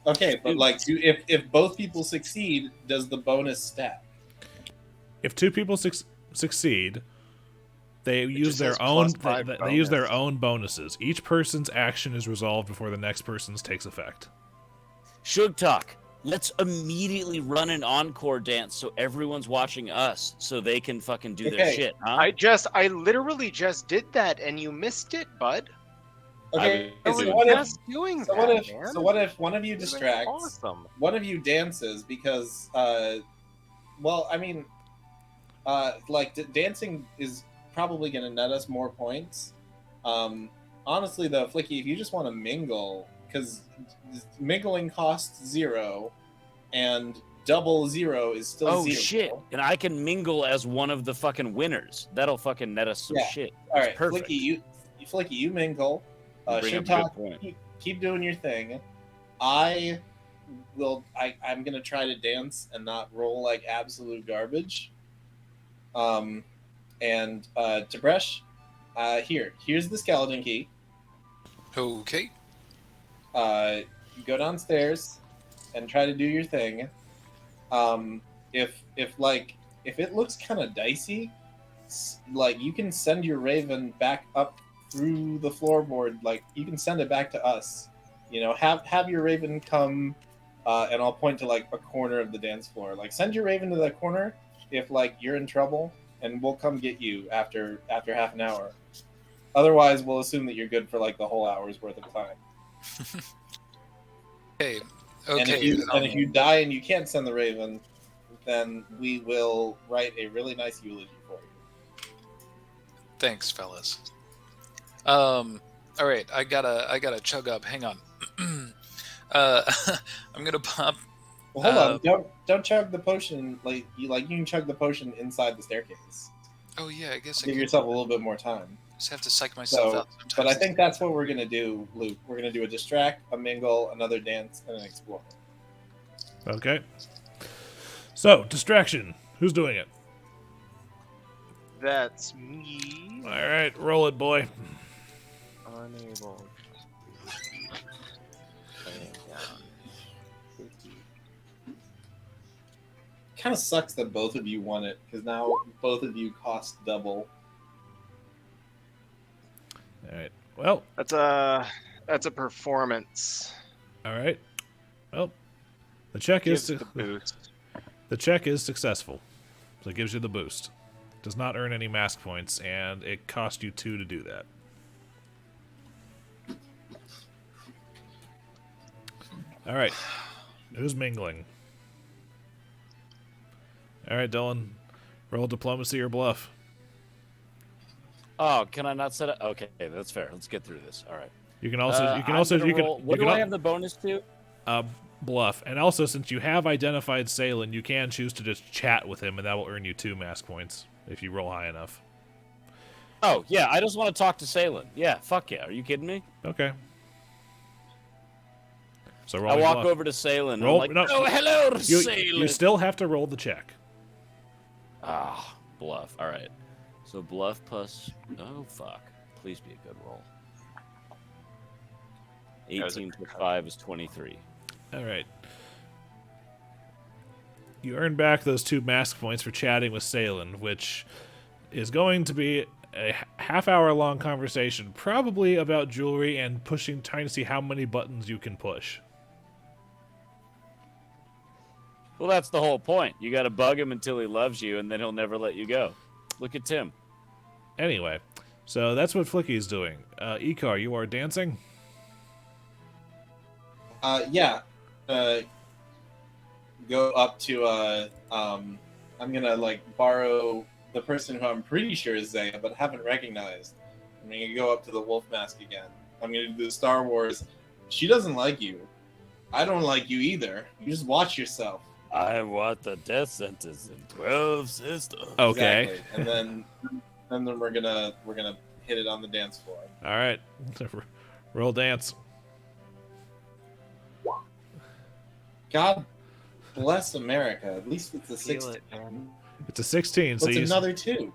Okay, but if both people succeed, does the bonus stack? If 2 people succeed, they use their own. They use their own bonuses. Each person's action is resolved before the next person's takes effect. Sugtok, let's immediately run an encore dance so everyone's watching us, so they can fucking do their shit. Huh? I literally just did that, and you missed it, bud. Okay, So what if one of you distracts? Awesome. One of you dances because, dancing is probably going to net us more points. Honestly, though, Flickie, if you just want to mingle, because mingling costs 0, and double 0 is still 0. Oh shit! And I can mingle as one of the fucking winners. That'll fucking net us some shit. All right, perfect. Flickie, you mingle. Sugtok, keep doing your thing. I'm gonna try to dance and not roll like absolute garbage. And Tib'resh, here's the skeleton key. Okay. Go downstairs and try to do your thing. If it looks kind of dicey, you can send your raven back up through the floorboard. You can send it back to us. Have your raven come, and I'll point to a corner of the dance floor. Send your raven to that corner if you're in trouble, and we'll come get you after half an hour. Otherwise, we'll assume that you're good for the whole hour's worth of time. Okay. And if you die and you can't send the raven, then we will write a really nice eulogy for you. Thanks, fellas. All right, I gotta chug up. Hang on. I'm gonna pop Well, hold on. Don't chug the potion. You can chug the potion inside the staircase. Oh yeah, I guess I Give could yourself a little bit more time. just have to psych myself out. But I Sometimes think that's what we're gonna do, Luke. We're gonna do a distract, a mingle, another dance, and an explore. Okay. So, distraction. Who's doing it? That's me. All right, roll it, boy. Unable. Laying down. 50. Kind of sucks that both of you won it because now both of you cost double. All right. Well, That's a performance. all right. Well, the check Gives is the boost. the check is successful, so it gives you the boost. Does not earn any mask points, and it costs you 2 to do that. All right. Who's mingling? All right, Dillon. Roll diplomacy or bluff. Oh, can I not set it? Okay, that's fair. Let's get through this. All right. You can also I'm gonna roll- What do I have the bonus to? bluff, and also since you have identified Salen, you can choose to just chat with him, and that will earn you 2 mask points if you roll high enough. Oh, yeah, I just want to talk to Salen. Yeah, fuck yeah. Are you kidding me? Okay. So roll. I your walk bluff. over to Salen and Roll- I'm like, no. oh, hello, You Salen. still have to roll the check. Ah, bluff. All right. So bluff plus... Oh, fuck. Please be a good roll. That was a 18 good plus cut. 5 is 23. All right. You earn back those 2 mask points for chatting with Salen, which is going to be a half-hour-long conversation, probably about jewelry and trying to see how many buttons you can push. Well, that's the whole point. You got to bug him until he loves you, and then he'll never let you go. Look at Tim. Anyway, so that's what Flickie's doing. Icar, you are dancing? Yeah. Go up to I'm gonna borrow the person who I'm pretty sure is Zaya, but haven't recognized. I'm gonna go up to the wolf mask again. I'm gonna do the Star Wars. She doesn't like you. I don't like you either. You just watch yourself. I want the death sentence in 12 systems. Okay. Exactly. And then we're gonna hit it on the dance floor. All right. Roll dance. God bless America. At least it's a Feel 16. it, man. It's a 16, so What's you another 2?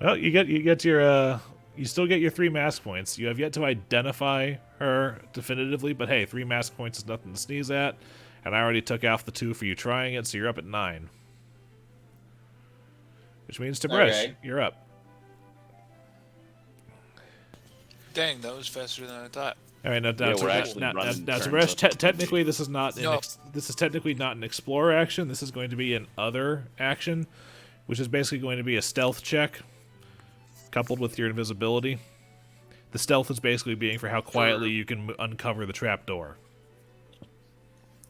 Well, you get your you still get your 3 mask points. You have yet to identify her definitively, but hey, 3 mask points is nothing to sneeze at. And I already took off the 2 for you trying it, so you're up at 9. Which means Tib'resh, Okay. you're up. Dang, that was faster than I thought. All right, now we're actually running turns Tib'resh, up. technically this is not No. this is technically not an explorer action. This is going to be an other action, which is basically going to be a stealth check coupled with your invisibility. The stealth is basically being for how quietly you can uncover the trap door.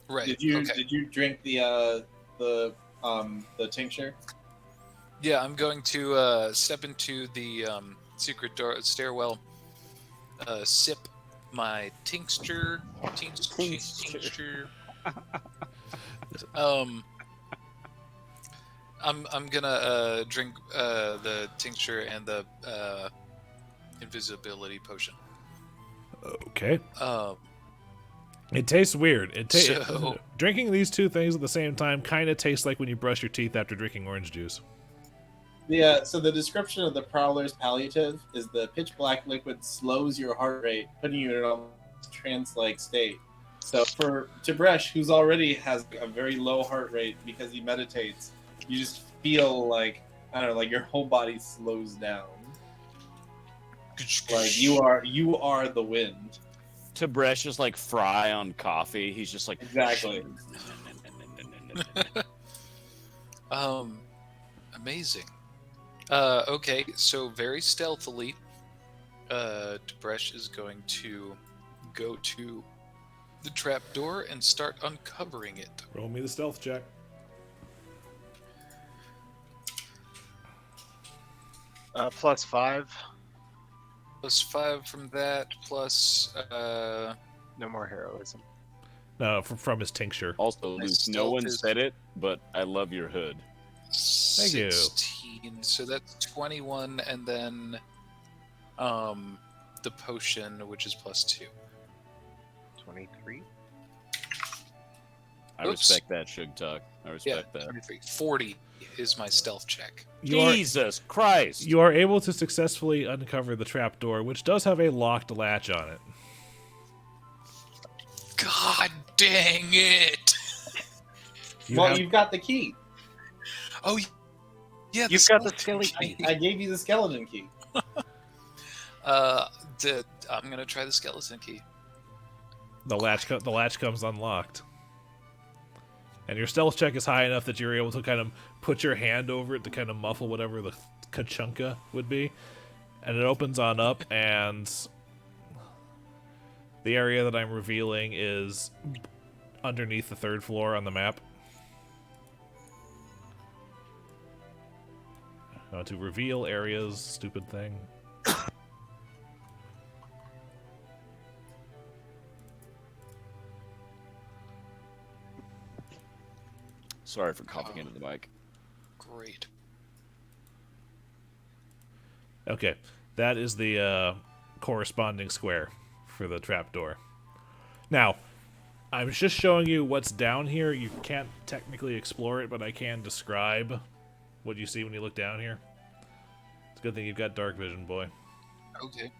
Right. Did you okay. did you drink the tincture? Yeah, I'm going to step into the secret door stairwell, sip my tincture. I'm gonna drink the tincture and the invisibility potion. Okay. Um, It tastes weird. So- Drinking these 2 things at the same time kind of tastes like when you brush your teeth after drinking orange juice. Yeah, so the description of the Prowler's palliative is the pitch black liquid slows your heart rate, putting you in a trance-like state. So for Tib'resh, who's already has a very low heart rate because he meditates, you just feel like your whole body slows down. Like you are the wind. Tib'resh is like Fry on coffee. He's just like... Exactly. Amazing. Okay, so very stealthily, Tib'resh is going to go to the trap door and start uncovering it. Roll me the stealth check. +5. Plus 5 from that, plus No more heroism. from his tincture. Also, My Luke, no stealth one is- said it, but I love your hood. Thank you. 16. So that's 21, and then the potion, which is +2. 23. I Oops. respect that, Sugtok. I respect that. 23. 40 is my stealth check. Jesus Christ! You are able to successfully uncover the trapdoor, which does have a locked latch on it. God dang it! You've got the key. Oh, yeah. You've got the skelly key. I gave you the skeleton key. I'm gonna try the skeleton key. the latch comes unlocked, and your stealth check is high enough that you're able to kind of put your hand over it to kind of muffle whatever the kachunka would be, and it opens on up, and the area that I'm revealing is underneath the 3rd floor on the map. To reveal areas, stupid thing. Sorry for coughing into the mic. Great. Okay, that is the corresponding square for the trapdoor. Now, I'm just showing you what's down here. You can't technically explore it, but I can describe what you see when you look down here. It's a good thing you've got dark vision, boy. Okay.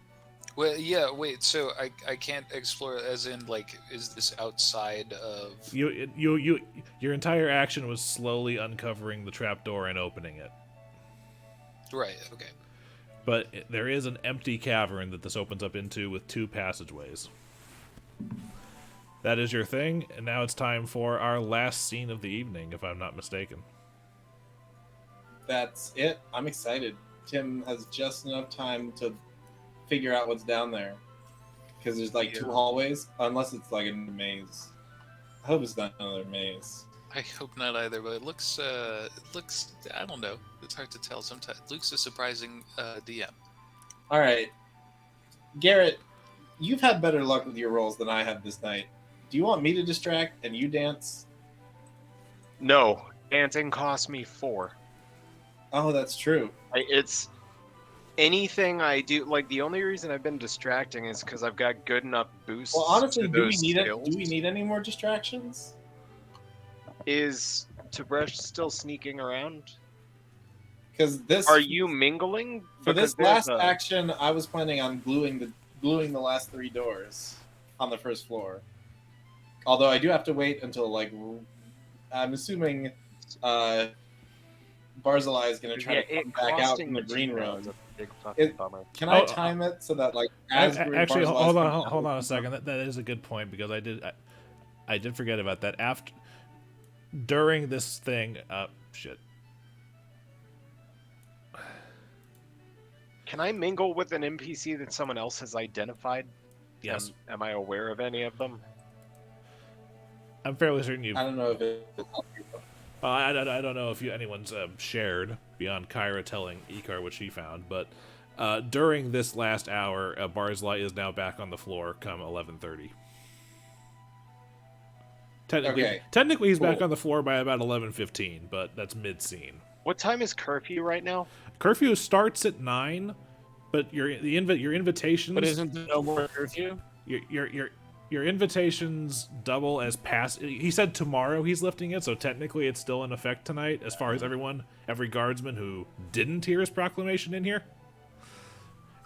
Well, yeah. Wait. So I can't explore, as in, like, is this outside of? Your entire action was slowly uncovering the trapdoor and opening it. Right. Okay. But there is an empty cavern that this opens up into with 2 passageways. That is your thing, and now it's time for our last scene of the evening, if I'm not mistaken. That's it. I'm excited. Tim has just enough time to figure out what's down there. Because there's like 2 hallways, unless it's like a maze. I hope it's not another maze. I hope not either, but it looks, I don't know. It's hard to tell sometimes. Luke's a surprising DM. All right. Garrett, you've had better luck with your rolls than I have this night. Do you want me to distract and you dance? No, dancing cost me 4. Oh, that's true. It's anything I do. Like, the only reason I've been distracting is because I've got good enough boosts. Well, honestly, to do we those need it? skills. Do we need any more distractions? Is Tib'resh still sneaking around? Because this Are you mingling? for Because this last there's a- action, I was planning on gluing the last 3 doors on the 1st floor. Although I do have to wait until I'm assuming Barzillai is going to try to come back out in the green room. is a big fucking It- bummer. Can I Oh, time it so that as Actually, Barzillai's hold coming out- on a second. That is a good point, because I did forget about that. During this thing, shit. Can I mingle with an NPC that someone else has identified? Yes, Am I aware of any of them? I'm fairly certain you've. I don't know if it. I don't know if anyone's shared beyond Kyra telling Icar what she found, but during this last hour, Barzillai is now back on the floor come 11:30. Technically, he's back Cool. on the floor by about 11:15, but that's mid-scene. What time is curfew right now? Curfew starts at 9, but your invitations. But isn't there no more curfew? Your invitations double as pass. He said tomorrow he's lifting it, so technically it's still in effect tonight. As far as every guardsman who didn't hear his proclamation in here.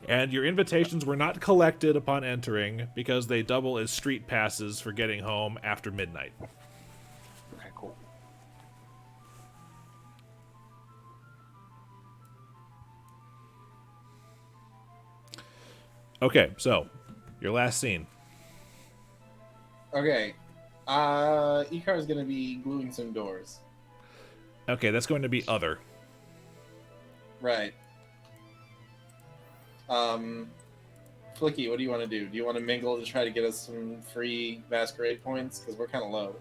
And your invitations were not collected upon entering because they double as street passes for getting home after midnight. Okay, cool. Okay, so your last scene. Okay. Icar is going to be gluing some doors. Okay, that's going to be other. Right. Flickie, what do you want to do? Do you want to mingle to try to get us some free Masquerade points? Because we're kind of low.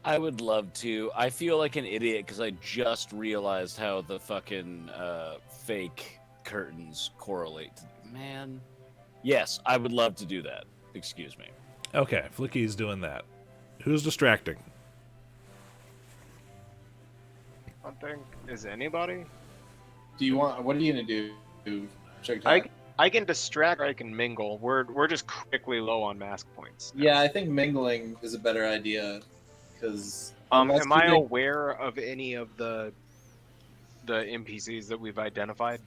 I would love to. I feel like an idiot because I just realized how the fucking fake curtains correlate. Man. Yes, I would love to do that. Excuse me. Okay, Flickie's doing that. Who's distracting? I think is anybody. Do you want? What are you gonna do? Sugtok? I can distract or I can mingle. We're just critically low on mask points. Yeah, I think mingling is a better idea because. Am I aware of any of the NPCs that we've identified?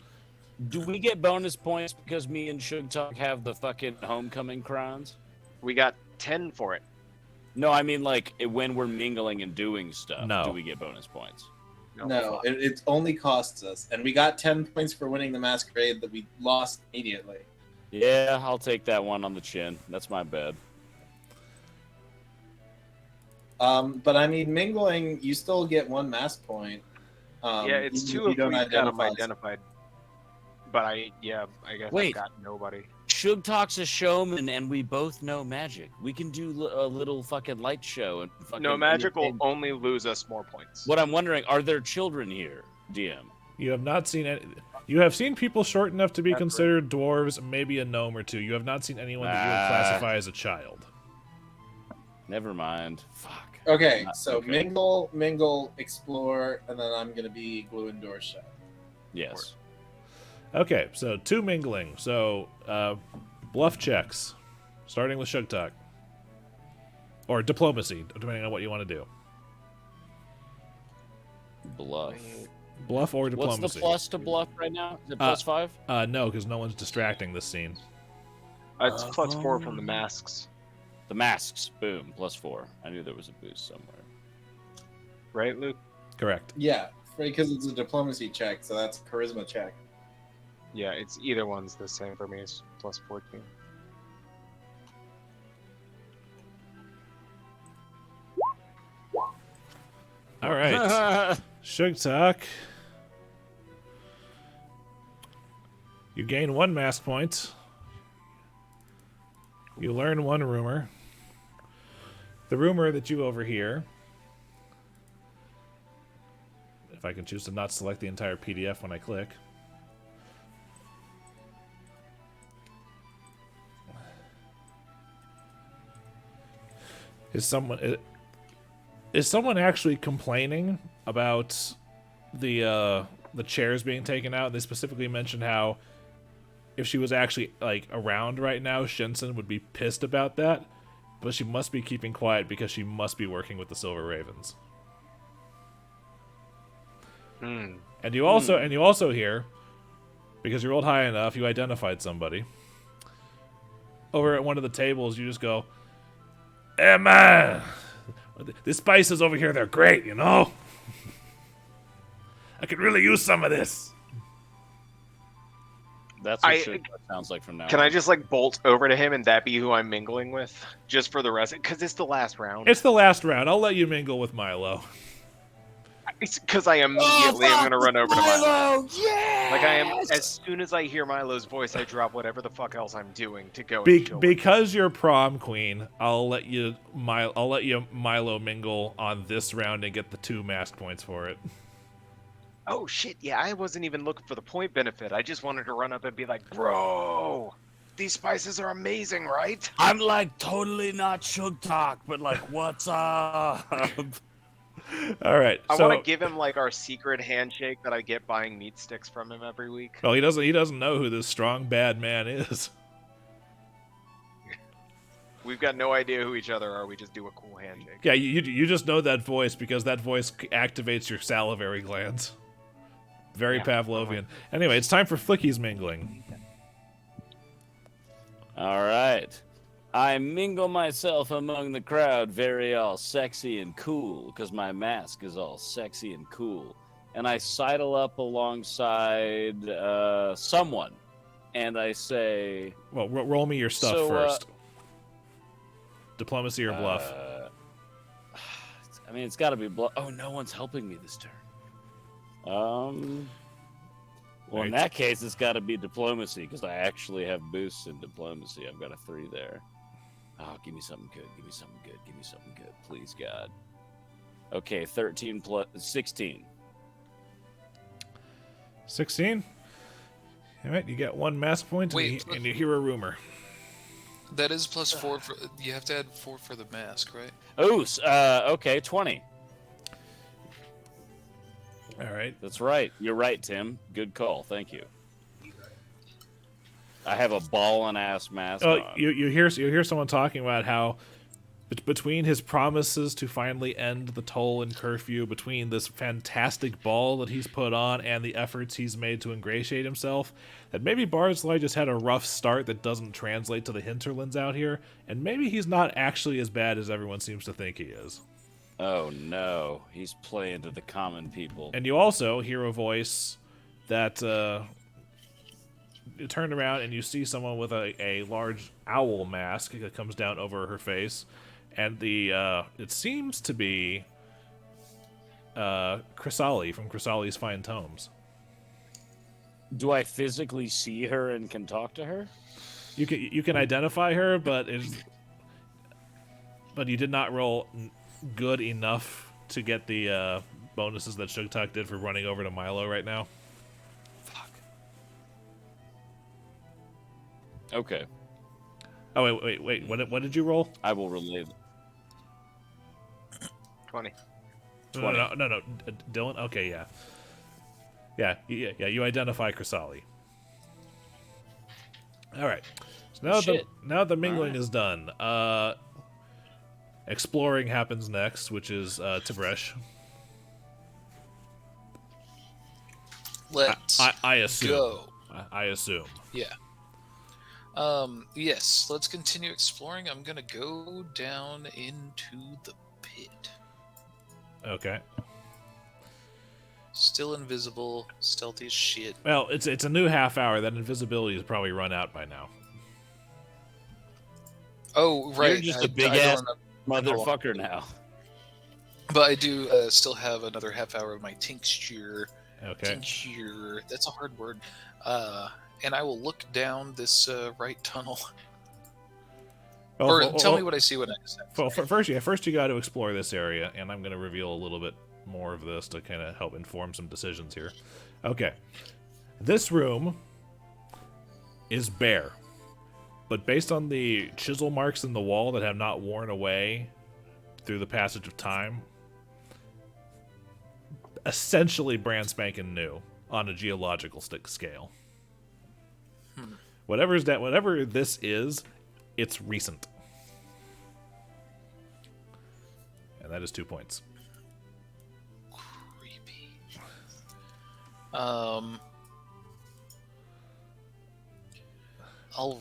Do we get bonus points because me and Sugtok have the fucking homecoming crowns? We got 10 for it. No, I mean like when we're mingling and doing stuff. No. Do we get bonus points? No, it only costs us, and we got 10 points for winning the Masquerade that we lost immediately. Yeah, I'll take that one on the chin. That's my bad. But I mean, mingling, you still get 1 mask point. Yeah, it's even 2 if you if don't we've got them identify. identified. But I guess Wait. I've got nobody. Sugtok's a showman, and we both know magic. We can do a little fucking light show and fucking. No, magic will entertain- only lose us more points. What I'm wondering, are there children here, DM? You have not seen any. You have seen people short enough to be That's considered dwarves, maybe a gnome or two. You have not seen anyone that you would classify as a child. Never mind. Fuck. Okay, so Okay. mingle, explore, and then I'm gonna be glue and door shut. Yes. Okay, so 2 mingling. So bluff checks, starting with Sugtok. Or diplomacy, depending on what you want to do. Bluff. Bluff or What's diplomacy. the plus to bluff right now? Is it plus 5? No, because no one's distracting this scene. It's +4 from the masks, The masks. Boom. Plus 4. I knew there was a boost somewhere. right, Luke? Correct. Yeah, because it's a diplomacy check, so that's a charisma check. Yeah, it's either one's the same for me. It's +14. All right. Sugtok. You gain 1 mask point. You learn 1 rumor. The rumor that you overhear, if I can choose to not select the entire PDF when I click, is someone actually complaining about the chairs being taken out? They specifically mentioned how if she was actually like around right now, Shinsen would be pissed about that, but she must be keeping quiet because she must be working with the Silver Ravens. And you also hear, because you rolled high enough, you identified somebody. Over at one of the tables, you just go, "Hey man, the spices over here, they're great, you know? I could really use some of this." That's what Sugtok sounds like from now Can on. I just like bolt over to him and that be who I'm mingling with, just for the rest? Because it's the last round. It's the last round. I'll let you mingle with Milo. Because I immediately am gonna run over to Milo. Yeah. Like I am, as soon as I hear Milo's voice, I drop whatever the fuck else I'm doing to go. And chill with Because you're prom queen, I'll let you Milo mingle on this round and get the 2 mask points for it. Oh shit, yeah, I wasn't even looking for the point benefit. I just wanted to run up and be like, bro, these spices are amazing, right? I'm like totally not Sugtok, but like, what's up? All right. I so, want to give him like our secret handshake that I get buying meat sticks from him every week. well, he doesn't know who this strong bad man is. We've got no idea who each other are. We just do a cool handshake. Yeah, you just know that voice because that voice activates your salivary glands. Very Pavlovian. Anyway, it's time for Flickie's mingling. All right. I mingle myself among the crowd, very all sexy and cool, because my mask is all sexy and cool. And I sidle up alongside someone, and I say... Well, roll me your stuff So, first. Diplomacy or bluff? I mean, it's got to be bluff. Oh, no one's helping me this turn. Well, in that case, it's got to be diplomacy, because I actually have boosts in diplomacy. I've got a 3 there. Oh, give me something good. Give me something good. Give me something good. Please, God. Okay, 13 plus 16. 16? All right, you get 1 mask point, Wait, and you hear a rumor. That is +4 for. You have to add 4 for the mask, right? Oh, okay, 20. All right. That's right. You're right, Tim. Good call. Thank you. I have a ballin' ass mask Oh, on. you hear someone talking about how between his promises to finally end the toll and curfew, between this fantastic ball that he's put on and the efforts he's made to ingratiate himself, that maybe Barzillai just had a rough start that doesn't translate to the hinterlands out here, and maybe he's not actually as bad as everyone seems to think he is. Oh no, he's playing to the common people. And you also hear a voice that you turn around and you see someone with a large owl mask that comes down over her face, and it seems to be Chrysali from Chrysali's Fine Tomes. Do I physically see her and can talk to her? You can identify her, but you did not roll good enough to get the bonuses that Sugtok did for running over to Milo right now. Fuck. Okay, Oh wait! What did you roll? I will relay. 20. No, Dillon. Okay, yeah. You identify Chrysali. All right. So now the mingling is done. Exploring happens next, which is Tib'resh. Let's I assume. go. I assume. Yeah. Yes, let's continue exploring. I'm gonna go down into the pit. Okay. Still invisible, stealthy as shit. Well, it's a new half hour. That invisibility has probably run out by now. Oh, right. You're just a I big don't ass remember. motherfucker now. But I do still have another half hour of my tincture. Okay. Tincture. That's a hard word. And I will look down this right tunnel. Tell me what I see when I descend. Well, first you got to explore this area, and I'm going to reveal a little bit more of this to kind of help inform some decisions here. Okay. This room is bare, but based on the chisel marks in the wall that have not worn away through the passage of time, essentially brand spanking new on a geological scale. Whatever this is, it's recent. And that is 2 points. Creepy. All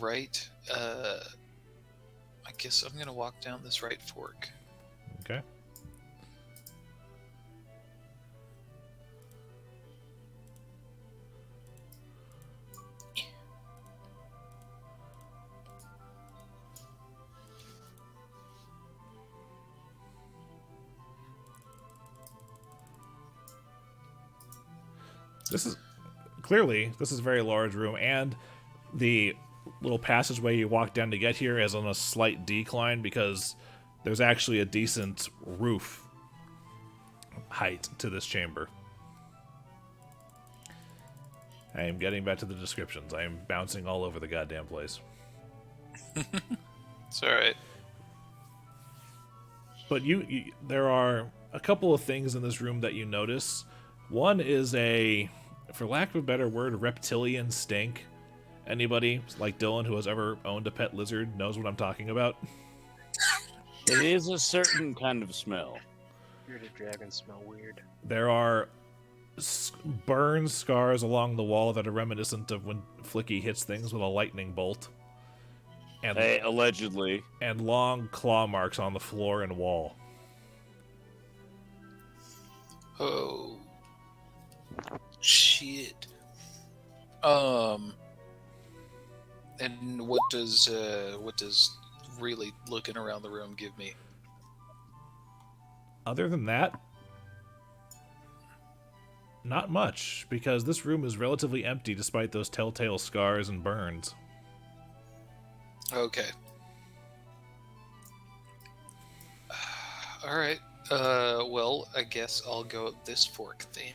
right. I guess I'm gonna walk down this right fork. Okay. This is a very large room, and the little passageway you walk down to get here is on a slight decline because there's actually a decent roof height to this chamber. I am getting back to the descriptions. I am bouncing all over the goddamn place. It's all right. But there are a couple of things in this room that you notice. One is for lack of a better word, reptilian stink. Anybody like Dillon who has ever owned a pet lizard knows what I'm talking about. It is a certain kind of smell. Bearded dragons smell weird. There are burn scars along the wall that are reminiscent of when Flickie hits things with a lightning bolt. And, Hey, allegedly. and long claw marks on the floor and wall. Oh. Shit. And what does really looking around the room give me? Other than that, not much, because this room is relatively empty despite those telltale scars and burns. Okay. All right. Well, I guess I'll go this fork then.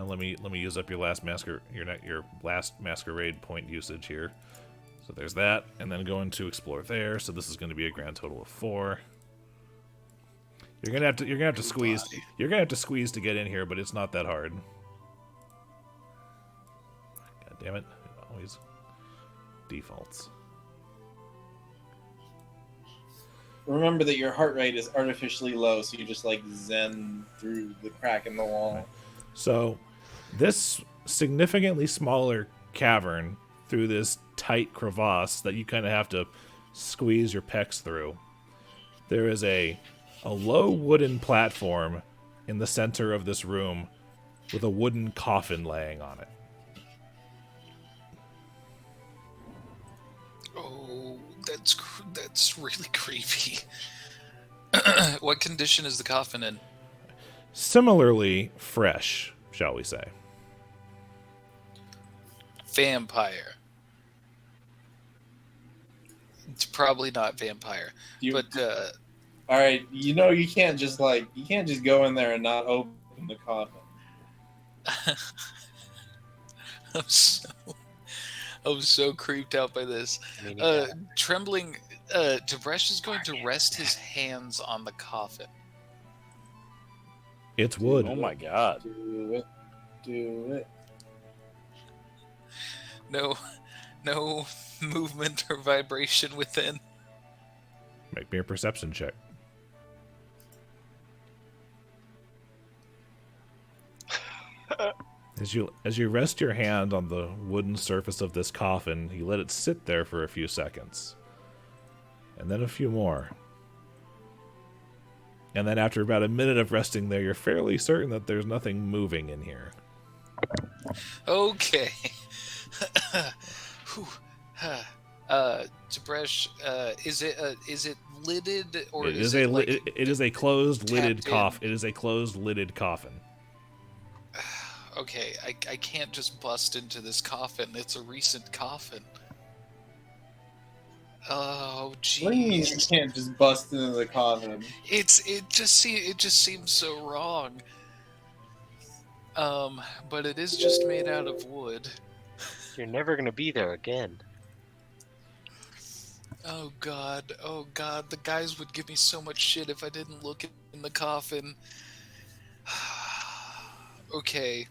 Let me use up your last masquerade point usage here. So there's that, and then going to explore there. So this is going to be a grand total of 4. You're gonna have to squeeze. You're gonna have to squeeze to get in here, but it's not that hard. God damn it! It always defaults. Remember that your heart rate is artificially low, so you just like zen through the crack in the wall. So this significantly smaller cavern through this tight crevasse that you kind of have to squeeze your pecs through. There is a low wooden platform in the center of this room with a wooden coffin laying on it. Oh, that's really creepy. What condition is the coffin in? Similarly fresh, shall we say. Vampire. It's probably not vampire. But all right, you can't just go in there and not open the coffin. I'm so creeped out by this. Trembling, Tib'resh is going to rest his hands on the coffin. It's wood. Oh my god. Do it. No movement or vibration within. Make me a perception check. As you rest your hand on the wooden surface of this coffin, you let it sit there for a few seconds. And then a few more. And then after about a minute of resting there, you're fairly certain that there's nothing moving in here. Okay. Tib'resh, is it lidded or It is is it it is a closed lidded tapped in? It is a closed lidded coffin. Okay, I can't just bust into this coffin. It's a recent coffin. Oh, What do you mean you jeez. can't just bust into the coffin? It just seems so wrong. But it is just made out of wood. You're never gonna be there again. Oh god, the guys would give me so much shit if I didn't look in the coffin. Okay.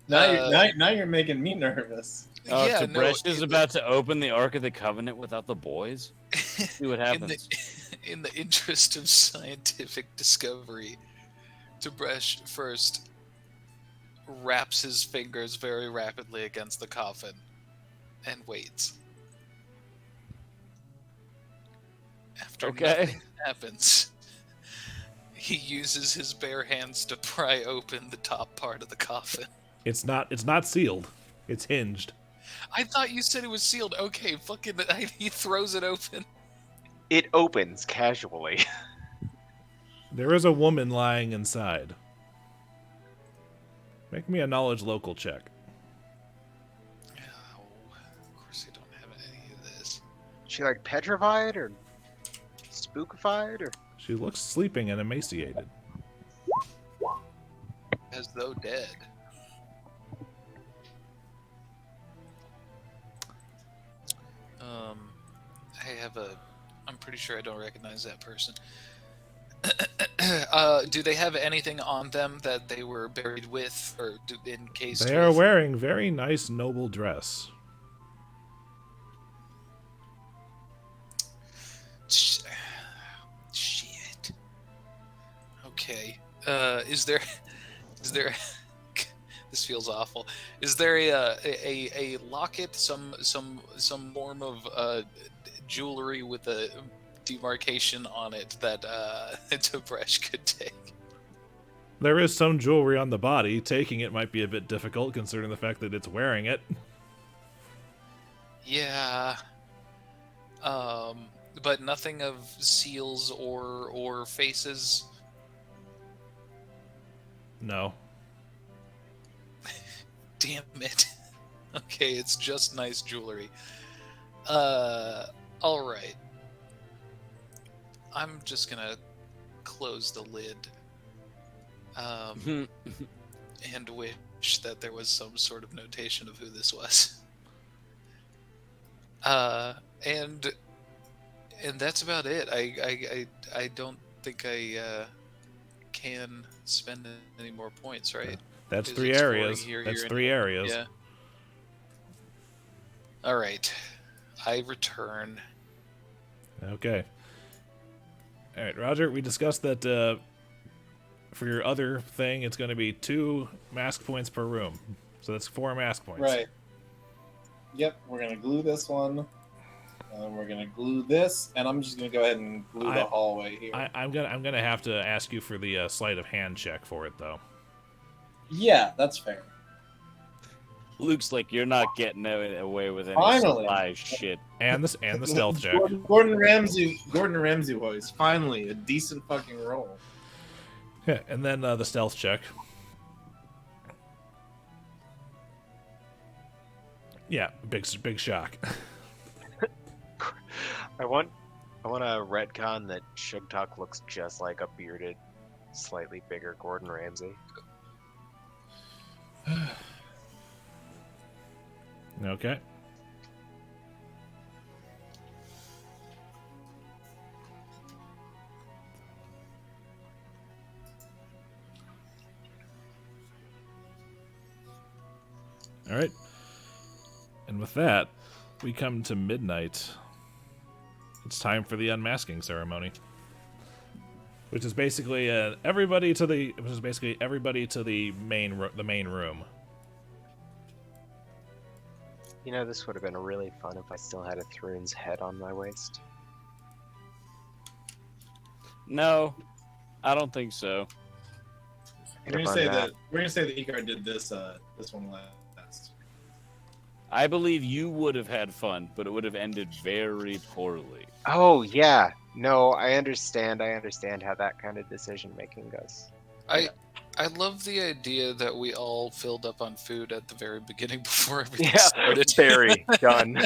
Now you're making me nervous. Oh, yeah, Tib'resh no, is about to open the Ark of the Covenant without the boys? See what happens. in the interest of scientific discovery, Tib'resh first wraps his fingers very rapidly against the coffin and waits. After nothing happens, he uses his bare hands to pry open the top part of the coffin. It's not sealed. It's hinged. I thought you said it was sealed. Okay, he throws it open. It opens casually. There is a woman lying inside. Make me a knowledge local check. Oh, of course I don't have any of this. She like petrified or spookified or? She looks sleeping and emaciated. As though dead. I'm pretty sure I don't recognize that person. Do they have anything on them that they were buried with, or encased They are with? wearing very nice noble dress. Shit. Okay. Is there? This feels awful. Is there a locket, some form of jewelry with a demarcation on it that Tib'resh could take? There is some jewelry on the body. Taking it might be a bit difficult considering the fact that it's wearing it. Yeah. But nothing of seals or faces. No. Damn it. Okay, it's just nice jewelry. Alright. I'm just gonna close the lid. And that there was some sort of notation of who this was. And that's about it. I don't think I can spend any more points, right? That's Is 3 exploring areas. here, That's here, 3 and here. areas. Yeah. All right. I return. Okay. All right, Roger. We discussed that for your other thing, it's going to be 2 mask points per room. So that's 4 mask points. Right. Yep, we're gonna glue this one. We're gonna glue this, and I'm just gonna go ahead and glue the hallway here. I'm gonna have to ask you for the sleight of hand check for it, though. Yeah, that's fair. Luke's like, you're not getting away with any Finally. spy shit. And the stealth check. Gordon Ramsay voice. Finally, a decent fucking roll. Yeah, and then the stealth check. Yeah, big shock. I want to retcon that Sugtok looks just like a bearded, slightly bigger Gordon Ramsay. Okay. All right. And with that, we come to midnight. It's time for the unmasking ceremony, which is basically everybody to the main room. You know, this would have been really fun if I still had a Thrun's head on my waist. No, I don't think so. Hit We're up gonna on say that. that Icar did this one last. I believe you would have had fun, but it would have ended very poorly. Oh yeah, no, I understand how that kind of decision making goes. I love the idea that we all filled up on food at the very beginning before everything Yeah, started. very done.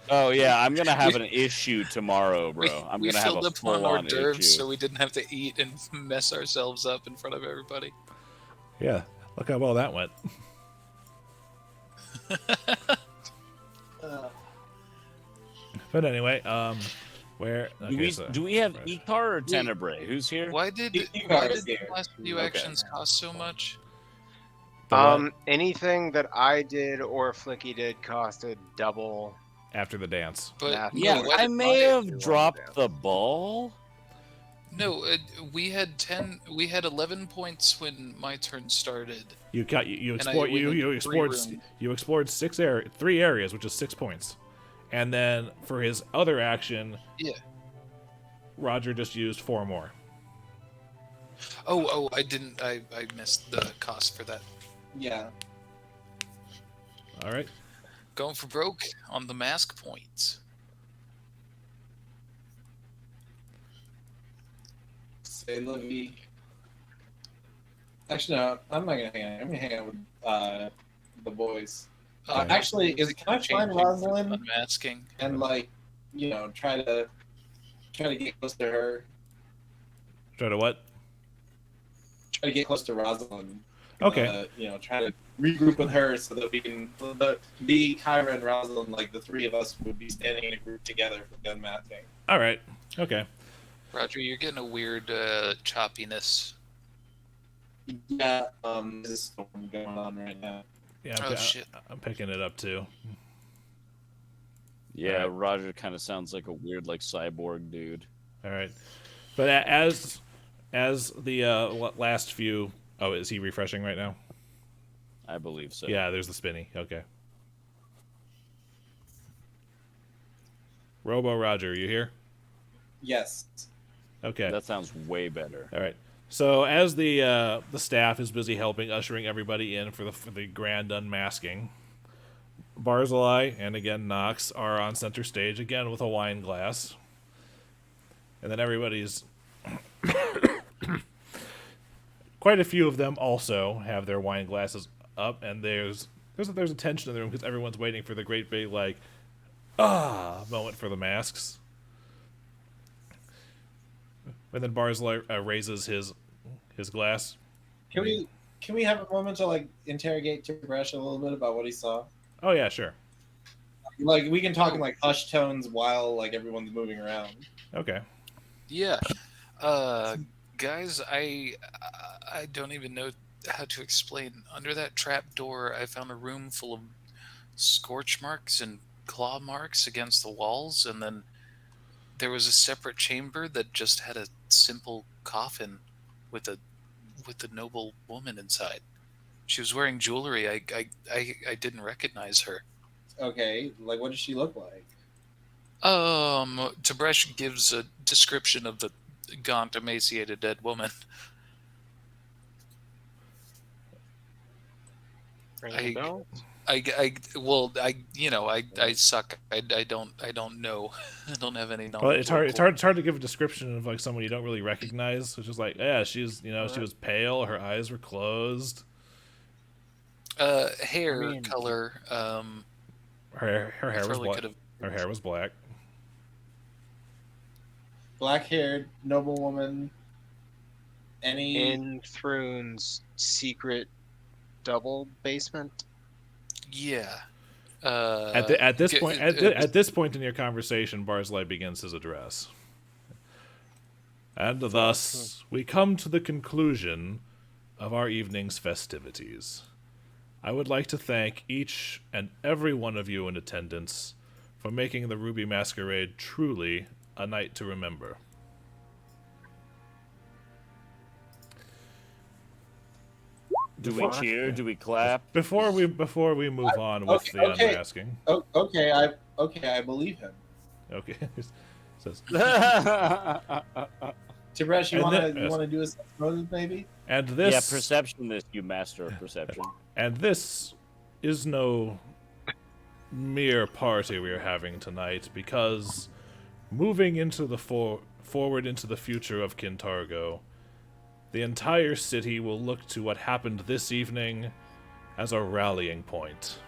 Oh yeah, I'm gonna have an issue tomorrow, bro. I'm we gonna have filled a up on full-on hors d'oeuvres issue. so we didn't have to eat and mess ourselves up in front of everybody. Yeah, look how well that went. But anyway, where Do we have Icar or Tenebrae? Who's here? Why did Icar is the here. last few Okay. actions cost so much? Anything that I did or Flickie did costed double. after the dance? But Math. Yeah, no, I may did have you dropped want the ball. no, we had 10. We had 11 points when my turn started. You And I explored went in you explored 3 areas, which is 6 points, and then for his other action, Yeah. Roger just used 4 more. Oh, I didn't. I missed the cost for that. Yeah. All right. Going for broke on the mask points. Say Livy. Actually, no, I'm not gonna hang out. I'm gonna hang out with the boys. Okay. Actually, can I find Rosalind Unmasking. and try to get close to her? Try to what? Try to get close to Rosalind. Okay. Try to regroup with her so that we can be Kyra and Rosalind, like the 3 of us would be standing in a group together for gun masking. All right. Okay. Roger, you're getting a weird choppiness. Yeah, there's a storm going on right now. Yeah. Oh, shit. I'm picking it up too. Yeah, Alright. Roger kind of sounds like a weird, like cyborg dude. All right. But as the last few. Oh, is he refreshing right now? I believe so. Yeah, there's the spinny. Okay. Robo Roger, you here? Yes. Okay. That sounds way better. All right. So as the staff is busy helping ushering everybody in for the grand unmasking, Barzillai and again Nox are on center stage again with a wine glass, and then everybody's quite a few of them also have their wine glasses up, and there's a tension in the room because everyone's waiting for the great big moment for the masks. And then Barzillai raises his glass. Can can we have a moment to like interrogate Tib'resh a little bit about what he saw? Oh yeah, sure. Like we can talk in like hushed tones while like everyone's moving around. Okay. Yeah. Guys, I don't even know how to explain. Under that trap door, I found a room full of scorch marks and claw marks against the walls, and then there was a separate chamber that just had a simple coffin with a noble woman inside. She was wearing jewelry. I didn't recognize her. Okay, like what does she look like? Tib'resh gives a description of the gaunt, emaciated dead woman. Ring a bell? I suck. I don't know. I don't have any knowledge. Well, it's hard to give a description of like someone you don't really recognize. It's just like, yeah, she's she was pale, her eyes were closed. Hair color. Her hair was black. Her hair was black. Black-haired noble woman. Any In Throne's secret double basement. Yeah. At this point in your conversation, Barzillai begins his address. And thus, we come to the conclusion of our evening's festivities. I would like to thank each and every one of you in attendance for making the Ruby Masquerade truly a night to remember. Do we cheer? Do we clap? Before we move on with the unmasking. Oh, okay, I believe him. Okay. Says, Tib'resh, you wanna do a sense motive maybe? and this Yeah, perception. This you master of perception. And this is no mere party we are having tonight, because moving into the forward into the future of Kintargo, the entire city will look to what happened this evening as a rallying point.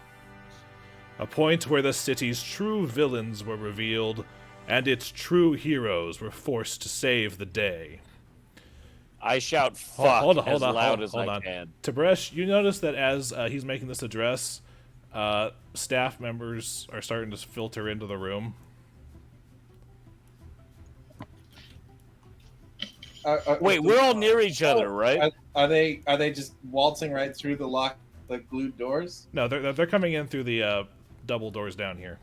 A point where the city's true villains were revealed and its true heroes were forced to save the day. I shout "fuck" Hold as loud on, as I can. Tib'resh, you notice that as he's making this address, staff members are starting to filter into the room. Wait, we're all near each other, right? Are they just waltzing right through the glued doors? No, they're coming in through the double doors down here.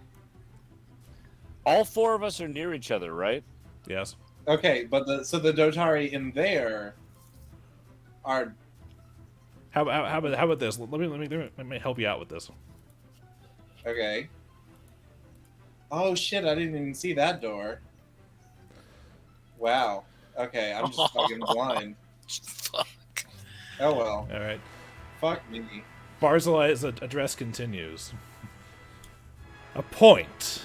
All four of us are near each other, right? Yes. Okay, but the Dotari in there are. How about this? Let me help you out with this. Okay. Oh shit! I didn't even see that door. Wow. Okay, I'm just fucking blind. Fuck. Oh well. All right. Fuck me. Barzillai's address continues. A point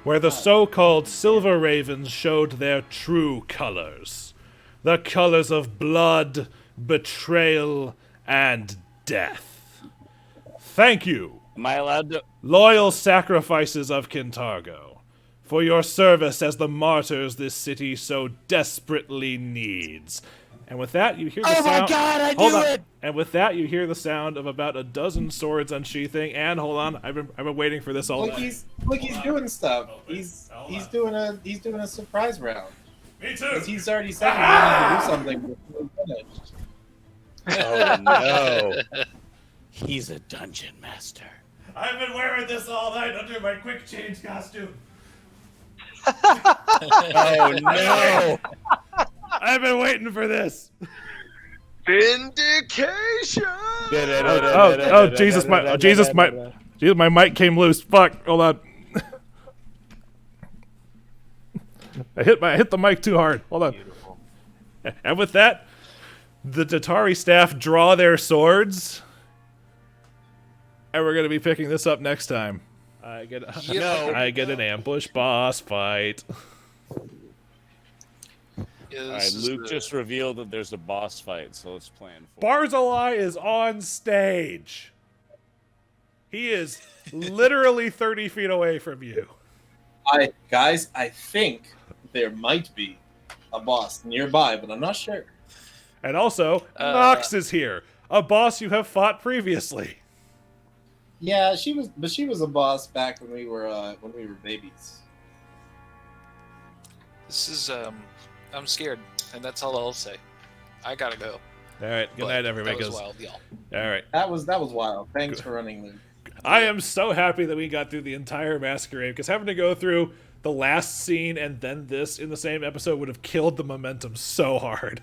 where the so-called Silver Ravens showed their true colors. The colors of blood, betrayal, and death. Thank you, Am I allowed to? loyal sacrifices of Kintargo, for your service as the martyrs this city so desperately needs. And with that, you hear the sound. Oh my God! I Hold knew on. it. And with that, you hear the sound of about a dozen swords unsheathing. And hold on, I've been waiting for this all Look, day. he's doing stuff. He's doing a surprise round. Me too. 'Cause he's already said he wanted to do something before he finished. Oh no! He's a dungeon master. I've been wearing this all night under my quick change costume. Oh no! I've been waiting for this. Vindication! Oh, Jesus, my mic came loose. Fuck, hold on. I hit the mic too hard. Hold on. Beautiful. And with that, the Dotari staff draw their swords, and we're gonna be picking this up next time. I get an ambush boss fight. Yeah, All right, Luke just revealed that there's a boss fight, so let's plan for it. Barzillai is on stage. He is literally 30 feet away from you. Guys, I think there might be a boss nearby, but I'm not sure. And also, Nox is here. a boss you have fought previously. Yeah, she was a boss back when we were babies. This is I'm scared, and that's all I'll say. I gotta go. All right, good night, everybody. That was wild, y'all. All right. That was wild. Thanks for running, Luke. I am so happy that we got through the entire Masquerade, because having to go through the last scene and then this in the same episode would have killed the momentum so hard.